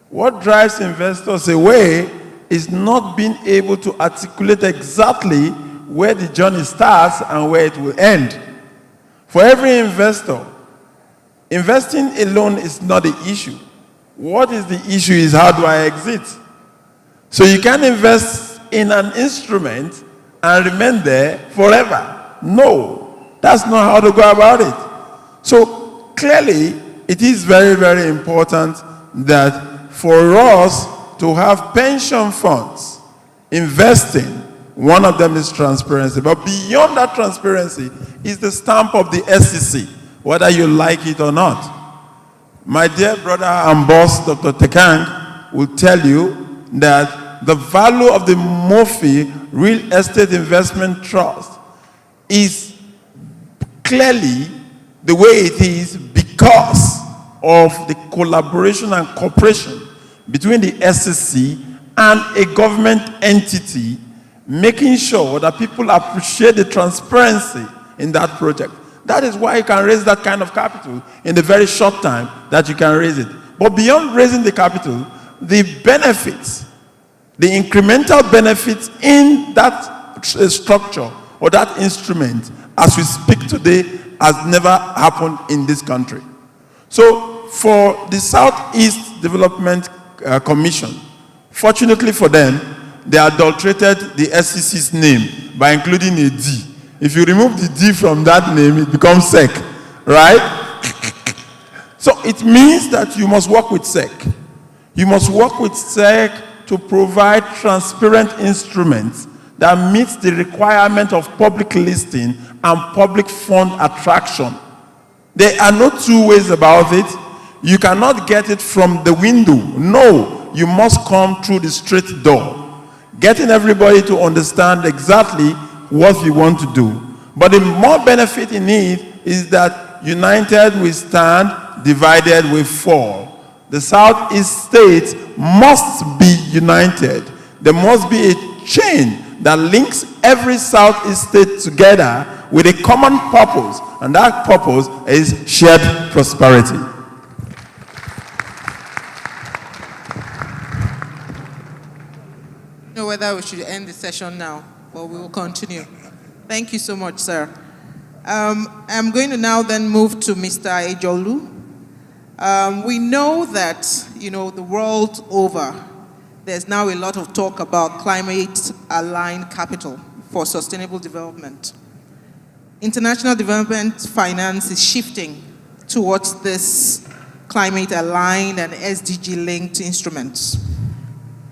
What drives investors away is not being able to articulate exactly where the journey starts and where it will end. For every investor, investing alone is not the issue. What is the issue is how do I exit? So you can't invest in an instrument and remain there forever. No, that's not how to go about it. So clearly, it is very, very important that for us to have pension funds investing, one of them is transparency. But beyond that transparency is the stamp of the SEC, whether you like it or not. My dear brother and boss, Dr. Tekang, will tell you that the value of the Murphy Real Estate Investment Trust is clearly the way it is because of the collaboration and cooperation between the SEC and a government entity, making sure that people appreciate the transparency in that project. That is why you can raise that kind of capital in the very short time that you can raise it. But beyond raising the capital, the benefits, the incremental benefits in that structure or that instrument as we speak today has never happened in this country. So for the Southeast Development Commission, fortunately for them, they adulterated the SEC's name by including a D. If you remove the D from that name, it becomes SEC, right? So it means that you must work with SEC. You must work with SEC to provide transparent instruments that meets the requirement of public listing and public fund attraction. There are no two ways about it. You cannot get it from the window. No, you must come through the straight door. Getting everybody to understand exactly what you want to do. But the more benefit in it is that united we stand, divided we fall. The Southeast states must be united. There must be a chain that links every Southeast state together with a common purpose, and that purpose is shared prosperity. I don't know whether we should end the session now, but we will continue. Thank you so much, sir. I'm going to now then move to Mr. Ejolu. We know that, the world over, there's now a lot of talk about climate-aligned capital for sustainable development. International development finance is shifting towards this climate-aligned and SDG-linked instruments.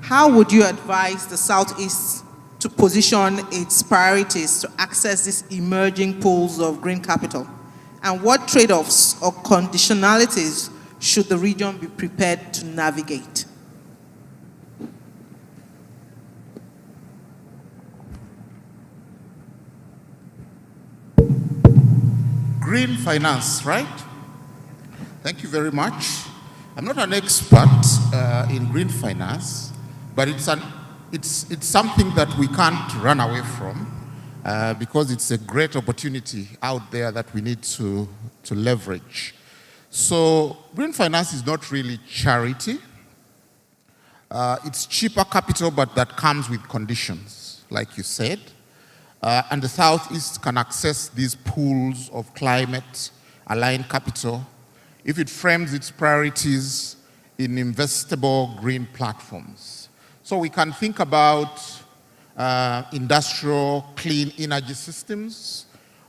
How would you advise the Southeast to position its priorities to access these emerging pools of green capital? And what trade-offs or conditionalities should the region be prepared to navigate? Green finance, right? Thank you very much. I'm not an expert in green finance, but it's something that we can't run away from because it's a great opportunity out there that we need to leverage. So green finance is not really charity. It's cheaper capital, but that comes with conditions, like you said. And the Southeast can access these pools of climate-aligned capital if it frames its priorities in investable green platforms. So we can think about industrial clean energy systems.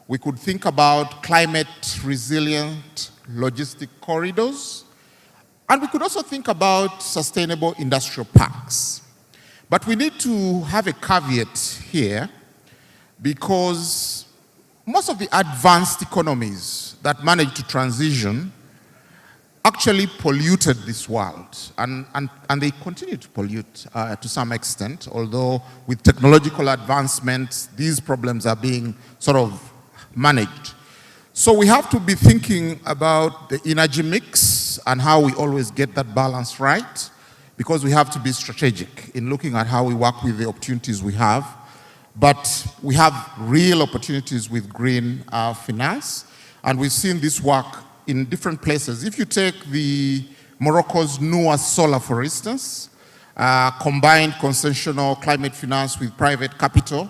We could think about climate-resilient logistic corridors. And we could also think about sustainable industrial parks. But we need to have a caveat here, because most of the advanced economies that managed to transition actually polluted this world, and they continue to pollute to some extent, although with technological advancements, these problems are being sort of managed. So we have to be thinking about the energy mix and how we always get that balance right, because we have to be strategic in looking at how we work with the opportunities we have. But we have real opportunities with green finance, and we've seen this work in different places. If you take Morocco's NUA Solar, for instance, combined concessional climate finance with private capital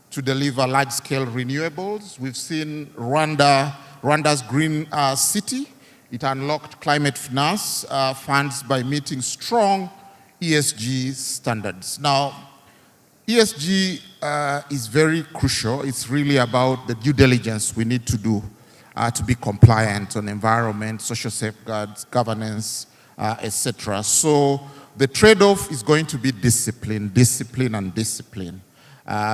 to deliver large-scale renewables. We've seen Rwanda's Green City. It unlocked climate finance funds by meeting strong ESG standards. Now, ESG is very crucial. It's really about the due diligence we need to do to be compliant on environment, social safeguards, governance, etc. So the trade-off is going to be discipline, and discipline.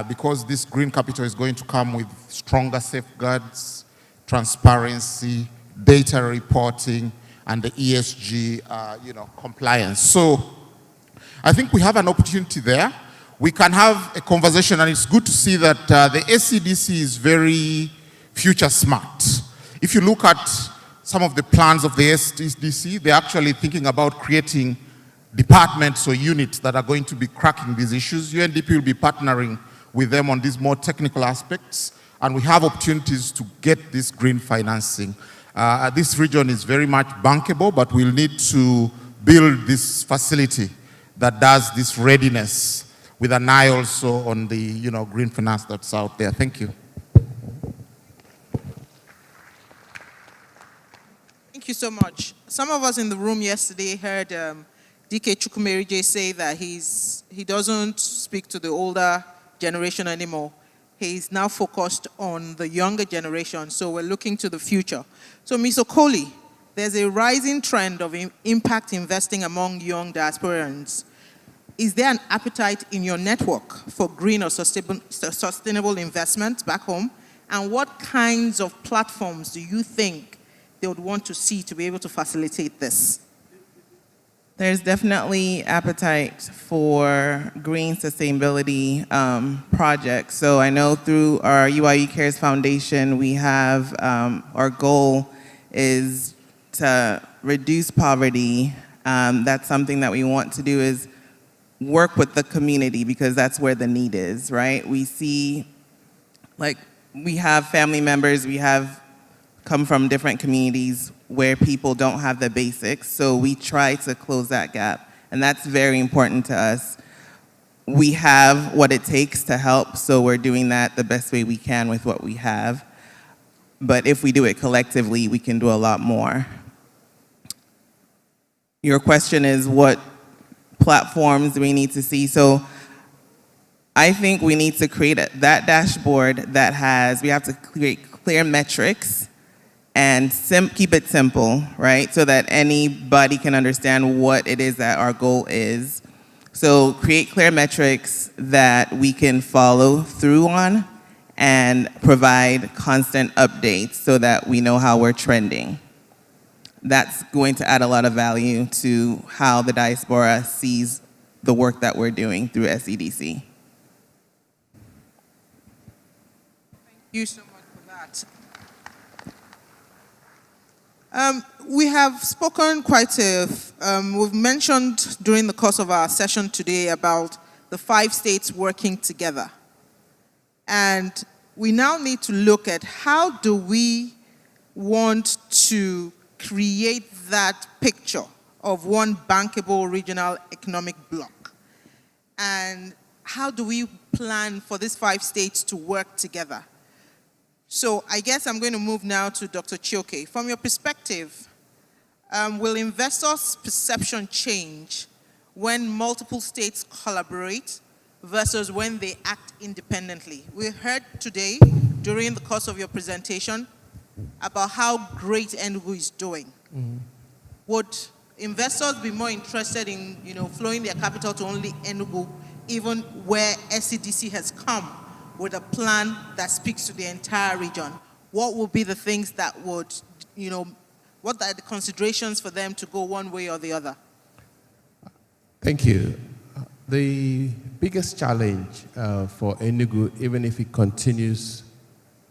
Because this green capital is going to come with stronger safeguards, transparency, data reporting, and the ESG compliance. So I think we have an opportunity there. We can have a conversation, and it's good to see that the SCDC is very future smart. If you look at some of the plans of the SCDC, they're actually thinking about creating departments or units that are going to be cracking these issues. UNDP will be partnering with them on these more technical aspects, and we have opportunities to get this green financing. This region is very much bankable, but we'll need to build this facility that does this readiness with an eye also on the green finance that's out there. Thank you. Thank you so much. Some of us in the room yesterday heard DK Chukwumerije say that he doesn't speak to the older generation anymore. He's now focused on the younger generation, so we're looking to the future. So Ms. Okoli, there's a rising trend of impact investing among young diasporans. Is there an appetite in your network for green or sustainable investment back home? And what kinds of platforms do you think they would want to see to be able to facilitate this? There's definitely appetite for green sustainability projects. So I know through our UIU Cares Foundation, we have, our goal is to reduce poverty. That's something that we want to do, is work with the community, because that's where the need is, right? We see, like, we have family members, we have come from different communities where people don't have the basics, so we try to close that gap, and that's very important to us. We have what it takes to help, so we're doing that the best way we can with what we have. But if we do it collectively, we can do a lot more. Your question is, what platforms do we need to see? So I think we need to create that dashboard that has, we have to create clear metrics and keep it simple, right? So that anybody can understand what it is that our goal is. So create clear metrics that we can follow through on and provide constant updates so that we know how we're trending. That's going to add a lot of value to how the diaspora sees the work that we're doing through SEDC. Thank you so much for that. We have spoken we've mentioned during the course of our session today about the 5 states working together. And we now need to look at how do we want to create that picture of one bankable regional economic bloc. And how do we plan for these 5 states to work together? So I guess I'm going to move now to Dr. Chioke. From your perspective, will investors' perception change when multiple states collaborate versus when they act independently? We heard today, during the course of your presentation, about how great Enugu is doing. Mm-hmm. Would investors be more interested in, flowing their capital to only Enugu, even where SCDC has come with a plan that speaks to the entire region? What would be the things that would, what are the considerations for them to go one way or the other? Thank you. The biggest challenge for Enugu, even if it continues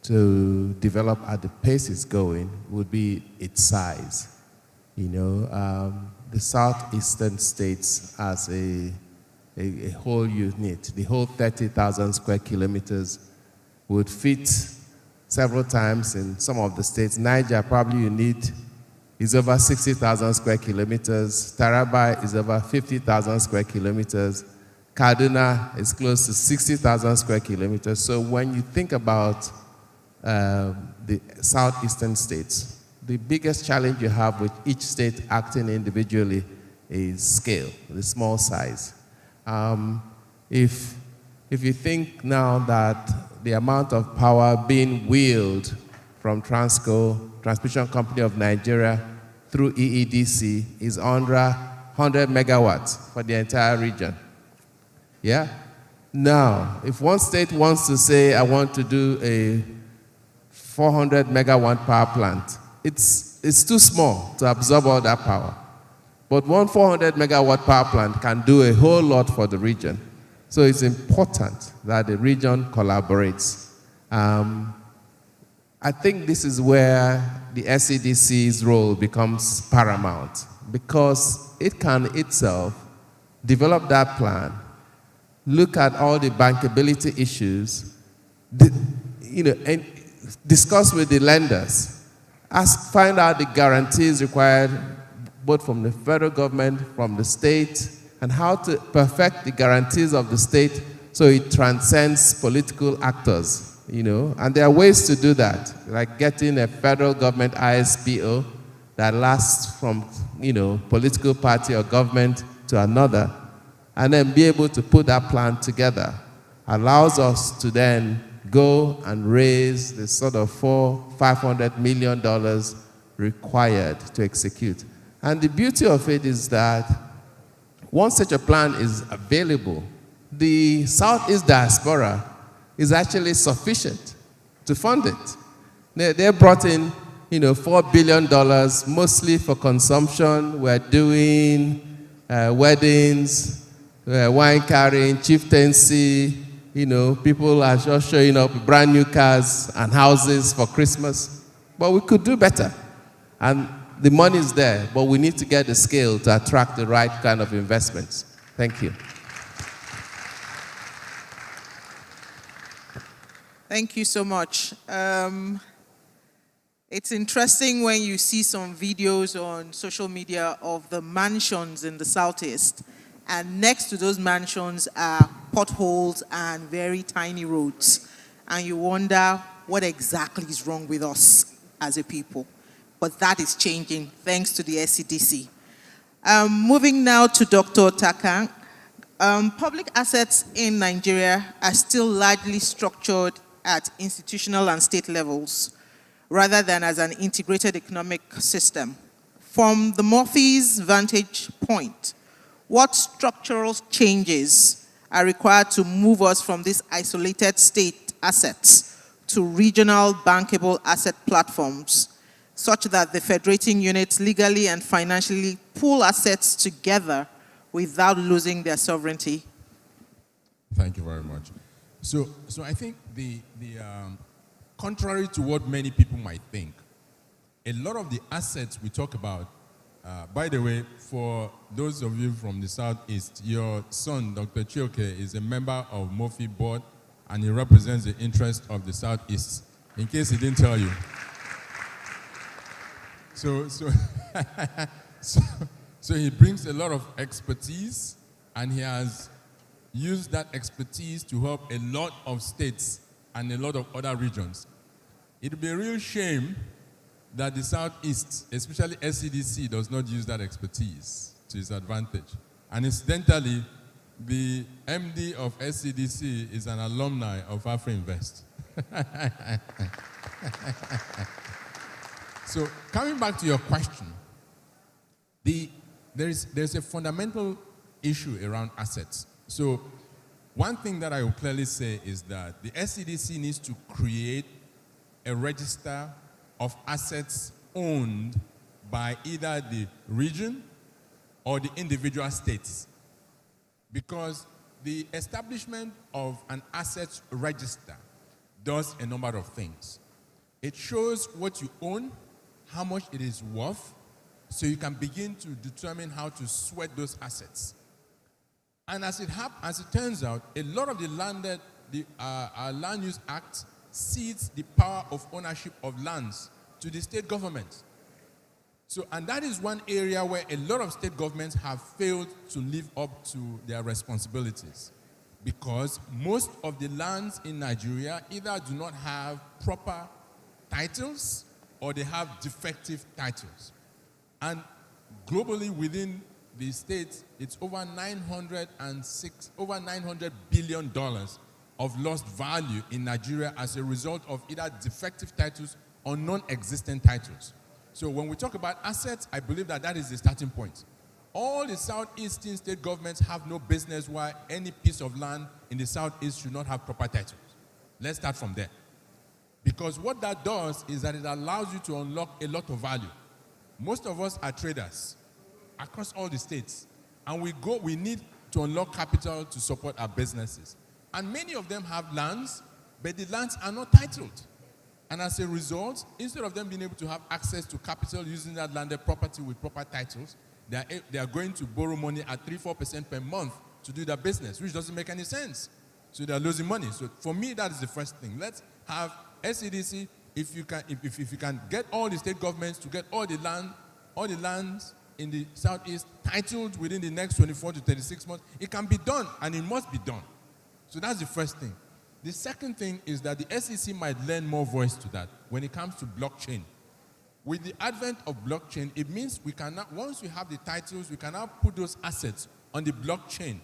to develop at the pace it's going, would be its size. The southeastern states as a whole unit, the whole 30,000 square kilometers would fit several times in some of the states. Niger, probably is over 60,000 square kilometers. Taraba is over 50,000 square kilometers. Kaduna is close to 60,000 square kilometers. So when you think about the southeastern states, the biggest challenge you have with each state acting individually is scale, the small size. If you think now that the amount of power being wheeled from Transco, Transmission Company of Nigeria, through EEDC is under 100 megawatts for the entire region. Yeah? Now, if one state wants to say, I want to do a 400 megawatt power plant, it's too small to absorb all that power. But one 400 megawatt power plant can do a whole lot for the region. So it's important that the region collaborates. I think this is where the SCDC's role becomes paramount, because it can itself develop that plan, look at all the bankability issues, and discuss with the lenders, find out the guarantees required both from the federal government, from the state, and how to perfect the guarantees of the state so it transcends political actors, And there are ways to do that, like getting a federal government ISPO that lasts from, political party or government to another, and then be able to put that plan together. Allows us to then go and raise the sort of $500 million required to execute. And the beauty of it is that once such a plan is available, the Southeast diaspora is actually sufficient to fund it. They brought in $4 billion, mostly for consumption. We're doing weddings, wine carrying, chieftaincy. People are just showing up with brand new cars and houses for Christmas. But we could do better. And the money is there, but we need to get the scale to attract the right kind of investments. Thank you. Thank you so much. It's interesting when you see some videos on social media of the mansions in the Southeast, and next to those mansions are potholes and very tiny roads. And you wonder what exactly is wrong with us as a people. But that is changing thanks to the SCDC. Moving now to Dr. Takang. Public assets in Nigeria are still largely structured at institutional and state levels, rather than as an integrated economic system. From the Murphy's vantage point, what structural changes are required to move us from these isolated state assets to regional bankable asset platforms, such that the federating units legally and financially pool assets together without losing their sovereignty? Thank you very much. So I think contrary to what many people might think, a lot of the assets we talk about, by the way, for those of you from the Southeast, your son, Dr. Chioke, is a member of Murphy Board, and he represents the interest of the Southeast, in case he didn't tell you. So he brings a lot of expertise, and he has used that expertise to help a lot of states and a lot of other regions. It would be a real shame that the Southeast, especially SCDC, does not use that expertise to its advantage. And incidentally, the MD of SCDC is an alumni of AfriInvest. So coming back to your question, there's a fundamental issue around assets. So one thing that I will clearly say is that the SCDC needs to create a register of assets owned by either the region or the individual states. Because the establishment of an assets register does a number of things. It shows what you own, how much it is worth, so you can begin to determine how to sweat those assets. And as it turns out, a lot of our Land Use Act cedes the power of ownership of lands to the state government. So, and that is one area where a lot of state governments have failed to live up to their responsibilities, because most of the lands in Nigeria either do not have proper titles or they have defective titles. And globally within the states, it's over $900 billion of lost value in Nigeria as a result of either defective titles or non-existent titles. So when we talk about assets, I believe that is the starting point. All the Southeastern state governments have no business why any piece of land in the Southeast should not have proper titles. Let's start from there. Because what that does is that it allows you to unlock a lot of value. Most of us are traders across all the states, and we need to unlock capital to support our businesses. And many of them have lands, but the lands are not titled. And as a result, instead of them being able to have access to capital using that landed property with proper titles, they are going to borrow money at 3-4% per month to do their business, which doesn't make any sense. So they are losing money. So for me, that is the first thing. Let's have SCDC. If you can get all the state governments to get all the lands in the Southeast titled within the next 24 to 36 months, it can be done, and it must be done. So that's the first thing. The second thing is that the SEC might lend more voice to that when it comes to blockchain. With the advent of blockchain, it means we can now, once we have the titles, we can now put those assets on the blockchain.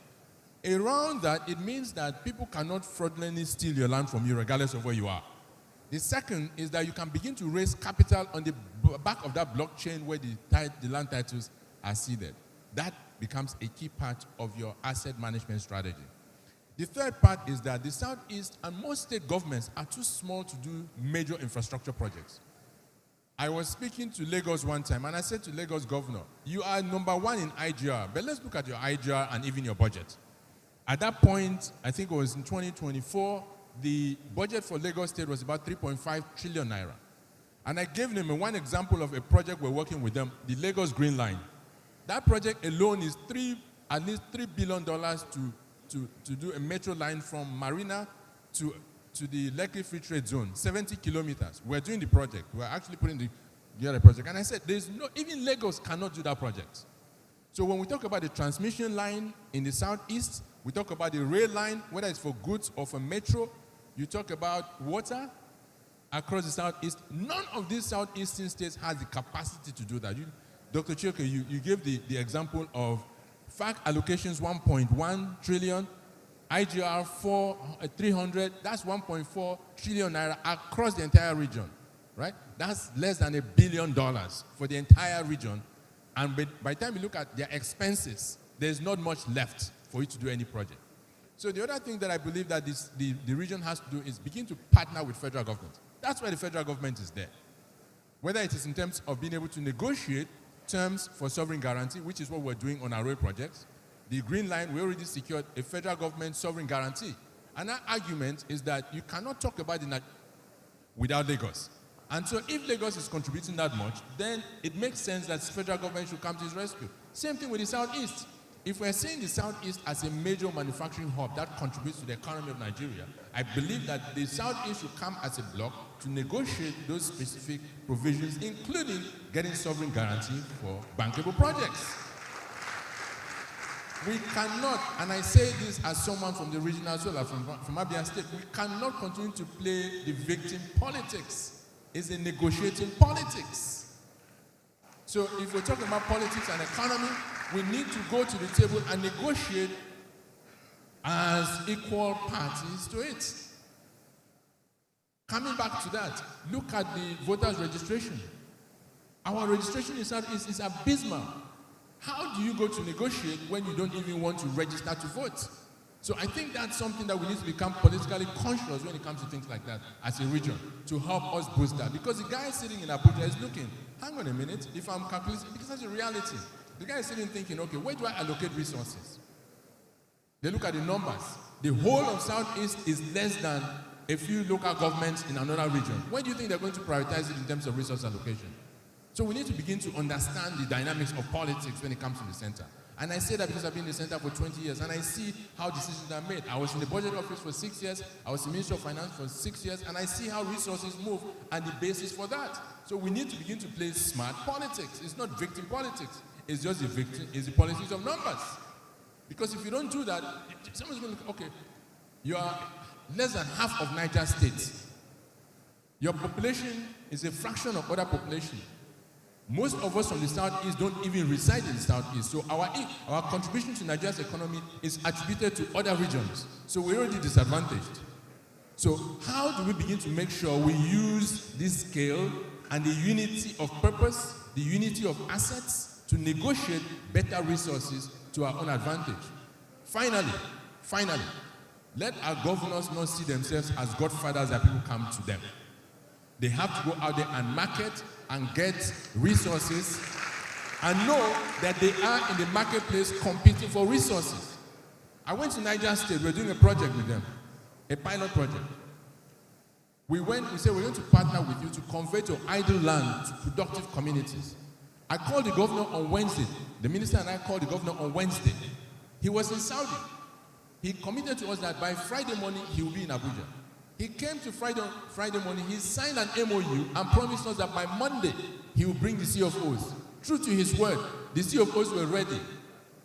Around that, it means that people cannot fraudulently steal your land from you regardless of where you are. The second is that you can begin to raise capital on the back of that blockchain where the land titles are seeded. That becomes a key part of your asset management strategy. The third part is that the Southeast and most state governments are too small to do major infrastructure projects. I was speaking to Lagos one time, and I said to Lagos governor, you are #1 in IGR, but let's look at your IGR and even your budget. At that point, I think it was in 2024, the budget for Lagos State was about 3.5 trillion naira. And I gave them one example of a project we're working with them, the Lagos Green Line. That project alone is at least $3 billion to do a metro line from Marina to the Lekki Free Trade Zone, 70 kilometers. We're doing the project. We're actually putting together the project. And I said, even Lagos cannot do that project. So when we talk about the transmission line in the southeast, we talk about the rail line, whether it's for goods or for metro, you talk about water across the southeast. None of these southeastern states has the capacity to do that. Dr. Chioke, you gave the example of FAC allocations 1.1 trillion, IGR 300, that's 1.4 trillion naira across the entire region, right? That's less than $1 billion for the entire region. And by the time you look at their expenses, there's not much left for you to do any project. So the other thing that I believe that the region has to do is begin to partner with federal government. That's why the federal government is there. Whether it is in terms of being able to negotiate terms for sovereign guarantee, which is what we're doing on our road projects. The Green Line, we already secured a federal government sovereign guarantee. And our argument is that you cannot talk about it without Lagos. And so if Lagos is contributing that much, then it makes sense that the federal government should come to its rescue. Same thing with the Southeast. If we're seeing the Southeast as a major manufacturing hub that contributes to the economy of Nigeria, I believe that the Southeast should come as a bloc to negotiate those specific provisions, including getting sovereign guarantee for bankable projects. We cannot, and I say this as someone from the region as well, from Abia State, we cannot continue to play the victim politics. It's a negotiating politics. So if we're talking about politics and economy, we need to go to the table and negotiate as equal parties to it. Coming back to that, look at the voters' registration. Our registration in Southeast is abysmal. How do you go to negotiate when you don't even want to register to vote? So I think that's something that we need to become politically conscious when it comes to things like that as a region, to help us boost that. Because the guy sitting in Abuja is looking, hang on a minute, if I'm calculating, because that's a reality. The guy is sitting thinking, okay, where do I allocate resources? They look at the numbers. The whole of Southeast is less than a few local governments in another region. Where do you think they're going to prioritize it in terms of resource allocation? So we need to begin to understand the dynamics of politics when it comes to the center. And I say that because I've been in the center for 20 years and I see how decisions are made. I was in the budget office for 6 years, I was in the Ministry of Finance for 6 years, and I see how resources move and the basis for that. So we need to begin to play smart politics. It's not victim politics. It's just the politics of numbers. Because if you don't do that, someone's going to look, okay, you are less than half of Niger State. Your population is a fraction of other population. Most of us from the Southeast don't even reside in the Southeast. So our contribution to Nigeria's economy is attributed to other regions. So we're already disadvantaged. So how do we begin to make sure we use this scale and the unity of purpose, the unity of assets to negotiate better resources to our own advantage? Finally, let our governors not see themselves as godfathers that people come to them. They have to go out there and market and get resources and know that they are in the marketplace competing for resources. I went to Niger State, we're doing a project with them, a pilot project. We said we're going to partner with you to convert your idle land to productive communities. I called the governor on Wednesday. The minister and I called the governor on Wednesday. He was in Saudi. He committed to us that by Friday morning he will be in Abuja. He came to Friday morning, he signed an MOU and promised us that by Monday, he will bring the CFOs. True to his word, the CFOs were ready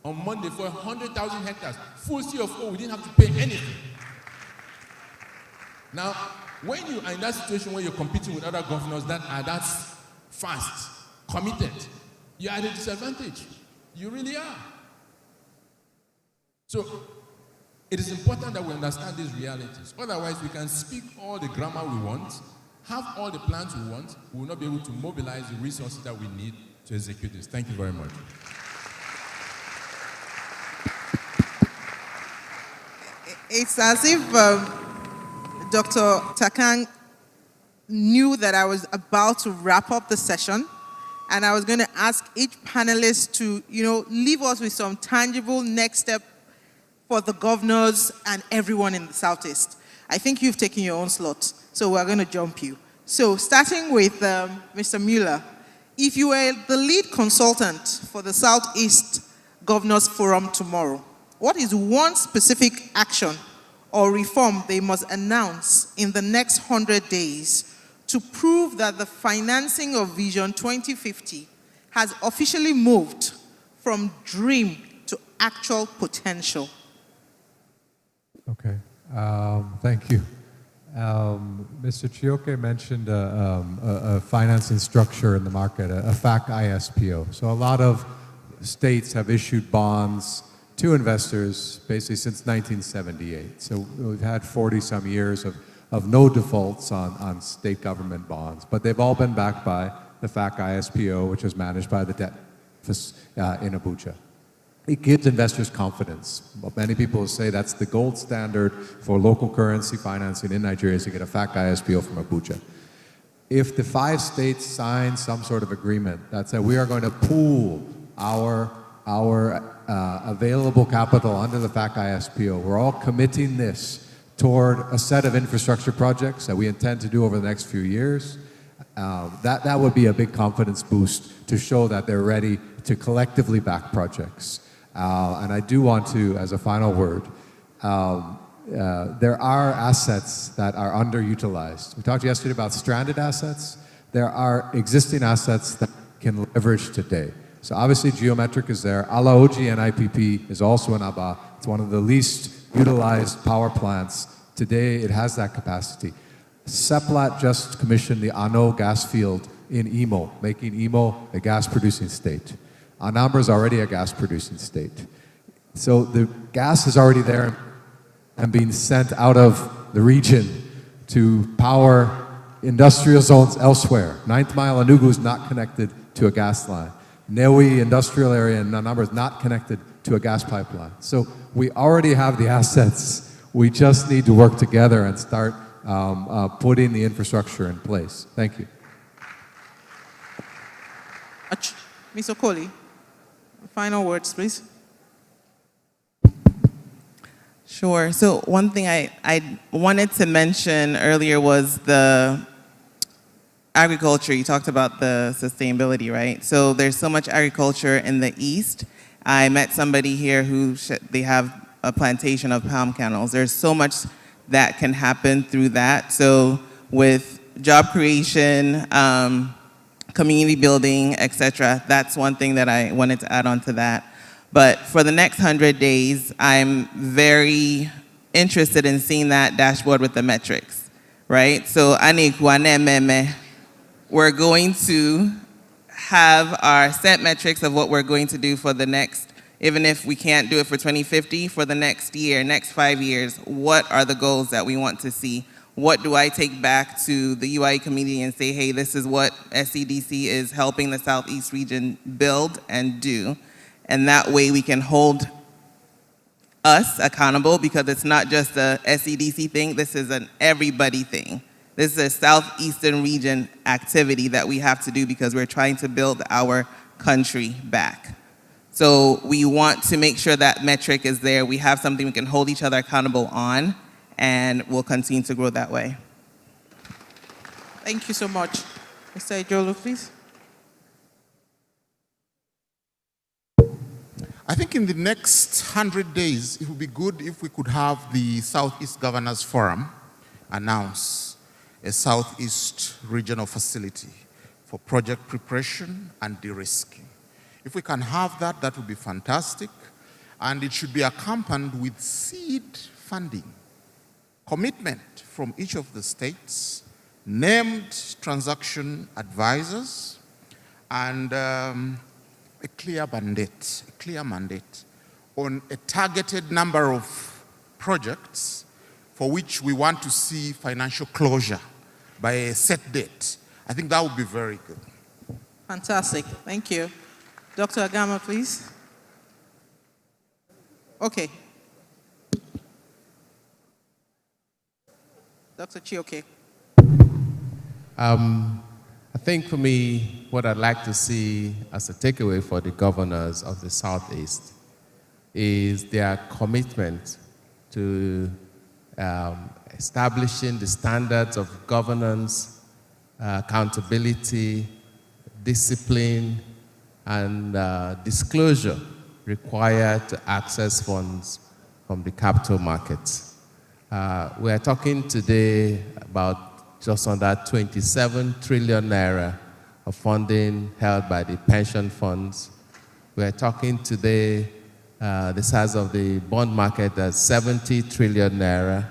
on Monday for 100,000 hectares. Full CFO, we didn't have to pay anything. Now, when you are in that situation where you're competing with other governors that are that fast, committed, you're at a disadvantage. You really are. So, it is important that we understand these realities. Otherwise, we can speak all the grammar we want, have all the plans we want, we will not be able to mobilize the resources that we need to execute this. Thank you very much. It's as if Dr. Takang knew that I was about to wrap up the session, and I was going to ask each panelist to, leave us with some tangible next step for the governors and everyone in the Southeast. I think you've taken your own slot, so we're going to jump you. So starting with Mr. Mueller, if you were the lead consultant for the Southeast Governors Forum tomorrow, what is one specific action or reform they must announce in the next 100 days to prove that the financing of Vision 2050 has officially moved from dream to actual potential? Okay, thank you. Mr. Chioke mentioned a financing structure in the market, a FAC ISPO. So a lot of states have issued bonds to investors basically since 1978. So we've had 40-some years of no defaults on state government bonds, but they've all been backed by the FAC ISPO, which is managed by the debt office in Abuja. It gives investors confidence. But many people say that's the gold standard for local currency financing in Nigeria, is to get a FAC ISPO from Abuja. If the 5 states sign some sort of agreement that said we are going to pool our available capital under the FAC ISPO, we're all committing this toward a set of infrastructure projects that we intend to do over the next few years, that would be a big confidence boost to show that they're ready to collectively back projects. And I do want to, as a final word, there are assets that are underutilized. We talked yesterday about stranded assets. There are existing assets that can leverage today. So obviously Geometric is there. Alaoji and IPP is also in Aba. It's one of the least utilized power plants. Today it has that capacity. Seplat just commissioned the Ano gas field in Imo, making Imo a gas-producing state. Anambra is already a gas-producing state. So the gas is already there and being sent out of the region to power industrial zones elsewhere. 9th Mile Enugu is not connected to a gas line. Newi industrial area in Anambra is not connected to a gas pipeline. So we already have the assets. We just need to work together and start putting the infrastructure in place. Thank you. Ms. Okoli, final words, please. Sure. So one thing I wanted to mention earlier was the agriculture. You talked about the sustainability, right? So there's so much agriculture in the East. I met somebody here who they have a plantation of palm kernels. There's so much that can happen through that. So with job creation, community building, etc., that's one thing that I wanted to add on to that. But for the next 100 days, I'm very interested in seeing that dashboard with the metrics, right? So we're going to have our set metrics of what we're going to do for the next, even if we can't do it for 2050, for the next year, next 5 years, what are the goals that we want to see? What do I take back to the UIE community and say, hey, this is what SCDC is helping the Southeast region build and do? And that way we can hold us accountable, because it's not just a SCDC thing, this is an everybody thing. This is a Southeastern region activity that we have to do because we're trying to build our country back. So we want to make sure that metric is there. We have something we can hold each other accountable on, and we'll continue to grow that way. Thank you so much. Mr. Ijolo, please. I think in the next 100 days, it would be good if we could have the Southeast Governors Forum announce a Southeast regional facility for project preparation and de-risking. If we can have that, that would be fantastic. And it should be accompanied with seed funding, commitment from each of the states, named transaction advisors, and a clear mandate on a targeted number of projects for which we want to see financial closure by a set date. I think that would be very good. Fantastic. Thank you. Dr. Agama, please. Okay. Dr. Chioke. I think for me, what I'd like to see as a takeaway for the governors of the Southeast is their commitment to establishing the standards of governance, accountability, discipline, and disclosure required to access funds from the capital markets. We are talking today about just under 27 trillion naira of funding held by the pension funds. We are talking today the size of the bond market at 70 trillion naira,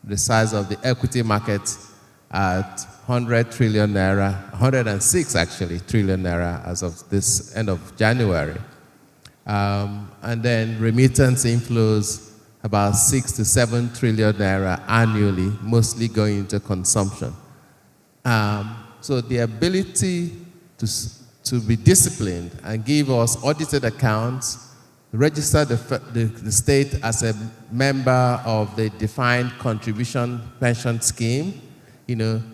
the size of the equity market at 100 trillion naira, 106 actually trillion naira as of this end of January. And then remittance inflows about 6 to 7 trillion naira annually, mostly going into consumption. So the ability to be disciplined and give us audited accounts, register the state as a member of the defined contribution pension scheme,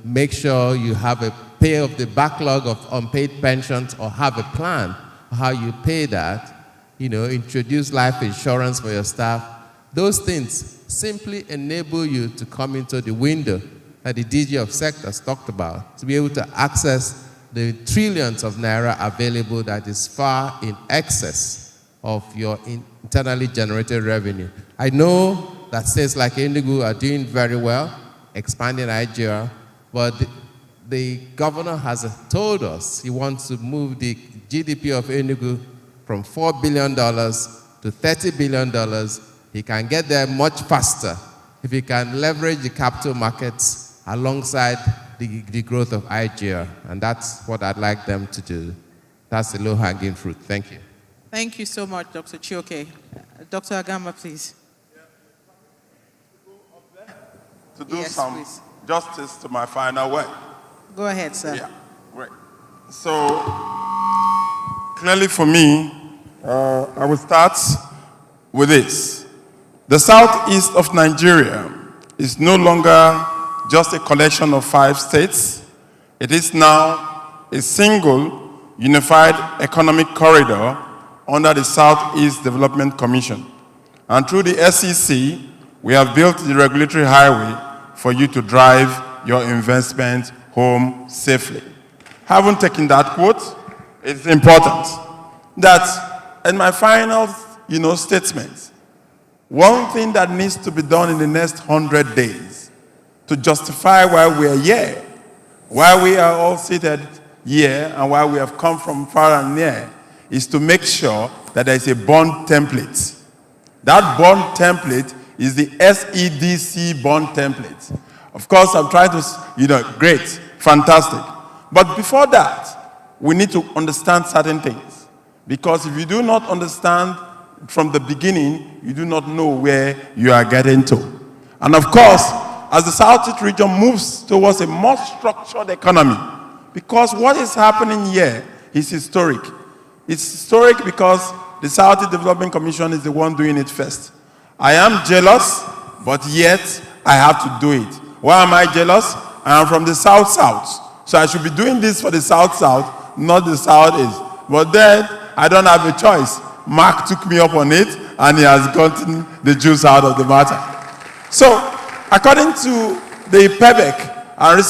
make sure you have a pay of the backlog of unpaid pensions or have a plan how you pay that, introduce life insurance for your staff. Those things simply enable you to come into the window that the DG of sectors talked about, to be able to access the trillions of naira available that is far in excess of your internally generated revenue. I know that states like Enugu are doing very well, expanding IGR, but the governor has told us he wants to move the GDP of Enugu from $4 billion to $30 billion. He can get there much faster if he can leverage the capital markets alongside the growth of IGR, and that's what I'd like them to do. That's the low-hanging fruit. Thank you. Thank you so much, Dr. Chioke. Dr. Agama, please. To do some justice to my final word. Go ahead, sir. Yeah, great. So, clearly for me, I will start with this. The southeast of Nigeria is no longer just a collection of 5 states. It is now a single unified economic corridor under the Southeast Development Commission. And through the SEC, we have built the regulatory highway for you to drive your investment home safely. Having taken that quote, it's important that in my final statement, one thing that needs to be done in the next 100 days to justify why we are here, why we are all seated here, and why we have come from far and near, is to make sure that there is a bond template. That bond template is the SEDC bond template. Of course, I'm trying to, great, fantastic. But before that, we need to understand certain things. Because if you do not understand from the beginning, you do not know where you are getting to. And of course, as the Southeast region moves towards a more structured economy, because what is happening here is historic. It's historic because the Southeast Development Commission is the one doing it first. I am jealous, but yet I have to do it. Why am I jealous? I am from the South-South. So I should be doing this for the South-South, not the Southeast. But then I don't have a choice. Mark took me up on it, and he has gotten the juice out of the matter. So, according to the PEBEC and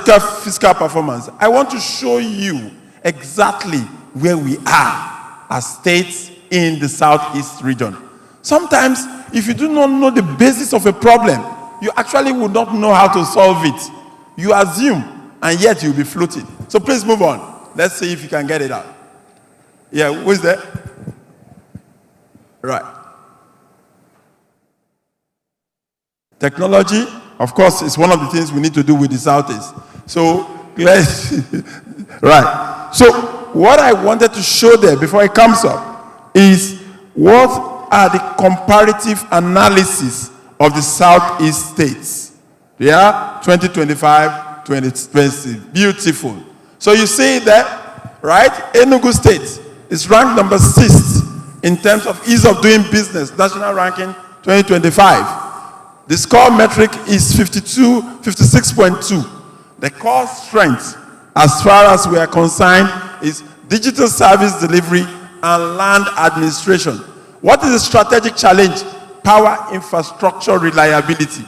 fiscal performance, I want to show you exactly where we are as states in the Southeast region. Sometimes, if you do not know the basis of a problem, you actually would not know how to solve it. You assume, and yet you'll be floating. So please move on. Let's see if you can get it out. Yeah, who is there? Right. Technology, of course, is one of the things we need to do with the Southeast. So, let's, right. So, what I wanted to show there before it comes up is what are the comparative analysis of the Southeast states. Yeah, 2025, 2020. Beautiful. So you see that, right? Enugu State is ranked number 6th in terms of ease of doing business, national ranking 2025. The score metric is 56.2. The core strength as far as we are concerned, is digital service delivery and land administration. What is the strategic challenge? Power infrastructure reliability.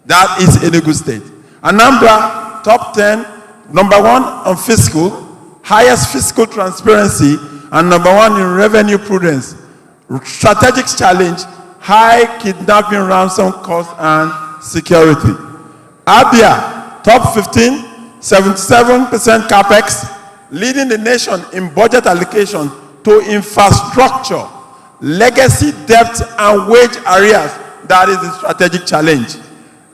That is Enugu State. Anambra, top 10, number 1 on fiscal, highest fiscal transparency, and number 1 in revenue prudence. Strategic challenge, high kidnapping, ransom cost, and security. Abia, top 15, 77% capex, leading the nation in budget allocation to infrastructure, legacy debt, and wage arrears. That is the strategic challenge.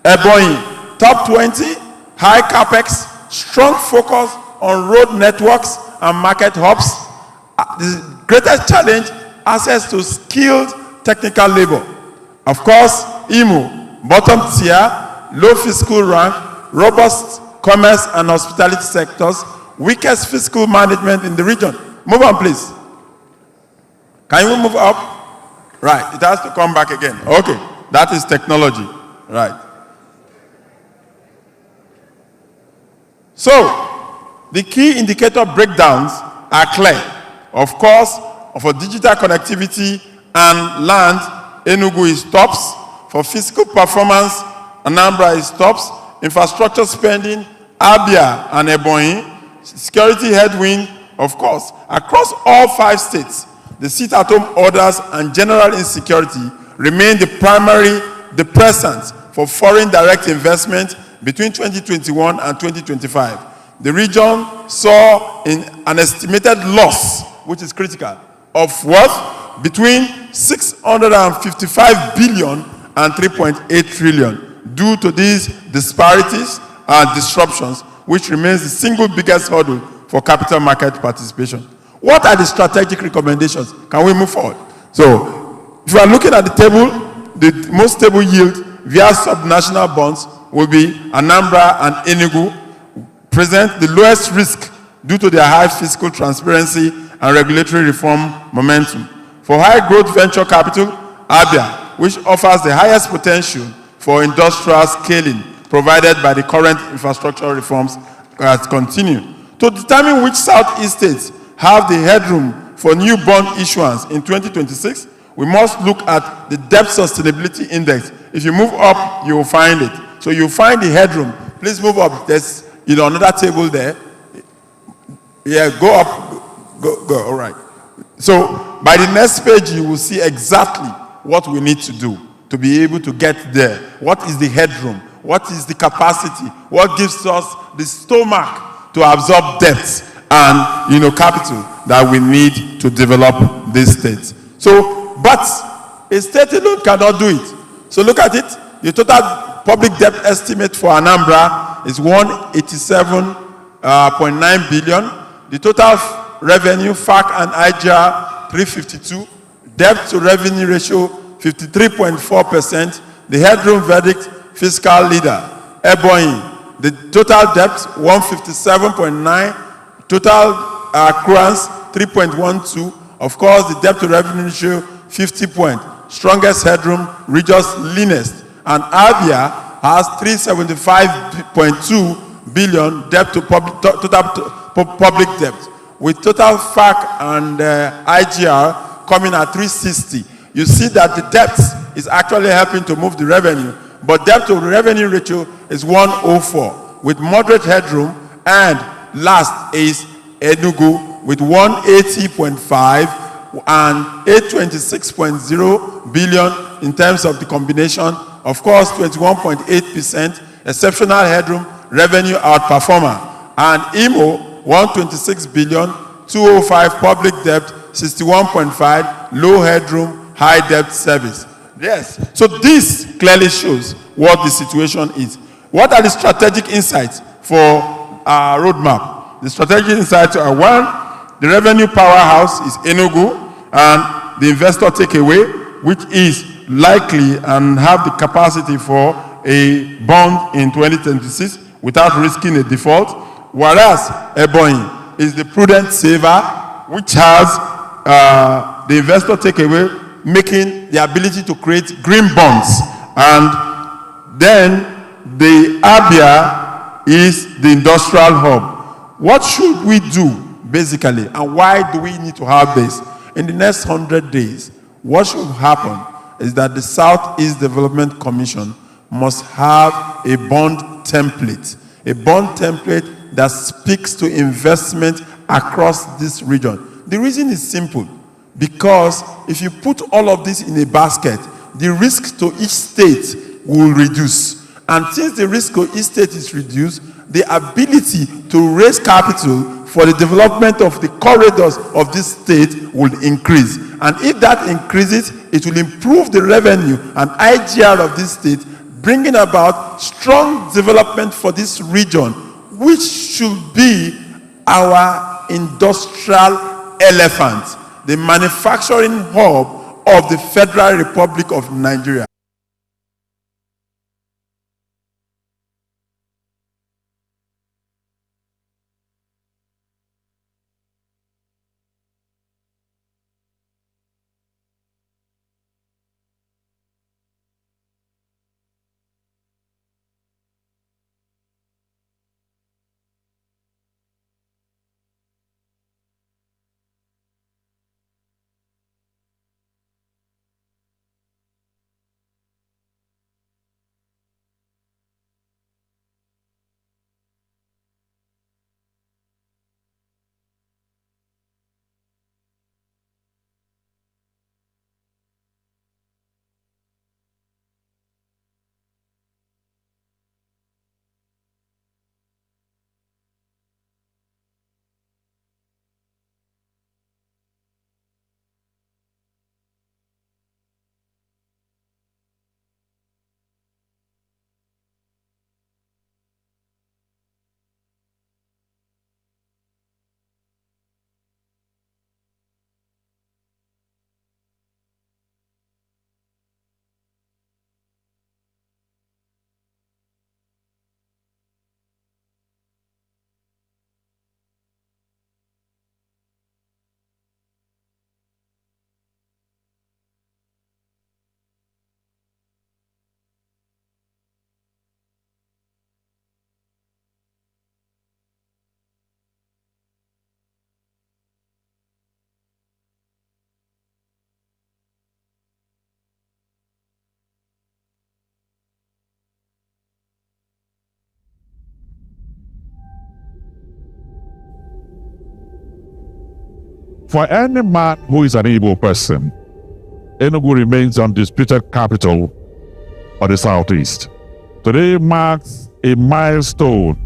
Ebonyi, top 20, high capex, strong focus on road networks and market hubs. The greatest challenge, access to skilled technical labor. Of course, Imo, bottom tier, low fiscal rank, robust commerce and hospitality sectors, weakest fiscal management in the region. Move on, please. Can you move up? Right, it has to come back again. Okay, that is technology. Right. So, the key indicator breakdowns are clear. Of course, for digital connectivity and land, Enugu is tops. For fiscal performance, Anambra is tops. Infrastructure spending, Abia and Ebonyi. Security headwind, of course. Across all 5 states, the sit-at-home orders and general insecurity remain the primary depressants for foreign direct investment between 2021 and 2025. The region saw an estimated loss, which is critical, of worth between 655 billion and 3.8 trillion due to these disparities and disruptions, which remains the single biggest hurdle for capital market participation. What are the strategic recommendations? Can we move forward? So, if you are looking at the table, the most stable yield via subnational bonds will be Anambra and Enugu, present the lowest risk due to their high fiscal transparency and regulatory reform momentum. For high growth venture capital, Abia, which offers the highest potential for industrial scaling provided by the current infrastructure reforms, continue. To determine which Southeast states have the headroom for new bond issuance in 2026, we must look at the debt sustainability index. If you move up, you will find it. So you find the headroom. Please move up. There's another table there. Yeah, go up. Go. All right. So by the next page, you will see exactly what we need to do to be able to get there. What is the headroom? What is the capacity? What gives us the stomach to absorb debts and capital that we need to develop these states? So, but a state alone cannot do it. So look at it. The total public debt estimate for Anambra is 187.9 billion. The total revenue, FAC and IGR, 352. Debt to revenue ratio, 53.4%. The headroom verdict, fiscal leader. Ebonyi, the total debt, 157.9. Total accruance, 3.12. Of course, the debt to revenue ratio, 50 point. Strongest headroom, region's leanest. And Abia has 375.2 billion debt to total public debt, with total FAC and IGR coming at 360. You see that the debt is actually helping to move the revenue, but debt to revenue ratio is 104 with moderate headroom, and last is Enugu with 180.5 and 826.0 billion in terms of the combination. Of course, 21.8% exceptional headroom, revenue outperformer. And IMO, 126 billion, 205 public debt, 61.5, low headroom, high debt service. Yes. So this clearly shows what the situation is. What are the strategic insights for our roadmap? The strategic insights are: 1, the revenue powerhouse is Enugu, and the investor takeaway, which is likely and have the capacity for a bond in 2026 without risking a default. Whereas Ebonyi is the prudent saver, which has the investor takeaway, making the ability to create green bonds. And then the Abia is the industrial hub, What should we do, basically, and why do we need to have this? In the next 100 days, what should happen is that the Southeast Development Commission must have a bond template that speaks to investment across this region. The reason is simple, because if you put all of this in a basket, the risk to each state will reduce. And since the risk to each state is reduced, the ability to raise capital for the development of the corridors of this state will increase. And if that increases, it will improve the revenue and IGR of this state, bringing about strong development for this region, which should be our industrial elephant, the manufacturing hub of the Federal Republic of Nigeria. For any man who is an able person, Enugu remains undisputed capital of the Southeast. Today marks a milestone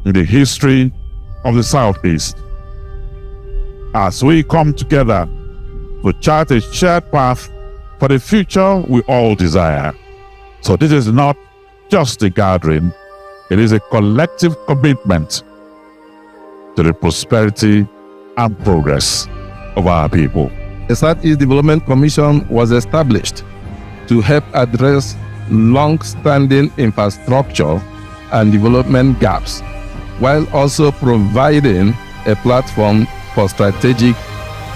in the history of the Southeast, as we come together to chart a shared path for the future we all desire. So this is not just a gathering, it is a collective commitment to the prosperity and progress of our people. The Southeast Development Commission was established to help address long-standing infrastructure and development gaps, while also providing a platform for strategic,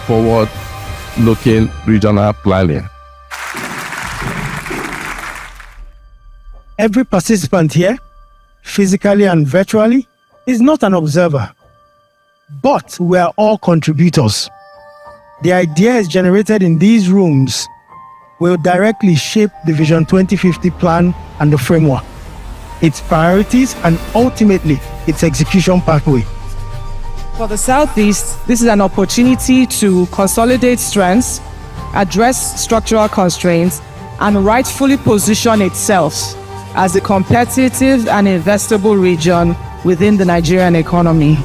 forward-looking regional planning. Every participant here, physically and virtually, is not an observer, but we are all contributors. The ideas generated in these rooms will directly shape the Vision 2050 plan and the framework, its priorities, and ultimately its execution pathway. For the Southeast, this is an opportunity to consolidate strengths, address structural constraints, and rightfully position itself as a competitive and investable region within the Nigerian economy.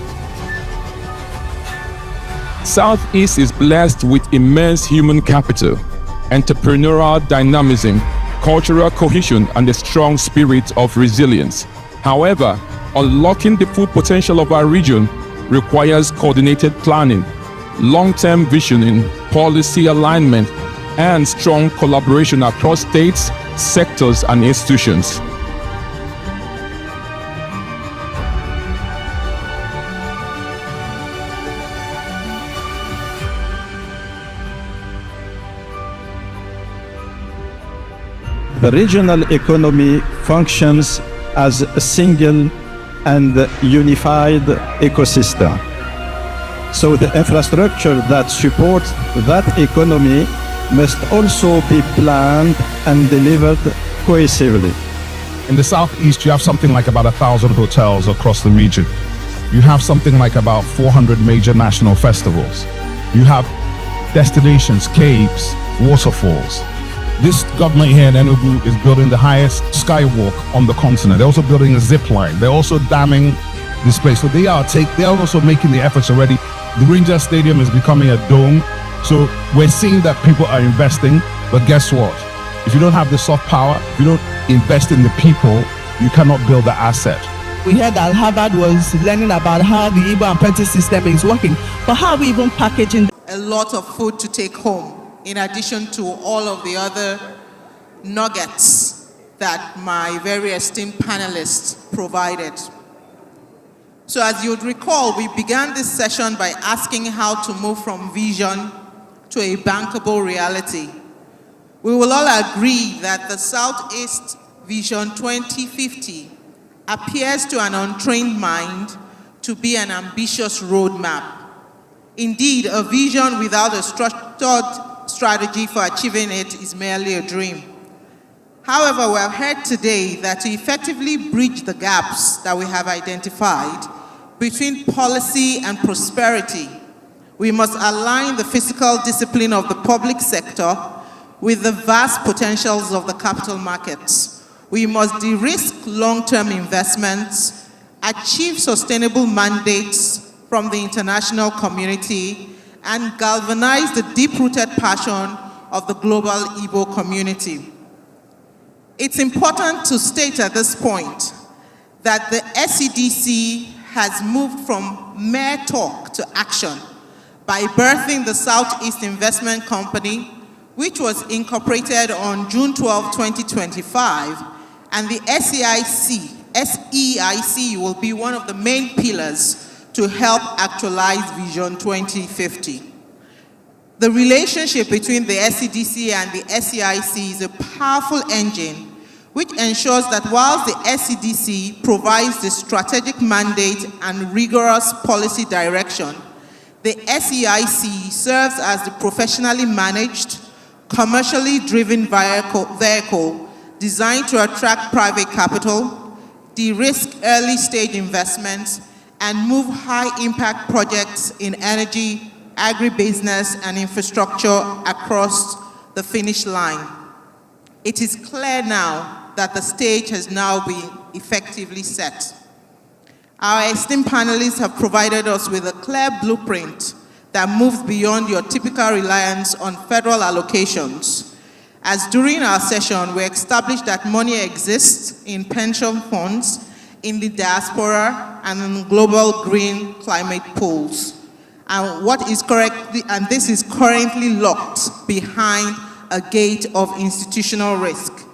Southeast is blessed with immense human capital, entrepreneurial dynamism, cultural cohesion, and a strong spirit of resilience. However, unlocking the full potential of our region requires coordinated planning, long-term visioning, policy alignment, and strong collaboration across states, sectors, and institutions. The regional economy functions as a single and unified ecosystem. So the infrastructure that supports that economy must also be planned and delivered cohesively. In the Southeast, you have something like about 1,000 hotels across the region. You have something like about 400 major national festivals. You have destinations, caves, waterfalls. This government here in Enugu is building the highest skywalk on the continent. They're also building a zip line. They're also damming this place. So they are also making the efforts already. The Rangers Stadium is becoming a dome. So we're seeing that people are investing, but guess what? If you don't have the soft power, if you don't invest in the people, you cannot build the asset. We heard that Harvard was learning about how the Igbo apprentice system is working, but how are we even packaging? A lot of food to take home, in addition to all of the other nuggets that my very esteemed panelists provided. So as you'd recall, we began this session by asking how to move from vision to a bankable reality. We will all agree that the Southeast Vision 2050 appears to an untrained mind to be an ambitious roadmap. Indeed, a vision without a structured strategy for achieving it is merely a dream. However, we have heard today that to effectively bridge the gaps that we have identified between policy and prosperity, we must align the fiscal discipline of the public sector with the vast potentials of the capital markets. We must de-risk long-term investments, achieve sustainable mandates from the international community, and galvanize the deep-rooted passion of the global Igbo community. It's important to state at this point that the SEDC has moved from mere talk to action by birthing the Southeast Investment Company, which was incorporated on June 12, 2025, and the SEIC will be one of the main pillars to help actualize Vision 2050. The relationship between the SEDC and the SEIC is a powerful engine which ensures that whilst the SEDC provides the strategic mandate and rigorous policy direction, the SEIC serves as the professionally managed, commercially driven vehicle designed to attract private capital, de-risk early stage investments, and move high-impact projects in energy, agribusiness, and infrastructure across the finish line. It is clear now that the stage has now been effectively set. Our esteemed panelists have provided us with a clear blueprint that moves beyond your typical reliance on federal allocations. As during our session, we established that money exists in pension funds, in the diaspora, and in global green climate pools. And this is currently locked behind a gate of institutional risk.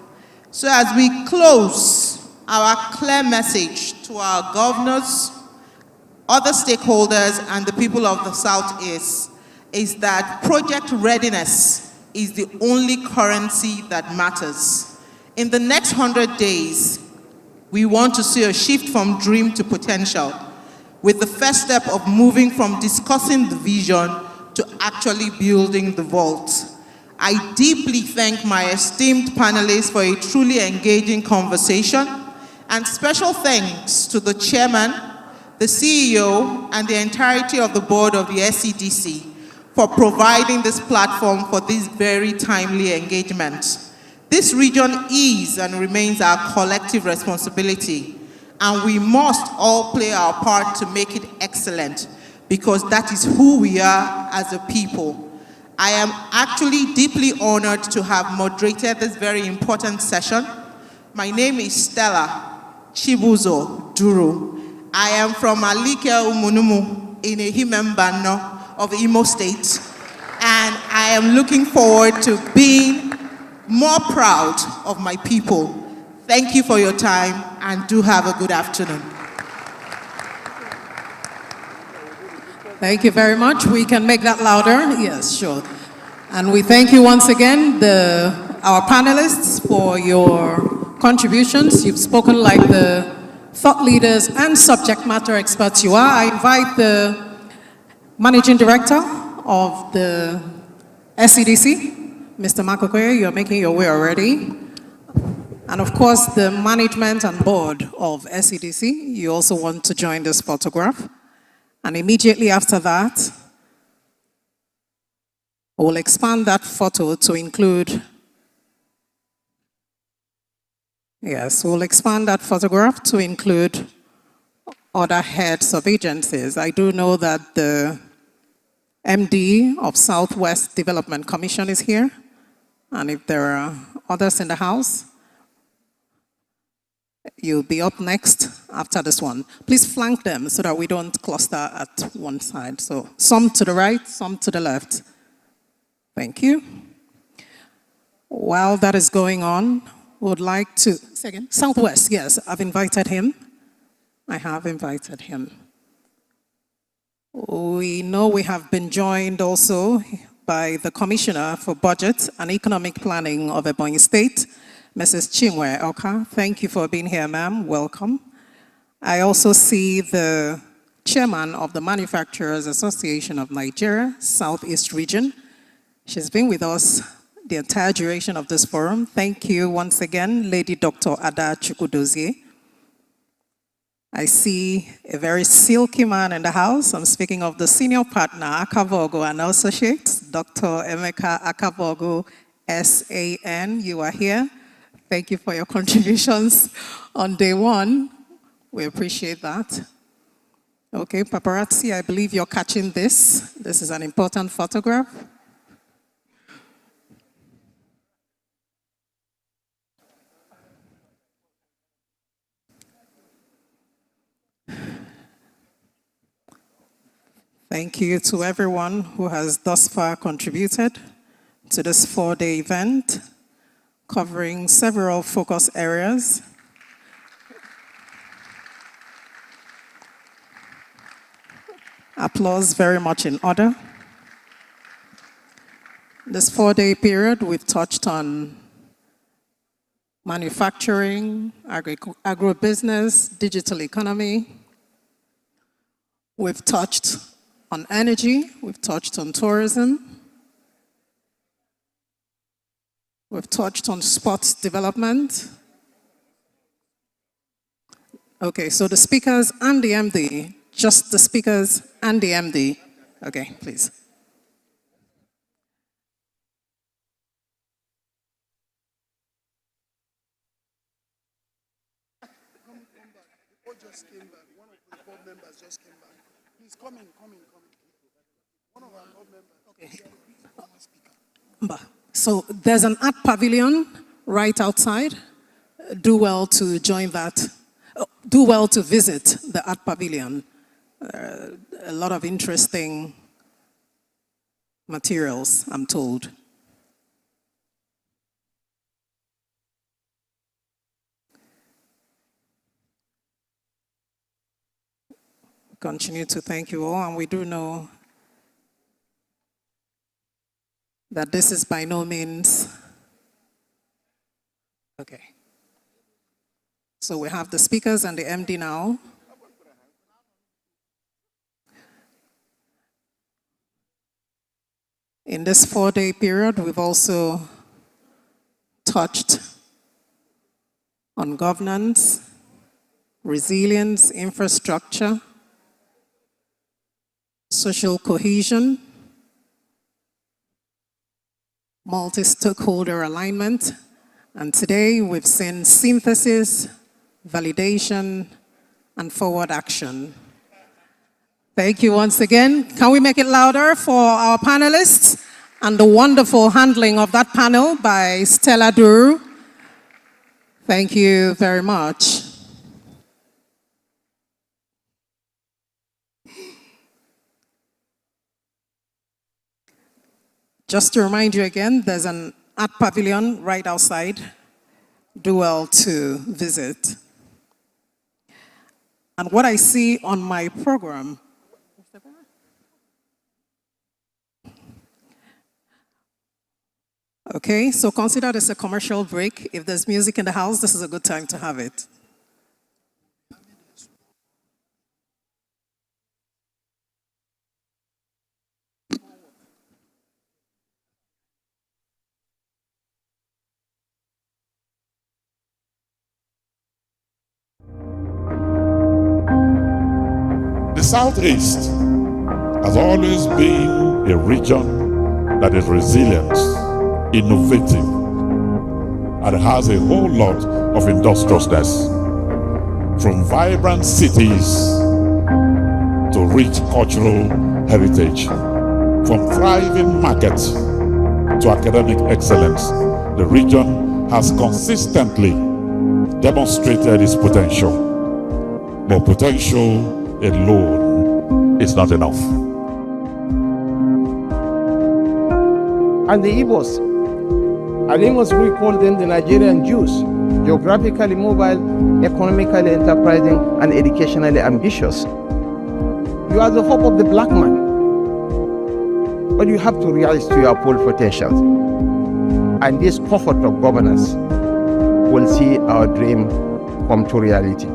So as we close, our clear message to our governors, other stakeholders, and the people of the Southeast is that project readiness is the only currency that matters. In the next 100 days, we want to see a shift from dream to potential, with the first step of moving from discussing the vision to actually building the vault. I deeply thank my esteemed panelists for a truly engaging conversation, and special thanks to the chairman, the CEO, and the entirety of the board of the SEDC for providing this platform for this very timely engagement. This region is and remains our collective responsibility, and we must all play our part to make it excellent, because that is who we are as a people. I am actually deeply honored to have moderated this very important session. My name is Stella Chibuzo Duru. I am from Alike Umunumu in Ehimembano of Imo State, and I am looking forward to being more proud of my people. Thank you for your time, and do have a good afternoon. Thank you very much. We can make that louder. Yes, sure. And we thank you once again, our panelists, for your contributions. You've spoken like the thought leaders, and subject matter experts you are, I invite the Managing Director of the SCDC, Mr. Mark Okoye. You're making your way already. And of course, the management and board of SCDC, you also want to join this photograph. And immediately after that, we'll expand that photo to include, yes, we'll expand that photograph to include other heads of agencies. I do know that the MD of Southwest Development Commission is here. And if there are others in the house, you'll be up next after this one. Please flank them so that we don't cluster at one side. So some to the right, some to the left. Thank you. While that is going on, would like to, say again, Southwest, yes, I've invited him. I have invited him. We know we have been joined also by the Commissioner for Budget and Economic Planning of Ebonyi State, Mrs. Chinwe Oka. Thank you for being here, ma'am. Welcome. I also see the Chairman of the Manufacturers Association of Nigeria, Southeast Region. She's been with us the entire duration of this forum. Thank you once again, Lady Dr. Ada Chukwudozie. I see a very silky man in the house. I'm speaking of the senior partner, Akavogo and Associates, Dr. Emeka Akavogo, SAN. You are here. Thank you for your contributions on day one. We appreciate that. Okay, paparazzi, I believe you're catching this. This is an important photograph. Thank you to everyone who has thus far contributed to this 4-day event, covering several focus areas. Applause very much in order. This 4-day period, we've touched on manufacturing, agribusiness, digital economy. We've touched on energy, we've touched on tourism, we've touched on sports development. Okay, so the speakers and the MD, just the speakers and the MD. Okay, please. Just came back. One of the board members just came back. Please come in. One of our board members. Okay. So there's an art pavilion right outside. Do well to join that. Do well to visit the art pavilion. A lot of interesting materials, I'm told. Continue to thank you all, and we do know that this is by no means okay. So we have the speakers and the MD now. In this 4-day period, we've also touched on governance, resilience, infrastructure, social cohesion, multi-stakeholder alignment, and today we've seen synthesis, validation, and forward action. Thank you once again. Can we make it louder for our panelists and the wonderful handling of that panel by Stella Duru? Thank you very much. Just to remind you again, there's an art pavilion right outside. Do well to visit. And what I see on my program, okay, so consider this a commercial break. If there's music in the house, this is a good time to have it. Southeast has always been a region that is resilient, innovative, and has a whole lot of industriousness. From vibrant cities to rich cultural heritage, from thriving markets to academic excellence, the region has consistently demonstrated its potential. But potential alone is not enough. And the Igbos, we call them the Nigerian Jews, geographically mobile, economically enterprising, and educationally ambitious. You are the hope of the black man, but you have to realize to your full potential. And this comfort of governance will see our dream come to reality.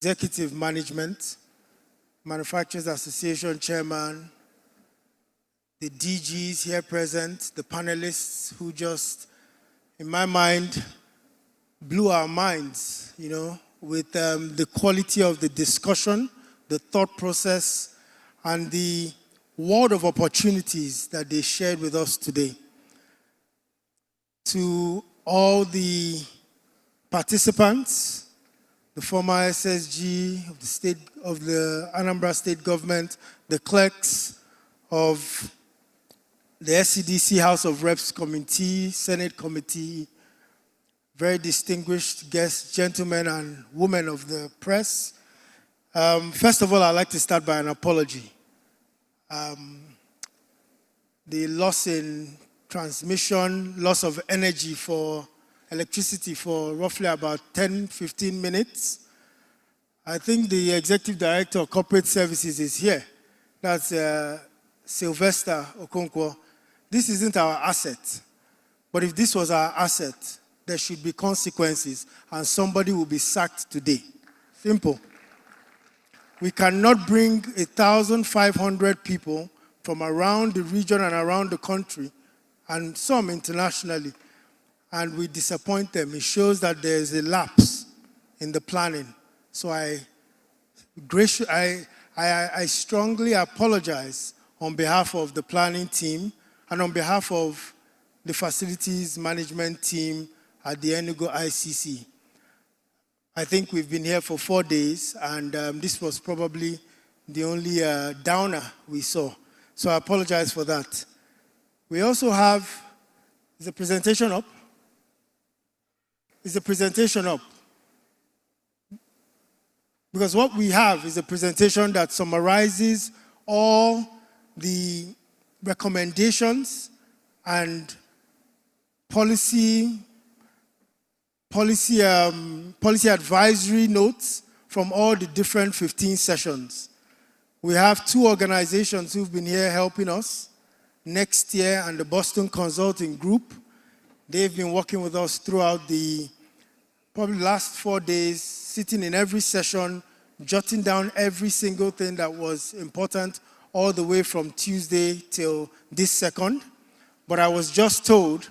Executive Management, Manufacturers Association Chairman, the DGs here present, the panelists who just, in my mind, blew our minds, with the quality of the discussion, the thought process, and the world of opportunities that they shared with us today. To all the participants, the former SSG of the Anambra State Government, the clerks of the SCDC House of Reps Committee, Senate Committee, very distinguished guests, gentlemen and women of the press. First of all, I'd like to start by an apology. The loss in transmission, loss of energy for electricity for roughly about 10-15 minutes. I think the Executive Director of Corporate Services is here. That's Sylvester Okonkwo. This isn't our asset. But if this was our asset, there should be consequences and somebody will be sacked today. Simple. We cannot bring 1,500 people from around the region and around the country and some internationally, and we disappoint them. It shows that there is a lapse in the planning. So I strongly apologize on behalf of the planning team and on behalf of the facilities management team at the Enugu ICC. I think we've been here for 4 days, and this was probably the only downer we saw. So I apologize for that. We also have, is the presentation up? Is the presentation up? Because what we have is a presentation that summarizes all the recommendations and policy advisory notes from all the different 15 sessions. We have 2 organizations who've been here helping us, Next Year and the Boston Consulting Group. They've been working with us throughout the probably last 4 days, sitting in every session, jotting down every single thing that was important all the way from Tuesday till this second. But I was just told,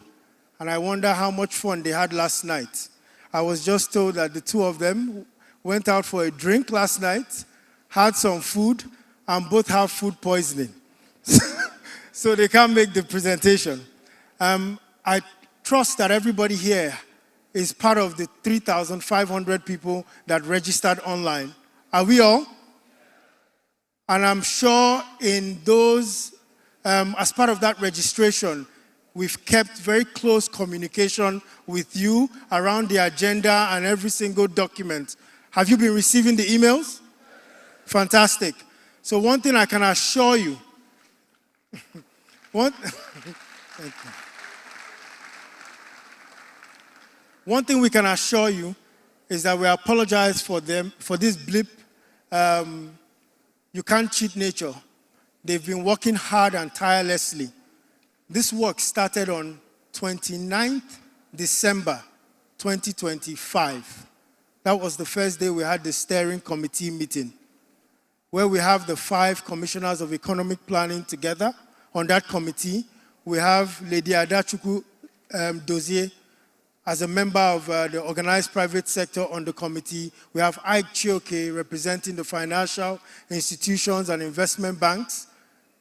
and I wonder how much fun they had last night. I was just told that the 2 of them went out for a drink last night, had some food, and both have food poisoning. So they can't make the presentation. I trust that everybody here is part of the 3,500 people that registered online. Are we all? And I'm sure in those, as part of that registration, we've kept very close communication with you around the agenda and every single document. Have you been receiving the emails? Fantastic. So one thing I can assure you, thank you. One thing we can assure you is that we apologize for them, for this blip. You can't cheat nature. They've been working hard and tirelessly. This work started on 29th December 2025. That was the first day we had the steering committee meeting, where we have the 5 commissioners of economic planning together on that committee. we have Lady Adachuku Dozier as a member of the organized private sector on the committee. We have Ike Chioke representing the financial institutions and investment banks.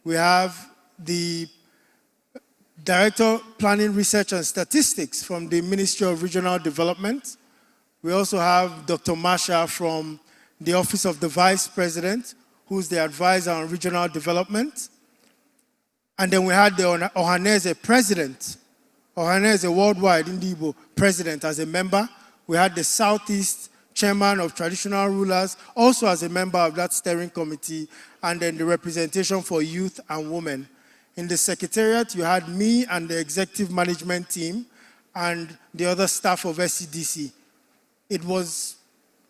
We have the Director Planning Research and Statistics from the Ministry of Regional Development. We also have Dr. Masha from the Office of the Vice President, who's the advisor on regional development. And then we had the Ohanese President, Ohanese Worldwide Indibo President as a member. We had the Southeast Chairman of Traditional Rulers, also as a member of that steering committee, and then the representation for youth and women. In the Secretariat, you had me and the executive management team and the other staff of SCDC. It was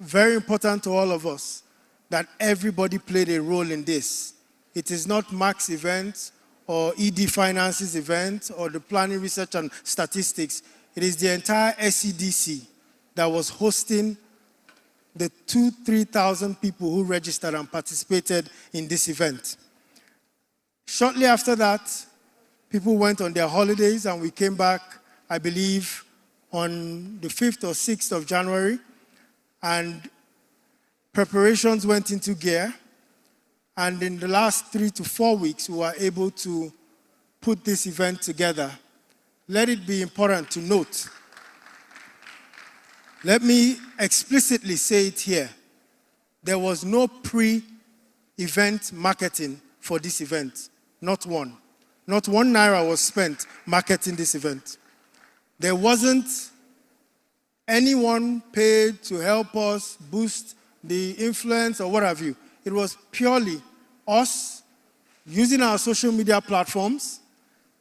very important to all of us that everybody played a role in this. It is not Mark's event or ED Finance's event or the Planning Research and Statistics. It is the entire SCDC that was hosting the 2,000-3,000 people who registered and participated in this event. Shortly after that, people went on their holidays and we came back, I believe, on the 5th or 6th of January, and preparations went into gear. And in the last 3 to 4 weeks, we were able to put this event together. Let it be important to note. Let me explicitly say it here. There was no pre-event marketing for this event. Not one. Not 1 naira was spent marketing this event. There wasn't anyone paid to help us boost the influence or what have you. It was purely us using our social media platforms,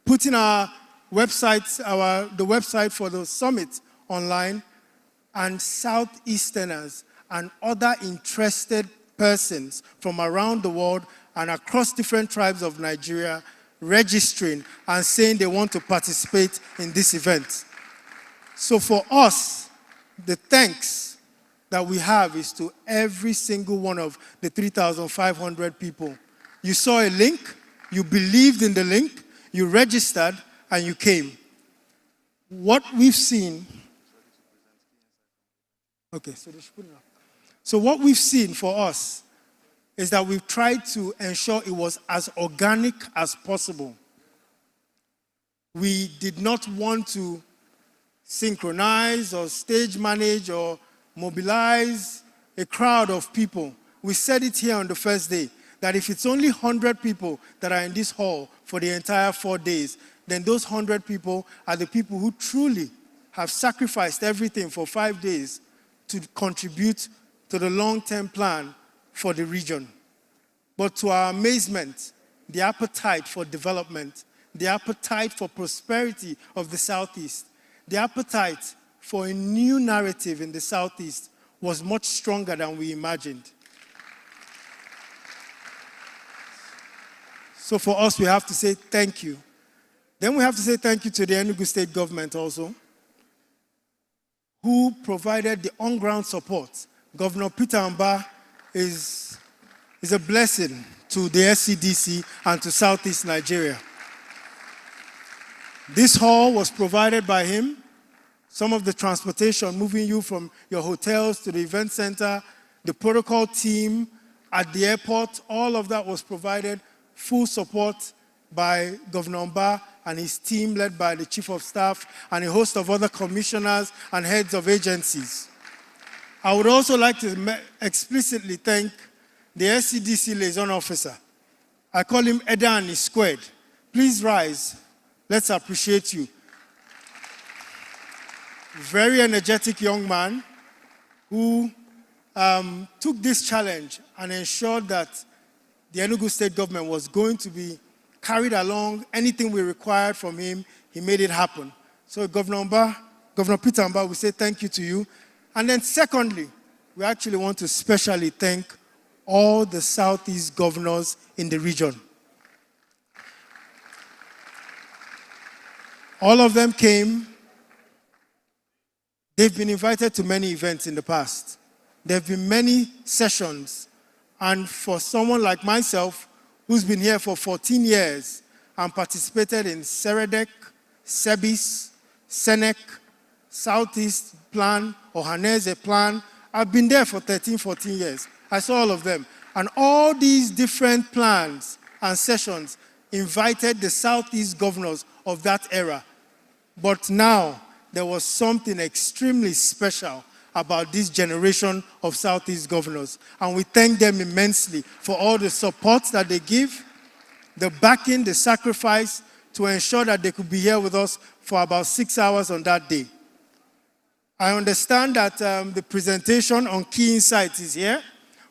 putting our websites, the website for the summit online, and Southeasterners and other interested persons from around the world and across different tribes of Nigeria registering and saying they want to participate in this event. So for us, the thanks that we have is to every single one of the 3,500 people. You saw a link, you believed in the link, you registered, and you came. What we've seen, so what we've seen for us is that we've tried to ensure it was as organic as possible. We did not want to synchronize or stage manage or mobilize a crowd of people. We said it here on the first day, that if it's only 100 people that are in this hall for the entire 4 days, then those 100 people are the people who truly have sacrificed everything for 5 days to contribute to the long-term plan for the region. But to our amazement, the appetite for development, the appetite for prosperity of the Southeast, the appetite for a new narrative in the Southeast was much stronger than we imagined. So for us, we have to say thank you. Then we have to say thank you to the Enugu State government also, who provided the on-ground support. Governor Peter Amba is a blessing to the SCDC and to Southeast Nigeria. This hall was provided by him. Some of the transportation, moving you from your hotels to the event center, the protocol team at the airport, all of that was provided. Full support by Governor Mba and his team led by the Chief of Staff and a host of other commissioners and heads of agencies. I would also like to explicitly thank the SCDC liaison officer. I call him Edan is squared. Please rise. Let's appreciate you. Very energetic young man who took this challenge and ensured that the Enugu State government was going to be carried along. Anything we required from him, he made it happen. So Governor Peter Amba, we say thank you to you. And then secondly, we actually want to specially thank all the Southeast governors in the region. All of them came. They've been invited to many events in the past. There have been many sessions. And for someone like myself, who's been here for 14 years, and participated in Seredec, SEBIS, SENEC, Southeast Plan, Ohanese Plan. I've been there for 13, 14 years. I saw all of them. And all these different plans and sessions invited the Southeast governors of that era. But now, there was something extremely special about this generation of Southeast governors. And we thank them immensely for all the support that they give, the backing, the sacrifice to ensure that they could be here with us for about 6 hours on that day. I understand that the presentation on key insights is here,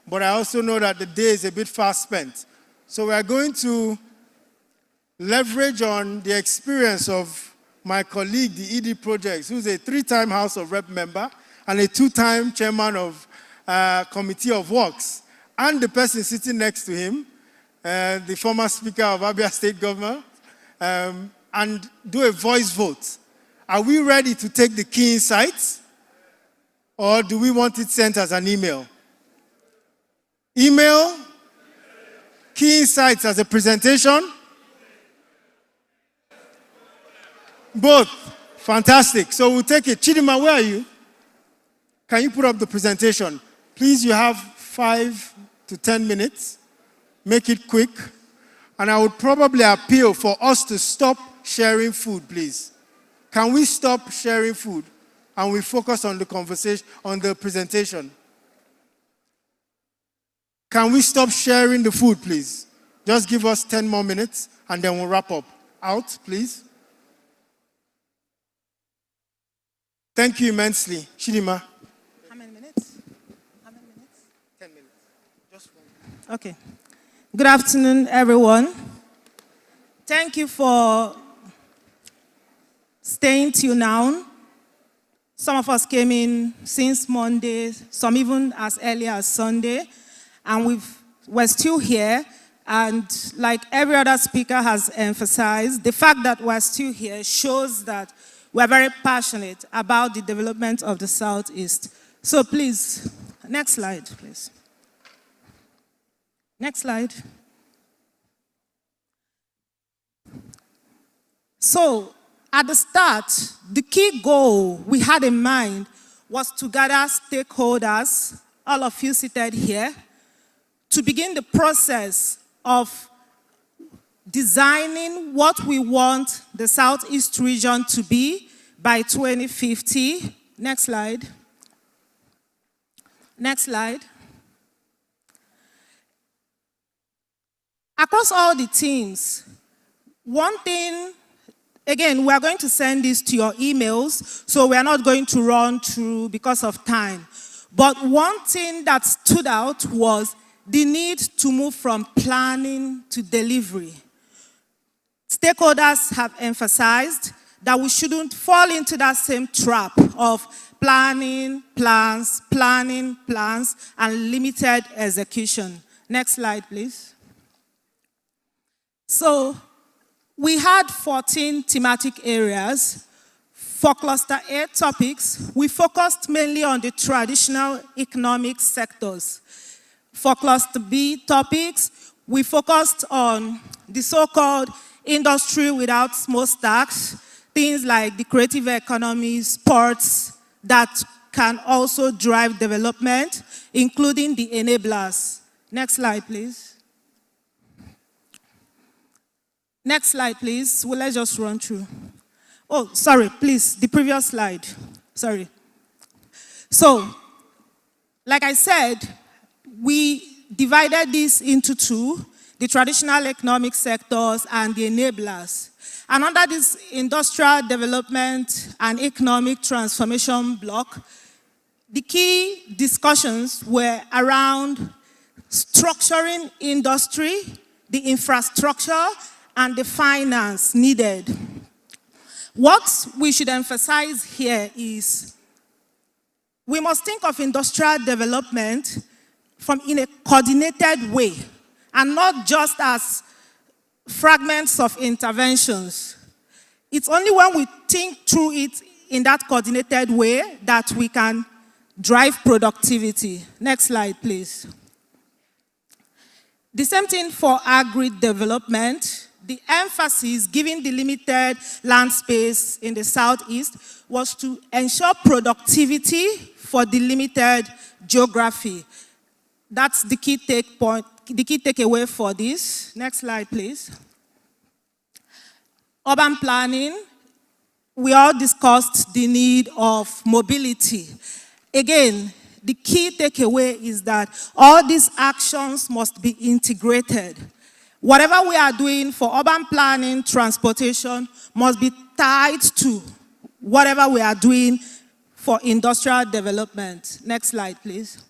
but I also know that the day is a bit fast spent. So we are going to leverage on the experience of my colleague, the ED Projects, who's a 3-time House of Rep member and a 2-time chairman of Committee of Works, and the person sitting next to him, the former Speaker of Abia State Government, and do a voice vote. Are we ready to take the key insights, or do we want it sent as an email? Email? Key insights as a presentation? Both. Fantastic. So we'll take it. Chidima, where are you? Can you put up the presentation? Please, you have 5 to 10 minutes. Make it quick. And I would probably appeal for us to stop sharing food, please. Can we stop sharing food and we focus on the conversation, on the presentation? Can we stop sharing the food, please? Just give us 10 more minutes and then we'll wrap up. Out, please. Thank you immensely. Chidima. How many minutes? 10 minutes. Just one. Okay. Good afternoon, everyone. Thank you for staying till now. Some of us came in since Monday, some even as early as Sunday, and we're still here. And like every other speaker has emphasized, the fact that we're still here shows that we're very passionate about the development of the Southeast. So please, next slide, please. Next slide. So, at the start, the key goal we had in mind was to gather stakeholders, all of you seated here, to begin the process of designing what we want the Southeast region to be by 2050. Next slide. Next slide. Across all the teams, one thing, again, we are going to send this to your emails, so we are not going to run through because of time. But one thing that stood out was the need to move from planning to delivery. Stakeholders have emphasized that we shouldn't fall into that same trap of planning, plans, and limited execution. Next slide, please. So, we had 14 thematic areas. For Cluster A topics, we focused mainly on the traditional economic sectors. For Cluster B topics, we focused on the so-called industry without smokestacks, things like the creative economy, sports that can also drive development, including the enablers. Next slide, please. Next slide, please. Well, let's just run through. Oh, sorry, please, the previous slide. Sorry. So, like I said, we divided this into two, the traditional economic sectors and the enablers. And under this industrial development and economic transformation block, the key discussions were around structuring industry, the infrastructure, and the finance needed. What we should emphasize here is we must think of industrial development in a coordinated way and not just as fragments of interventions. It's only when we think through it in that coordinated way that we can drive productivity. Next slide, please. The same thing for agri-development. the emphasis given the limited land space in the Southeast was to ensure productivity for the limited geography. That's the key takeaway for this. Next slide, please. Urban planning, we all discussed the need of mobility. Again, the key takeaway is that all these actions must be integrated. Whatever we are doing for urban planning, transportation, must be tied to whatever we are doing for industrial development. Next slide, please.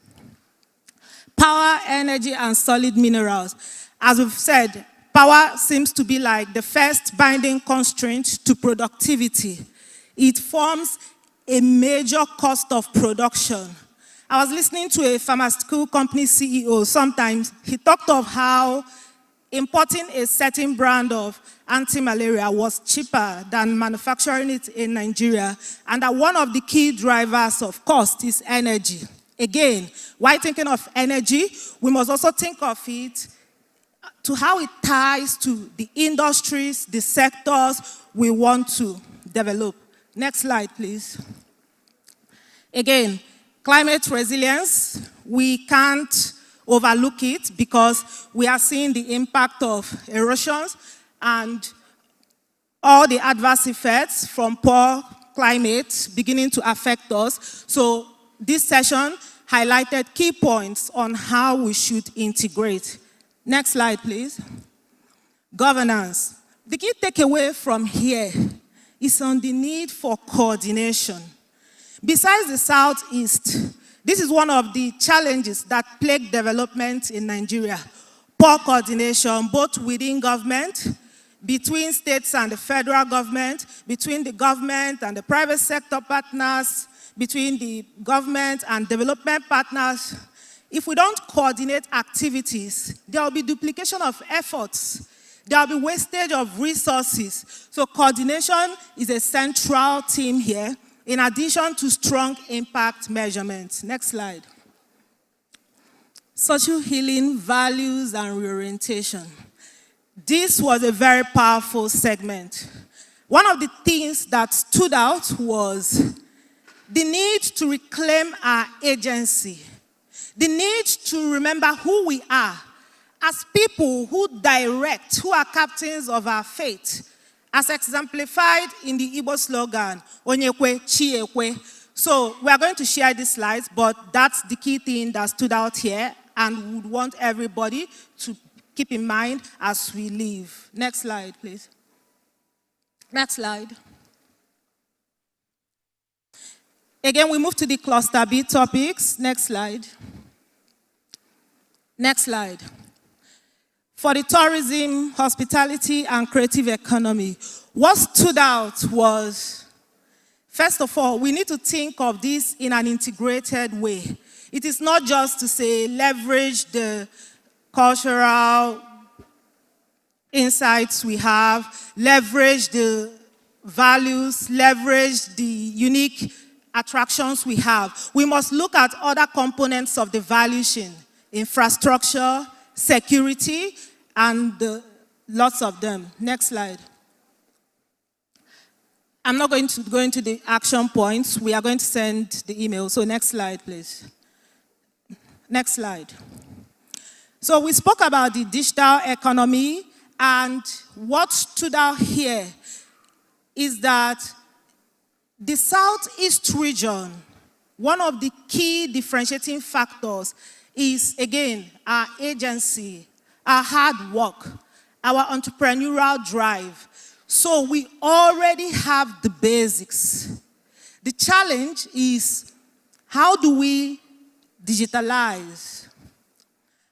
Power, energy, and solid minerals. As we've said, power seems to be like the first binding constraint to productivity. It forms a major cost of production. I was listening to a pharmaceutical company CEO. Sometimes he talked of how importing a certain brand of anti-malaria was cheaper than manufacturing it in Nigeria, and that one of the key drivers of cost is energy. Again, while thinking of energy, we must also think of it to how it ties to the industries, the sectors we want to develop. Next slide, please. Again, climate resilience, we can't overlook it because we are seeing the impact of erosions and all the adverse effects from poor climate beginning to affect us. So this session highlighted key points on how we should integrate. Next slide, please. Governance. The key takeaway from here is on the need for coordination. Besides the Southeast, this is one of the challenges that plague development in Nigeria. Poor coordination, both within government, between states and the federal government, between the government and the private sector partners, between the government and development partners. If we don't coordinate activities, there will be duplication of efforts. There will be wastage of resources. So coordination is a central theme here, in addition to strong impact measurements. Next slide. Social healing, values, and reorientation. This was a very powerful segment. One of the things that stood out was the need to reclaim our agency, the need to remember who we are as people who direct, who are captains of our fate, as exemplified in the Igbo slogan, Onyekwe, Chiekwe. So we are going to share these slides, but that's the key thing that stood out here and would want everybody to keep in mind as we leave. Next slide, please. Next slide. Again, we move to the cluster B topics. Next slide. Next slide. For the tourism, hospitality, and creative economy, what stood out was, first of all, we need to think of this in an integrated way. It is not just to say leverage the cultural insights we have, leverage the values, leverage the unique attractions we have. We must look at other components of the value chain, infrastructure, security, and lots of them. Next slide. I'm not going to go into the action points. We are going to send the email. So next slide, please. Next slide. So we spoke about the digital economy, and what stood out here is that the Southeast region, one of the key differentiating factors is, again, our agency, our hard work, our entrepreneurial drive. So we already have the basics. The challenge is, how do we digitalize?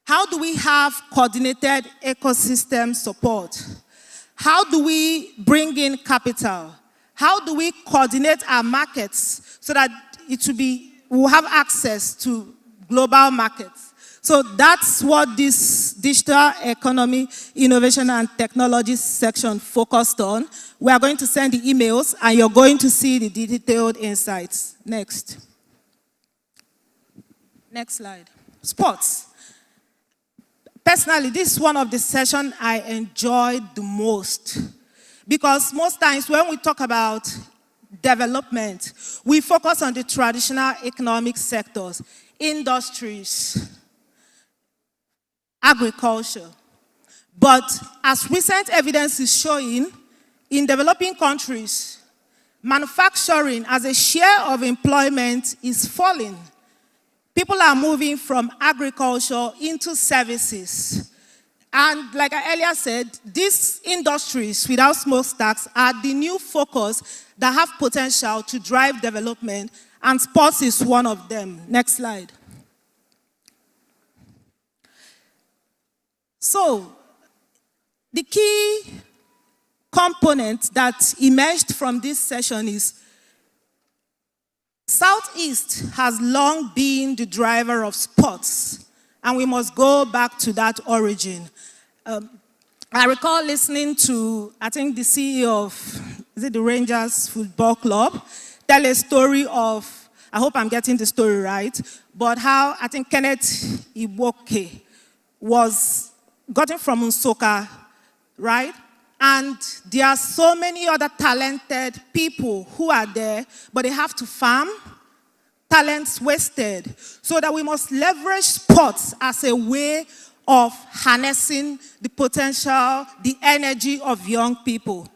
How do we have coordinated ecosystem support? How do we bring in capital? How do we coordinate our markets so that we'll have access to global markets? So that's what this digital economy, innovation, and technology section focused on. We are going to send the emails, and you're going to see the detailed insights. Next. Next slide. Sports. Personally, this is one of the sessions I enjoyed the most, because most times when we talk about development, we focus on the traditional economic sectors, industries, agriculture. But as recent evidence is showing, in developing countries, manufacturing as a share of employment is falling. People are moving from agriculture into services. And like I earlier said, these industries without smokestacks are the new focus that have potential to drive development, and sports is one of them. Next slide. So, the key component that emerged from this session is Southeast has long been the driver of sports, and we must go back to that origin. I recall listening to, I think, the CEO of the Rangers Football Club tell a story of, I hope I'm getting the story right, but how I think Kenneth Iwoke was gotten from Unsoka, right? And there are so many other talented people who are there, but they have to farm, talents wasted. So that we must leverage sports as a way of harnessing the potential, the energy of young people.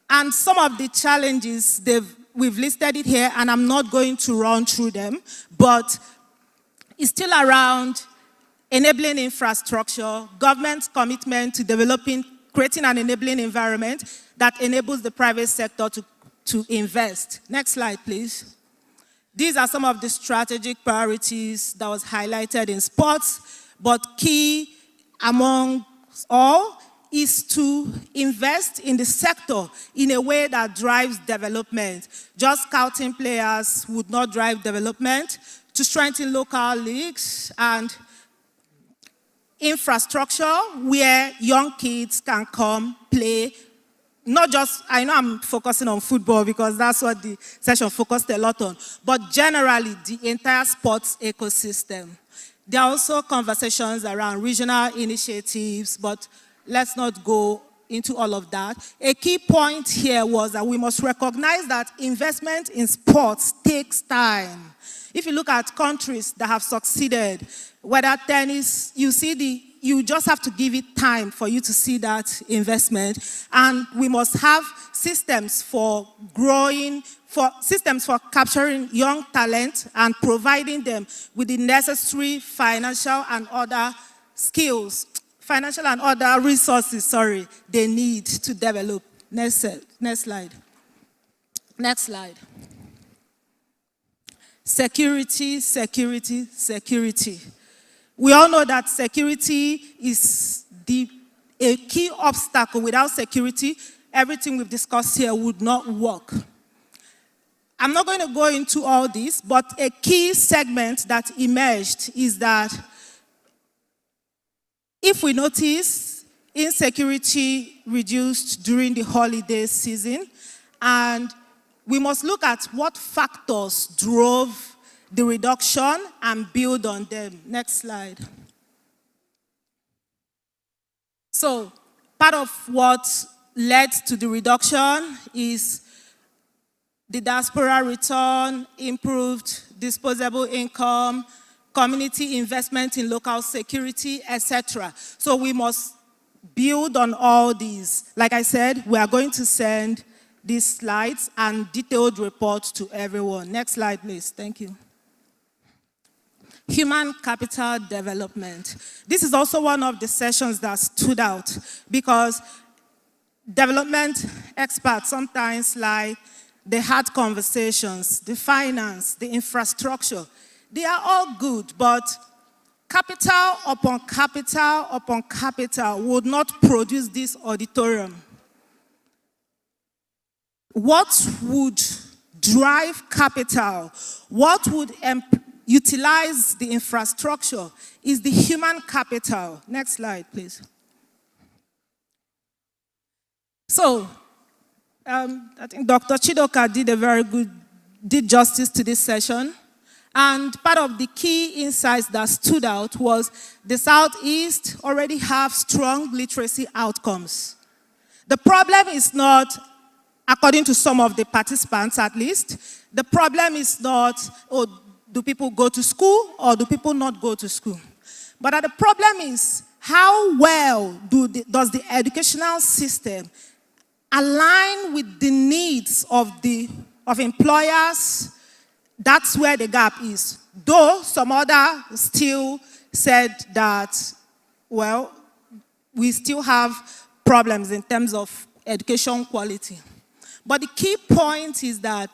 And some of the challenges, we've listed it here, and I'm not going to run through them, but it's still around enabling infrastructure, government's commitment to creating an enabling environment that enables the private sector to invest. Next slide, please. These are some of the strategic priorities that was highlighted in sports, but key among all is to invest in the sector in a way that drives development. Just scouting players would not drive development. To strengthen local leagues and infrastructure where young kids can come play. Not just, I know I'm focusing on football because that's what the session focused a lot on, but generally the entire sports ecosystem. There are also conversations around regional initiatives, but let's not go into all of that. A key point here was that we must recognize that investment in sports takes time. If you look at countries that have succeeded, whether tennis, you just have to give it time for you to see that investment. And we must have systems for systems for capturing young talent and providing them with the necessary financial and other skills, financial and other resources, they need to develop. Next slide. Next slide. Security, security, security. We all know that security is a key obstacle. Without security, everything we've discussed here would not work. I'm not going to go into all this, but a key segment that emerged is that if we notice insecurity reduced during the holiday season, and we must look at what factors drove the reduction and build on them. Next slide. So, part of what led to the reduction is the diaspora return, improved disposable income, community investment in local security, etc. So we must build on all these. Like I said, we are going to send these slides and detailed reports to everyone. Next slide, please. Thank you. Human capital development. This is also one of the sessions that stood out because development experts sometimes like the hard conversations, the finance, the infrastructure. They are all good, but capital upon capital upon capital would not produce this auditorium. What would drive capital? What would utilize the infrastructure is the human capital. Next slide, please. So, I think Dr. Chidoka did justice to this session. And part of the key insights that stood out was the Southeast already have strong literacy outcomes. The problem is not, according to some of the participants at least, the problem is not, oh, do people go to school or do people not go to school? But the problem is, how well does the educational system align with the needs of employers? That's where the gap is. Though some other still said that, well, we still have problems in terms of education quality. But the key point is that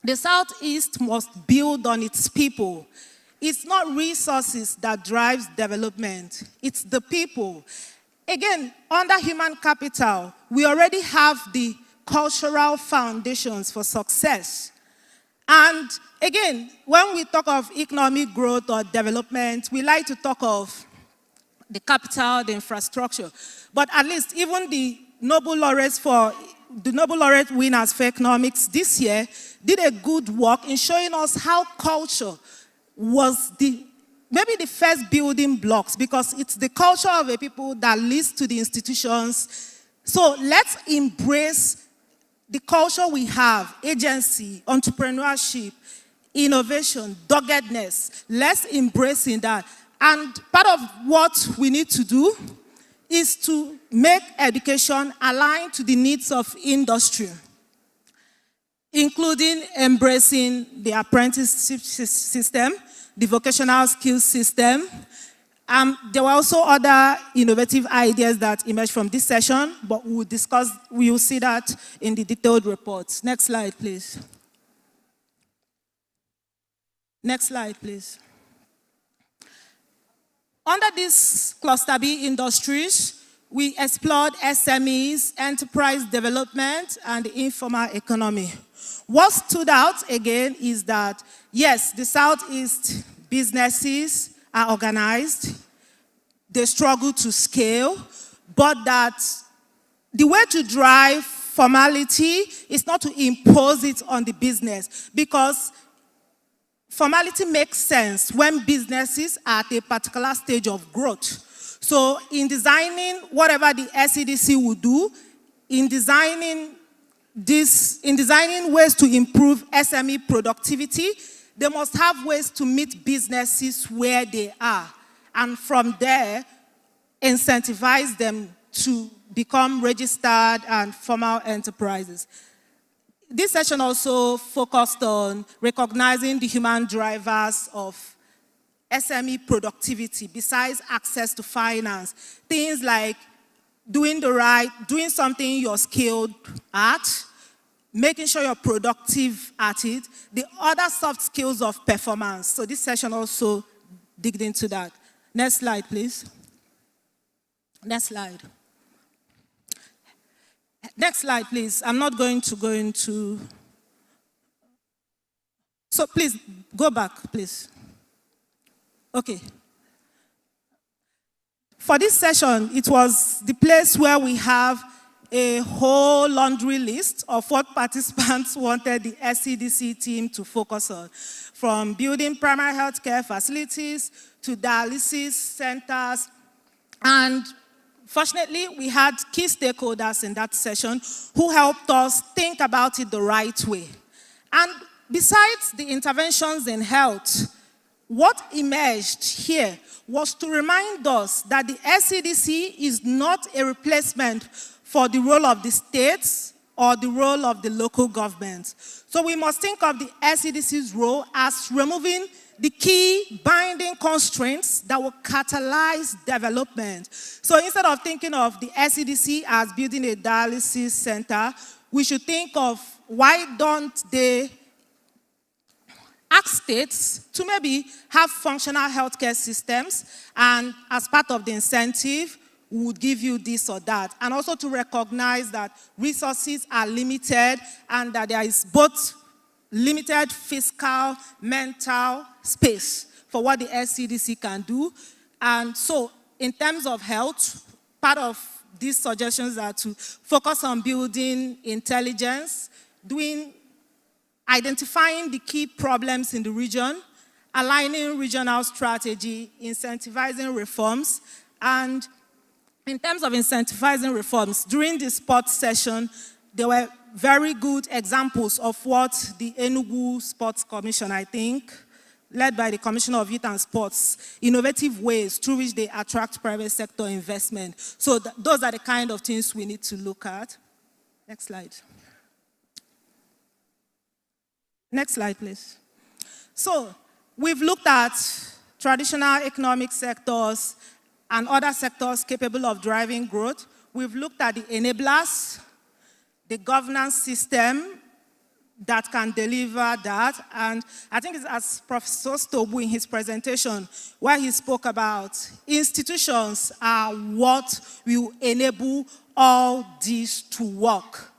the Southeast must build on its people. It's not resources that drives development, it's the people. Again, under human capital, we already have the cultural foundations for success. And again, when we talk of economic growth or development, we like to talk of the capital, the infrastructure. But at least even the Nobel laureate winners for economics this year did a good work in showing us how culture was maybe the first building blocks, because it's the culture of a people that leads to the institutions. So let's embrace the culture we have: agency, entrepreneurship, innovation, doggedness. Let's embrace in that. And part of what we need to do is to make education align to the needs of industry, including embracing the apprenticeship system, the vocational skills system. There were also other innovative ideas that emerged from this session, but we will see that in the detailed reports. Next slide, please. Next slide, please. Under this Cluster B industries, we explored SMEs, enterprise development, and the informal economy. What stood out again is that, yes, the Southeast businesses are organized, they struggle to scale, but that the way to drive formality is not to impose it on the business, because formality makes sense when businesses are at a particular stage of growth. So in designing whatever the SEDC will do, in designing ways to improve SME productivity, they must have ways to meet businesses where they are, and from there, incentivize them to become registered and formal enterprises. This session also focused on recognizing the human drivers of SME productivity besides access to finance. Things like doing something you're skilled at, making sure you're productive at it, the other soft skills of performance. So this session also digged into that. Next slide, please. Next slide. Next slide, please. I'm not going to go into... So please, go back, please. Okay. For this session, it was the place where we have a whole laundry list of what participants wanted the SEDC team to focus on, from building primary healthcare facilities to dialysis centers. And fortunately, we had key stakeholders in that session who helped us think about it the right way. And besides the interventions in health, what emerged here was to remind us that the SEDC is not a replacement for the role of the states or the role of the local governments. So we must think of the SEDC's role as removing the key binding constraints that will catalyze development. So instead of thinking of the SEDC as building a dialysis center, we should think of why don't they ask states to maybe have functional healthcare systems, and as part of the incentive, we would give you this or that. And also to recognize that resources are limited and that there is both limited fiscal, mental space for what the SEDC can do. And so in terms of health, part of these suggestions are to focus on building intelligence, identifying the key problems in the region, aligning regional strategy, incentivizing reforms, and in terms of incentivizing reforms, during the sports session, there were very good examples of what the Enugu Sports Commission, I think, led by the Commissioner of Youth and Sports, innovative ways through which they attract private sector investment. So those are the kind of things we need to look at. Next slide. Next slide, please. So we've looked at traditional economic sectors and other sectors capable of driving growth. We've looked at the enablers, the governance system that can deliver that. And I think it's as Professor Stobu in his presentation, where he spoke about institutions are what will enable all this to work.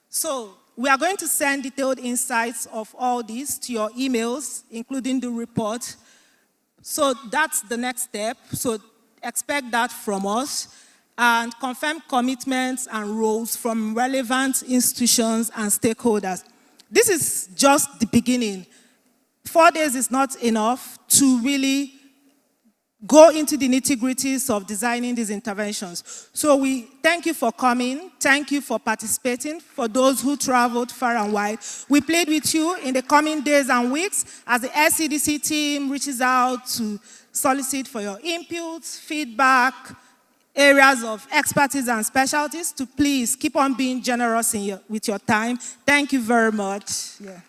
So we are going to send detailed insights of all this to your emails, including the report. So that's the next step. So expect that from us, and confirm commitments and roles from relevant institutions and stakeholders. This is just the beginning. 4 days is not enough to really go into the nitty-gritties of designing these interventions. So we thank you for coming. Thank you for participating. For those who traveled far and wide, we plead with you in the coming days and weeks as the SCDC team reaches out to solicit for your inputs, feedback, areas of expertise and specialties, to please keep on being generous with your time. Thank you very much. Yeah.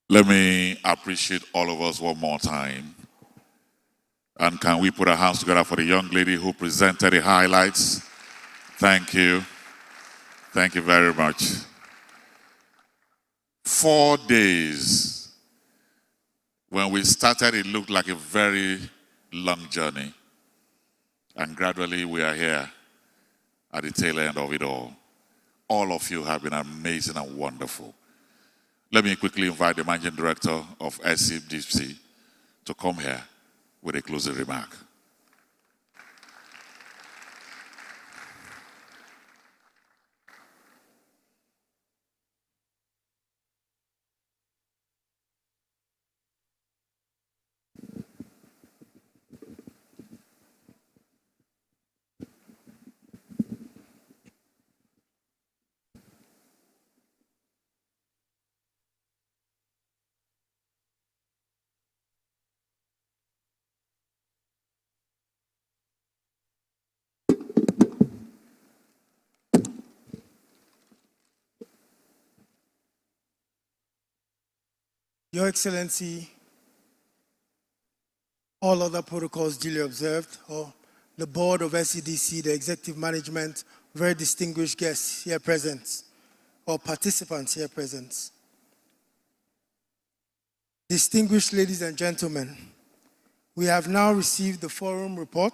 Let me appreciate all of us one more time. And can we put our hands together for the young lady who presented the highlights? Thank you. Thank you very much. 4 days. When we started, it looked like a very long journey. And gradually we are here at the tail end of it all. All of you have been amazing and wonderful. Let me quickly invite the Managing Director of SCDC to come here with a closing remark. Your Excellency, all other protocols duly observed, or the board of SCDC, the executive management, very distinguished guests here present, or participants here present. Distinguished ladies and gentlemen, we have now received the forum report,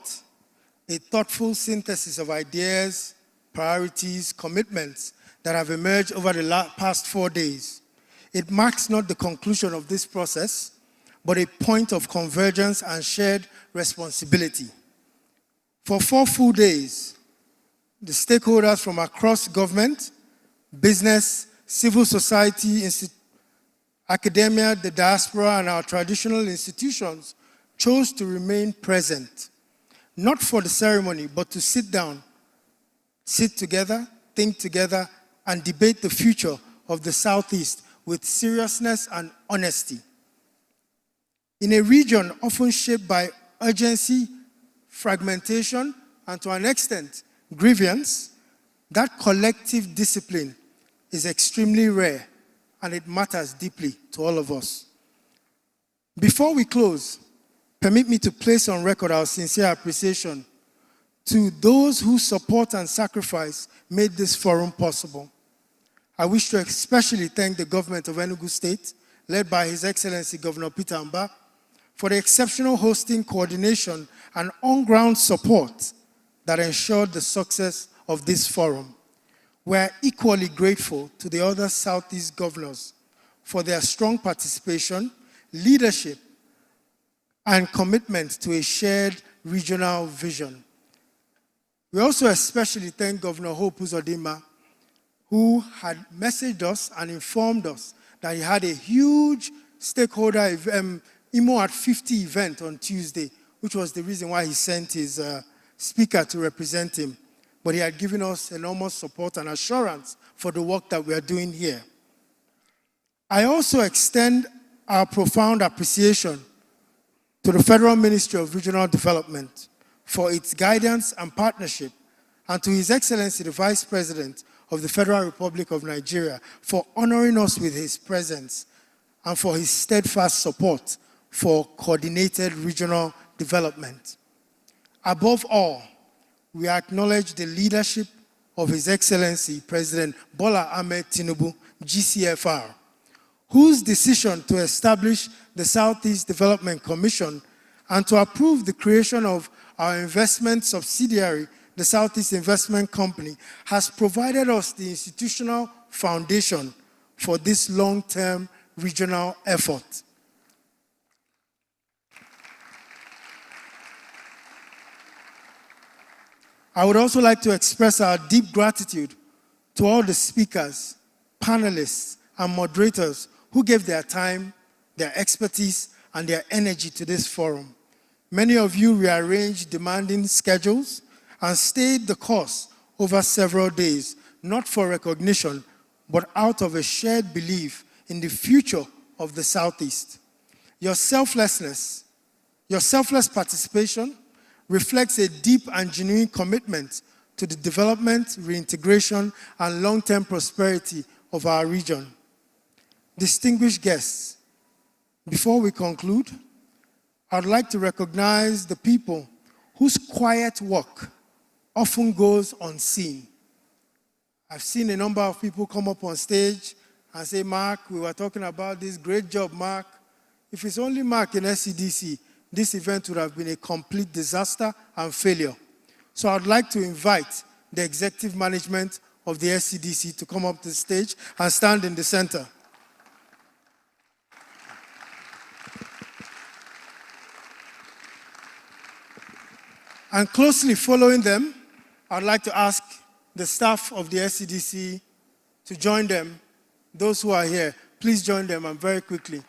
a thoughtful synthesis of ideas, priorities, commitments that have emerged over the past 4 days. It marks not the conclusion of this process, but a point of convergence and shared responsibility. For 4 full days, the stakeholders from across government, business, civil society, academia, the diaspora, and our traditional institutions chose to remain present, not for the ceremony, but to sit down, sit together, think together, and debate the future of the Southeast with seriousness and honesty. In a region often shaped by urgency, fragmentation, and to an extent, grievance, that collective discipline is extremely rare, and it matters deeply to all of us. Before we close, permit me to place on record our sincere appreciation to those whose support and sacrifice made this forum possible. I wish to especially thank the government of Enugu State, led by His Excellency Governor Peter Amba, for the exceptional hosting, coordination, and on-ground support that ensured the success of this forum. We are equally grateful to the other Southeast governors for their strong participation, leadership, and commitment to a shared regional vision. We also especially thank Governor Hope Uzodinma, who had messaged us and informed us that he had a huge stakeholder Imo at 50 event on Tuesday, which was the reason why he sent his speaker to represent him. But he had given us enormous support and assurance for the work that we are doing here. I also extend our profound appreciation to the Federal Ministry of Regional Development for its guidance and partnership, and to His Excellency the Vice President of the Federal Republic of Nigeria for honoring us with his presence and for his steadfast support for coordinated regional development. Above all, we acknowledge the leadership of His Excellency President Bola Ahmed Tinubu, GCFR, whose decision to establish the Southeast Development Commission and to approve the creation of our investment subsidiary, the Southeast Investment Company, has provided us the institutional foundation for this long-term regional effort. I would also like to express our deep gratitude to all the speakers, panelists, and moderators who gave their time, their expertise, and their energy to this forum. Many of you rearranged demanding schedules and stayed the course over several days, not for recognition, but out of a shared belief in the future of the Southeast. Your selfless participation reflects a deep and genuine commitment to the development, reintegration, and long-term prosperity of our region. Distinguished guests, before we conclude, I'd like to recognize the people whose quiet work often goes unseen. I've seen a number of people come up on stage and say, Mark, we were talking about this, great job, Mark. If it's only Mark in SCDC, this event would have been a complete disaster and failure. So I'd like to invite the executive management of the SCDC to come up to the stage and stand in the center. And closely following them, I'd like to ask the staff of the SCDC to join them. Those who are here, please join them, and very quickly.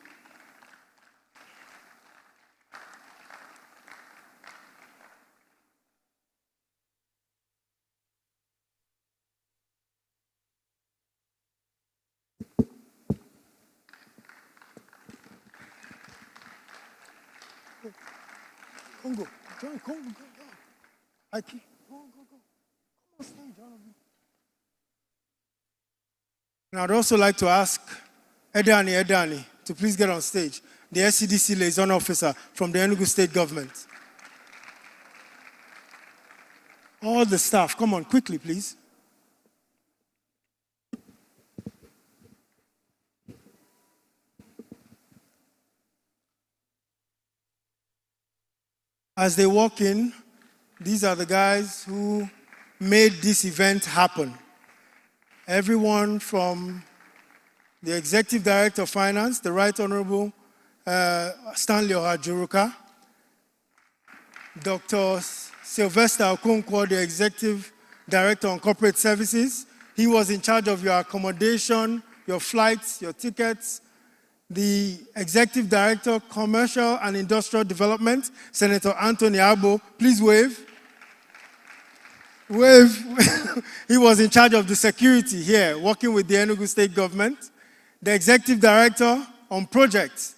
Congo, join Congo, go. I keep, go. Come on stage, all of you. And I'd also like to ask Edani to please get on stage, the SCDC liaison officer from the Enugu State government. All the staff, come on, quickly, please. As they walk in, these are the guys who made this event happen. Everyone from the Executive Director of Finance, the Right Honorable Stanley Ohajuruka, Dr. Sylvester Okonkwo, the Executive Director on Corporate Services. He was in charge of your accommodation, your flights, your tickets. The Executive Director, Commercial and Industrial Development, Senator Anthony Agbo. Please wave. Wave. He was in charge of the security here, working with the Enugu State government. The Executive Director on Projects,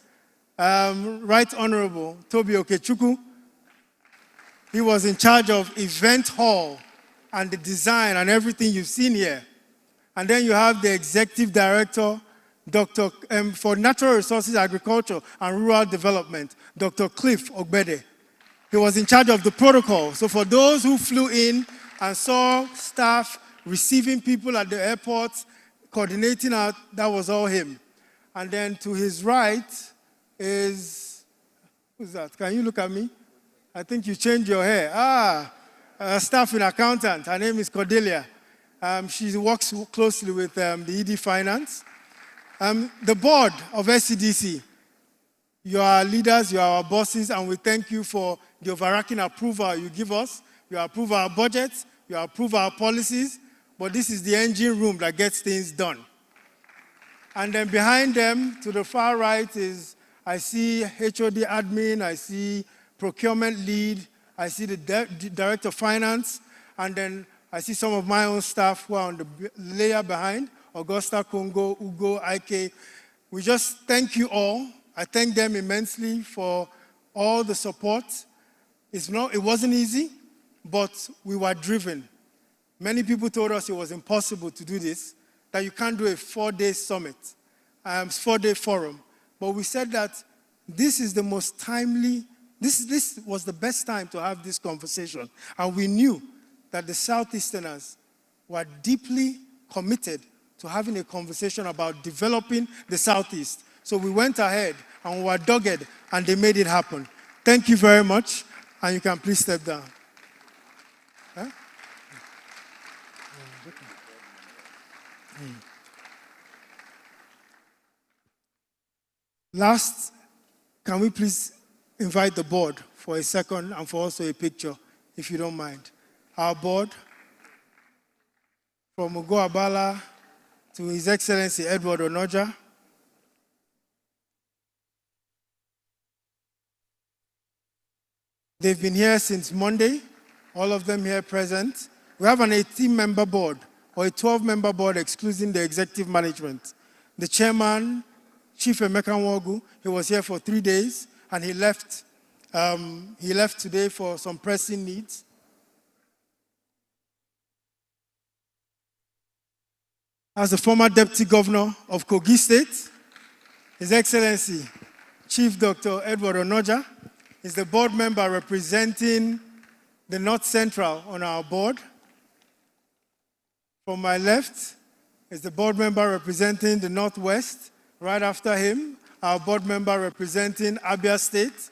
Right Honorable Toby Okechukwu. He was in charge of Event Hall and the design and everything you've seen here. And then you have the Executive Director, For Natural Resources, Agriculture, and Rural Development, Dr. Cliff Ogbede. He was in charge of the protocol. So for those who flew in and saw staff receiving people at the airport, coordinating out, that was all him. And then to his right is, who's that? Can you look at me? I think you changed your hair. Staff and accountant. Her name is Cordelia. She works closely with the ED Finance. The board of SCDC, you are our leaders, you are our bosses, and we thank you for the overarching approval you give us. You approve our budgets, you approve our policies, but this is the engine room that gets things done. And then behind them, to the far right is, I see HOD admin, I see procurement lead, I see the director of finance, and then I see some of my own staff who are on the layer behind, Augusta, Congo, Ugo, IK. We just thank you all. I thank them immensely for all the support. It wasn't easy, but we were driven. Many people told us it was impossible to do this, that you can't do a 4-day summit, 4-day forum. But we said that this is the most timely, this was the best time to have this conversation. And we knew that the Southeasterners were deeply committed to having a conversation about developing the Southeast. So we went ahead and we were dogged, and they made it happen. Thank you very much, and you can please step down. Huh? Last, can we please invite the board for a second and for also a picture, if you don't mind. Our board, from Ugo Abala to His Excellency Edward Onoja. They've been here since Monday, all of them here present. We have an 18-member board, or a 12-member board excluding the executive management. The chairman, Chief Emeka Nwogu, he was here for 3 days, and he left today for some pressing needs. As the former Deputy Governor of Kogi State, His Excellency Chief Dr. Edward Onoja is the board member representing the North Central on our board. From my left is the board member representing the Northwest. Right after him, our board member representing Abia State.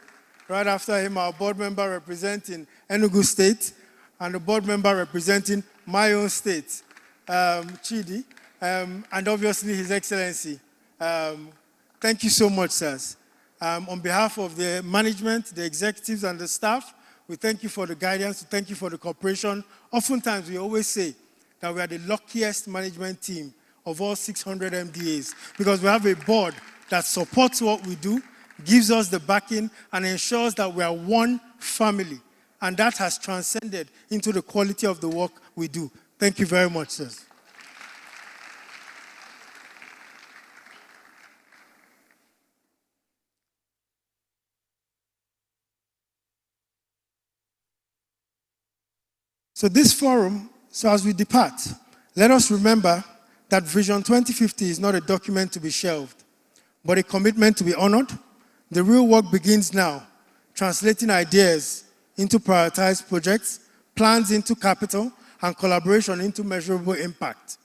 Right after him, our board member representing Enugu State. And the board member representing my own state, Chidi. And obviously, His Excellency. Thank you so much, sirs. On behalf of the management, the executives, and the staff, we thank you for the guidance, we thank you for the cooperation. Oftentimes, we always say that we are the luckiest management team of all 600 MDAs because we have a board that supports what we do, gives us the backing, and ensures that we are one family. And that has transcended into the quality of the work we do. Thank you very much, sirs. So this forum, so as we depart, let us remember that Vision 2050 is not a document to be shelved, but a commitment to be honored. The real work begins now, translating ideas into prioritized projects, plans into capital, and collaboration into measurable impact.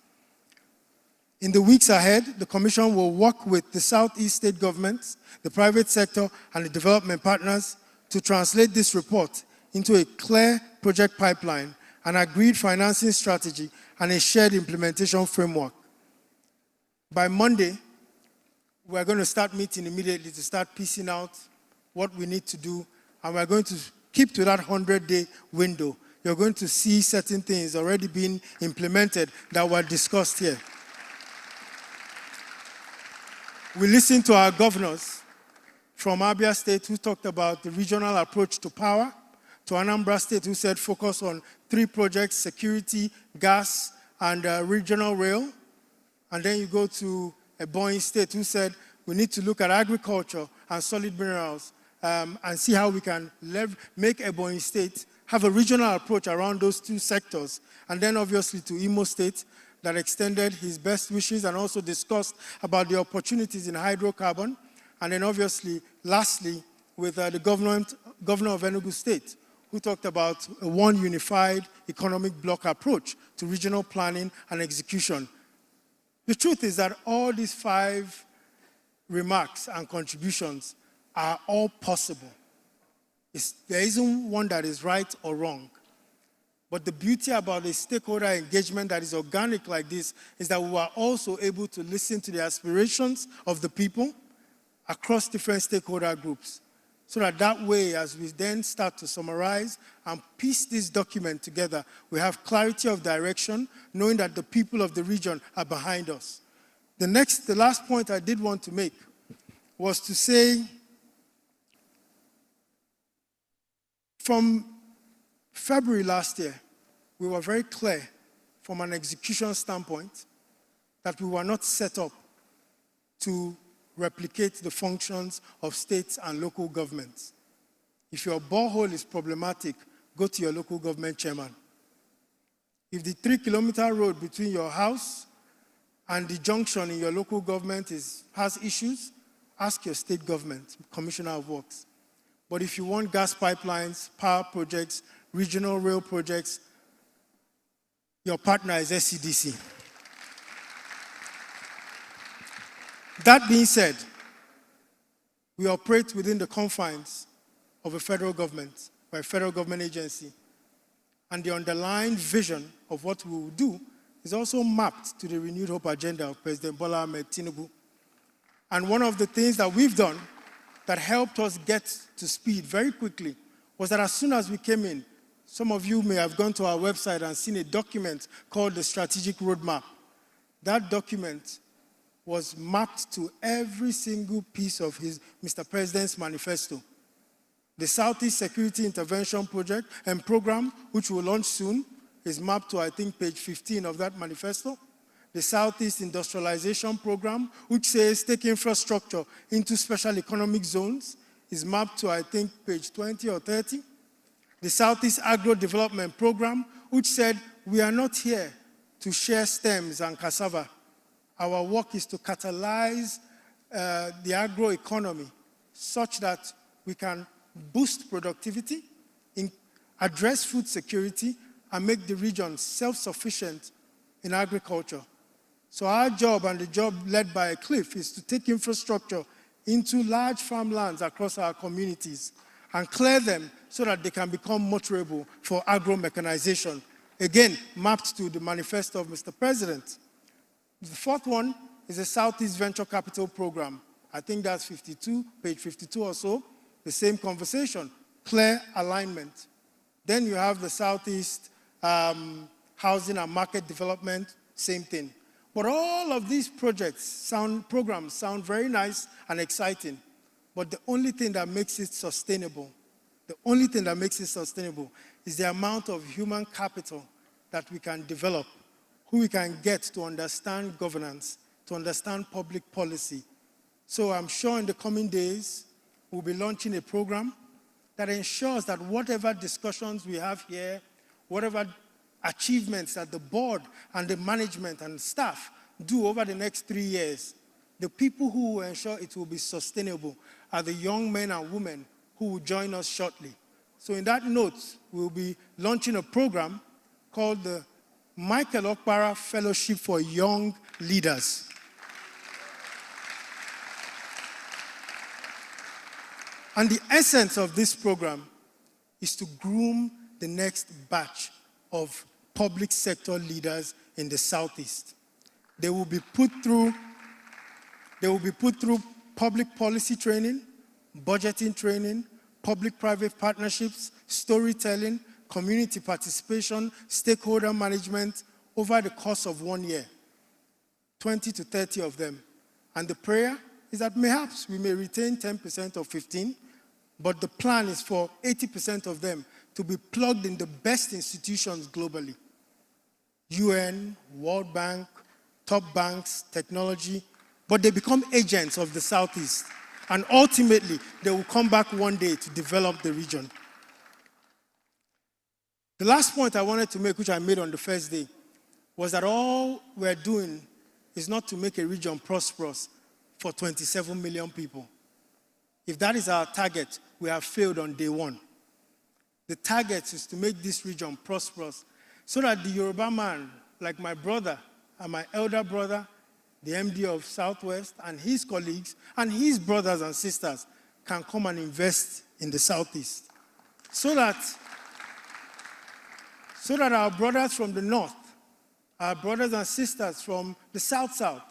In the weeks ahead, the Commission will work with the Southeast state governments, the private sector, and the development partners to translate this report into a clear project pipeline, an agreed financing strategy, and a shared implementation framework. By Monday, we're going to start meeting immediately to start piecing out what we need to do, and we're going to keep to that 100-day window. You're going to see certain things already being implemented that were discussed here. We listened to our governors from Abia State who talked about the regional approach to power, to Anambra State who said focus on 3 projects, security, gas, and regional rail. And then you go to Ebonyi State who said we need to look at agriculture and solid minerals and see how we can make Ebonyi State have a regional approach around those 2 sectors. And then obviously to Imo State, that extended his best wishes and also discussed about the opportunities in hydrocarbon. And then obviously, lastly, with the governor of Enugu State, who talked about a one unified economic bloc approach to regional planning and execution. The truth is that all these 5 remarks and contributions are all possible. There isn't one that is right or wrong. But the beauty about a stakeholder engagement that is organic like this is that we are also able to listen to the aspirations of the people across different stakeholder groups. So that way, as we then start to summarize and piece this document together, we have clarity of direction, knowing that the people of the region are behind us. The last point I did want to make was to say, from February last year, we were very clear from an execution standpoint that we were not set up to replicate the functions of states and local governments. If your borehole is problematic, go to your local government chairman. If the 3-kilometer road between your house and the junction in your local government has issues, ask your state government, Commissioner of Works. But if you want gas pipelines, power projects, regional rail projects, your partner is SCDC. That being said, we operate within the confines of a federal government, or a federal government agency. And the underlying vision of what we will do is also mapped to the Renewed Hope agenda of President Bola Ahmed Tinubu. And one of the things that we've done that helped us get to speed very quickly was that as soon as we came in, some of you may have gone to our website and seen a document called the Strategic Roadmap. That document was mapped to every single piece of Mr. President's manifesto. The Southeast Security Intervention Project and Program, which will launch soon, is mapped to, I think, page 15 of that manifesto. The Southeast Industrialization Program, which says take infrastructure into special economic zones, is mapped to, I think, page 20 or 30. The Southeast Agro Development Program, which said we are not here to share stems and cassava. Our work is to catalyze the agroeconomy such that we can boost productivity, address food security, and make the region self-sufficient in agriculture. So our job and the job led by Cliff is to take infrastructure into large farmlands across our communities and clear them so that they can become motorable for agro-mechanization. Again, mapped to the manifesto of Mr. President. The fourth one is the Southeast Venture Capital Program. I think that's 52, page 52 or so. The same conversation, clear alignment. Then you have the Southeast Housing and Market Development, same thing. But all of these programs sound very nice and exciting. But the only thing that makes it sustainable, is the amount of human capital that we can develop, who we can get to understand governance, to understand public policy. So I'm sure in the coming days, we'll be launching a program that ensures that whatever discussions we have here, whatever achievements that the board and the management and staff do over the next 3 years, the people who will ensure it will be sustainable are the young men and women who will join us shortly. So in that note, we'll be launching a program called the Michael Okpara Fellowship for Young Leaders. And the essence of this program is to groom the next batch of public sector leaders in the Southeast. They will be put through public policy training, budgeting training, public-private partnerships, storytelling, community participation, stakeholder management over the course of 1 year, 20 to 30 of them. And the prayer is that perhaps we may retain 10% or 15%, but the plan is for 80% of them to be plugged in the best institutions globally. UN, World Bank, top banks, technology, but they become agents of the Southeast. And ultimately, they will come back one day to develop the region. The last point I wanted to make, which I made on the first day, was that all we're doing is not to make a region prosperous for 27 million people. If that is our target, we have failed on day one. The target is to make this region prosperous so that the Yoruba man, like my brother and my elder brother, the MD of Southwest, and his colleagues, and his brothers and sisters can come and invest in the Southeast. So that our brothers from the North, our brothers and sisters from the South-South,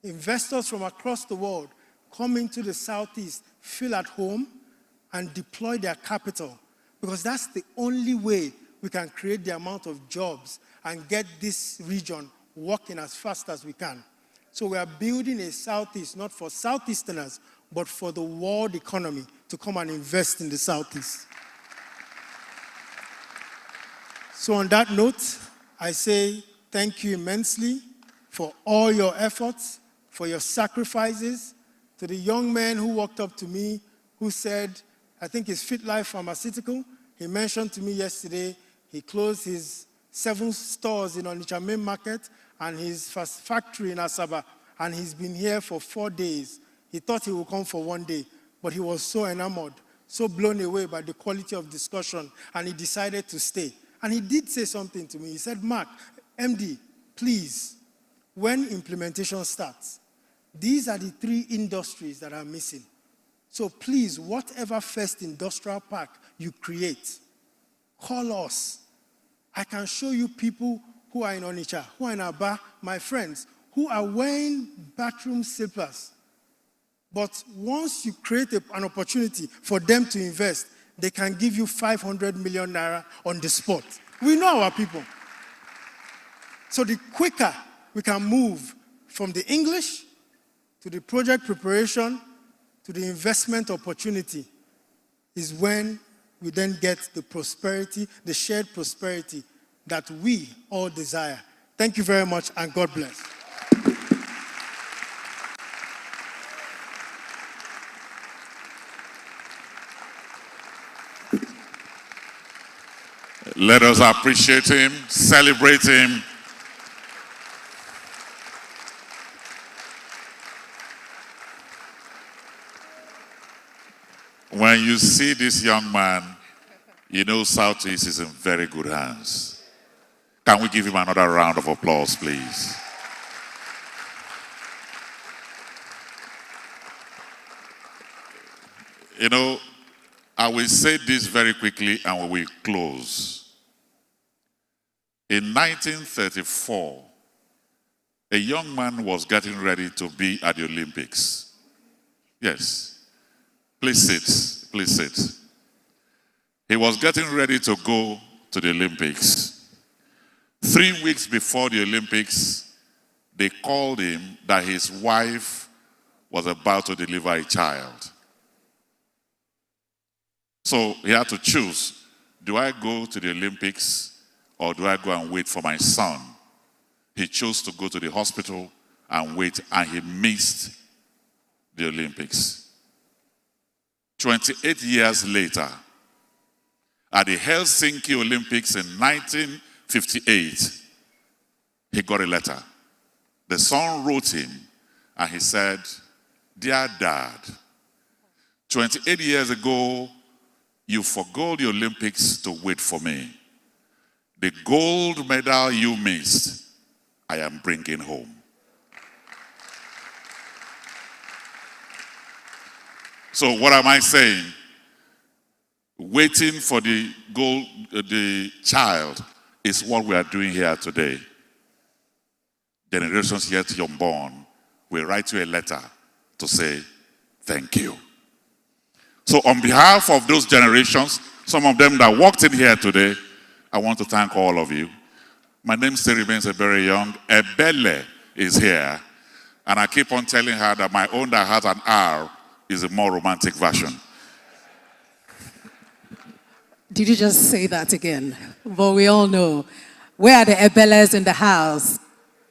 investors from across the world come into the Southeast, feel at home, and deploy their capital. Because that's the only way we can create the amount of jobs and get this region working as fast as we can. So we are building a Southeast, not for Southeasterners, but for the world economy to come and invest in the Southeast. So on that note, I say thank you immensely for all your efforts, for your sacrifices, to the young man who walked up to me who said, I think it's Fit Life Pharmaceutical. He mentioned to me yesterday he closed his 7 stores in Onitsha Main Market and his first factory in Asaba, and he's been here for 4 days. He thought he would come for 1 day, but he was so enamored, so blown away by the quality of discussion, and he decided to stay. And he did say something to me. He said, Mark, MD, please, when implementation starts, these are the 3 industries that are missing. So please, whatever first industrial park you create, call us. I can show you people who are in Onitsha, who are in Aba, my friends, who are wearing bathroom slippers. But once you create an opportunity for them to invest, they can give you 500 million naira on the spot. We know our people. So the quicker we can move from the English to the project preparation to the investment opportunity is when we then get the prosperity, the shared prosperity that we all desire. Thank you very much, and God bless. Let us appreciate him, celebrate him. When you see this young man, you know Southeast is in very good hands. Can we give him another round of applause, please? You know, I will say this very quickly and we will close. In 1934, a young man was getting ready to be at the Olympics. Yes. Please sit. Please sit. He was getting ready to go to the Olympics. 3 weeks before the Olympics, they called him that his wife was about to deliver a child. So he had to choose, do I go to the Olympics or do I go and wait for my son? He chose to go to the hospital and wait, and he missed the Olympics. 28 years later, at the Helsinki Olympics in 1958, he got a letter. The son wrote him and he said, Dear Dad, 28 years ago, you forgo the Olympics to wait for me. The gold medal you missed, I am bringing home. So what am I saying? Waiting for the child is what we are doing here today. Generations yet unborn will write you a letter to say thank you. So on behalf of those generations, some of them that walked in here today, I want to thank all of you. My name still remains a very young. Ebele is here. And I keep on telling her that my own that has an R is a more romantic version. Did you just say that again? But we all know. Where are the Ebeles in the house?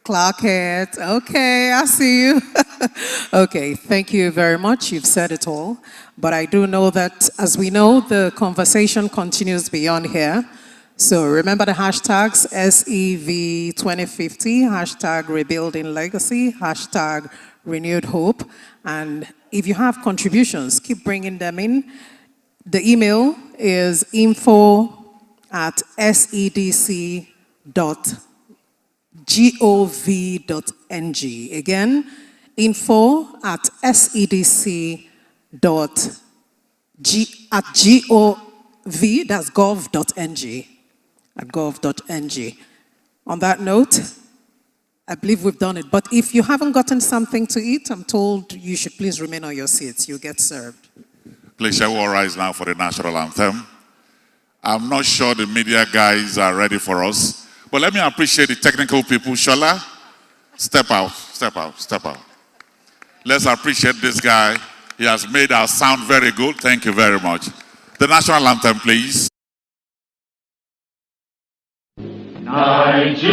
Clarkhead. Okay, I see you. Okay, thank you very much. You've said it all. But I do know that, as we know, the conversation continues beyond here. So remember the hashtags SEV2050, hashtag Rebuilding Legacy, hashtag Renewed Hope. And if you have contributions, keep bringing them in. The email is info@sedc.gov.ng. Again, info@sedc.gov, that's gov.ng, at gov.ng. On that note, I believe we've done it. But if you haven't gotten something to eat, I'm told you should please remain on your seats. You'll get served. Please shall we all rise now for the national anthem. I'm not sure the media guys are ready for us, but let me appreciate the technical people. Shola, step out, step out, step out. Let's appreciate this guy. He has made our sound very good. Thank you very much. The national anthem, please. Nigeria.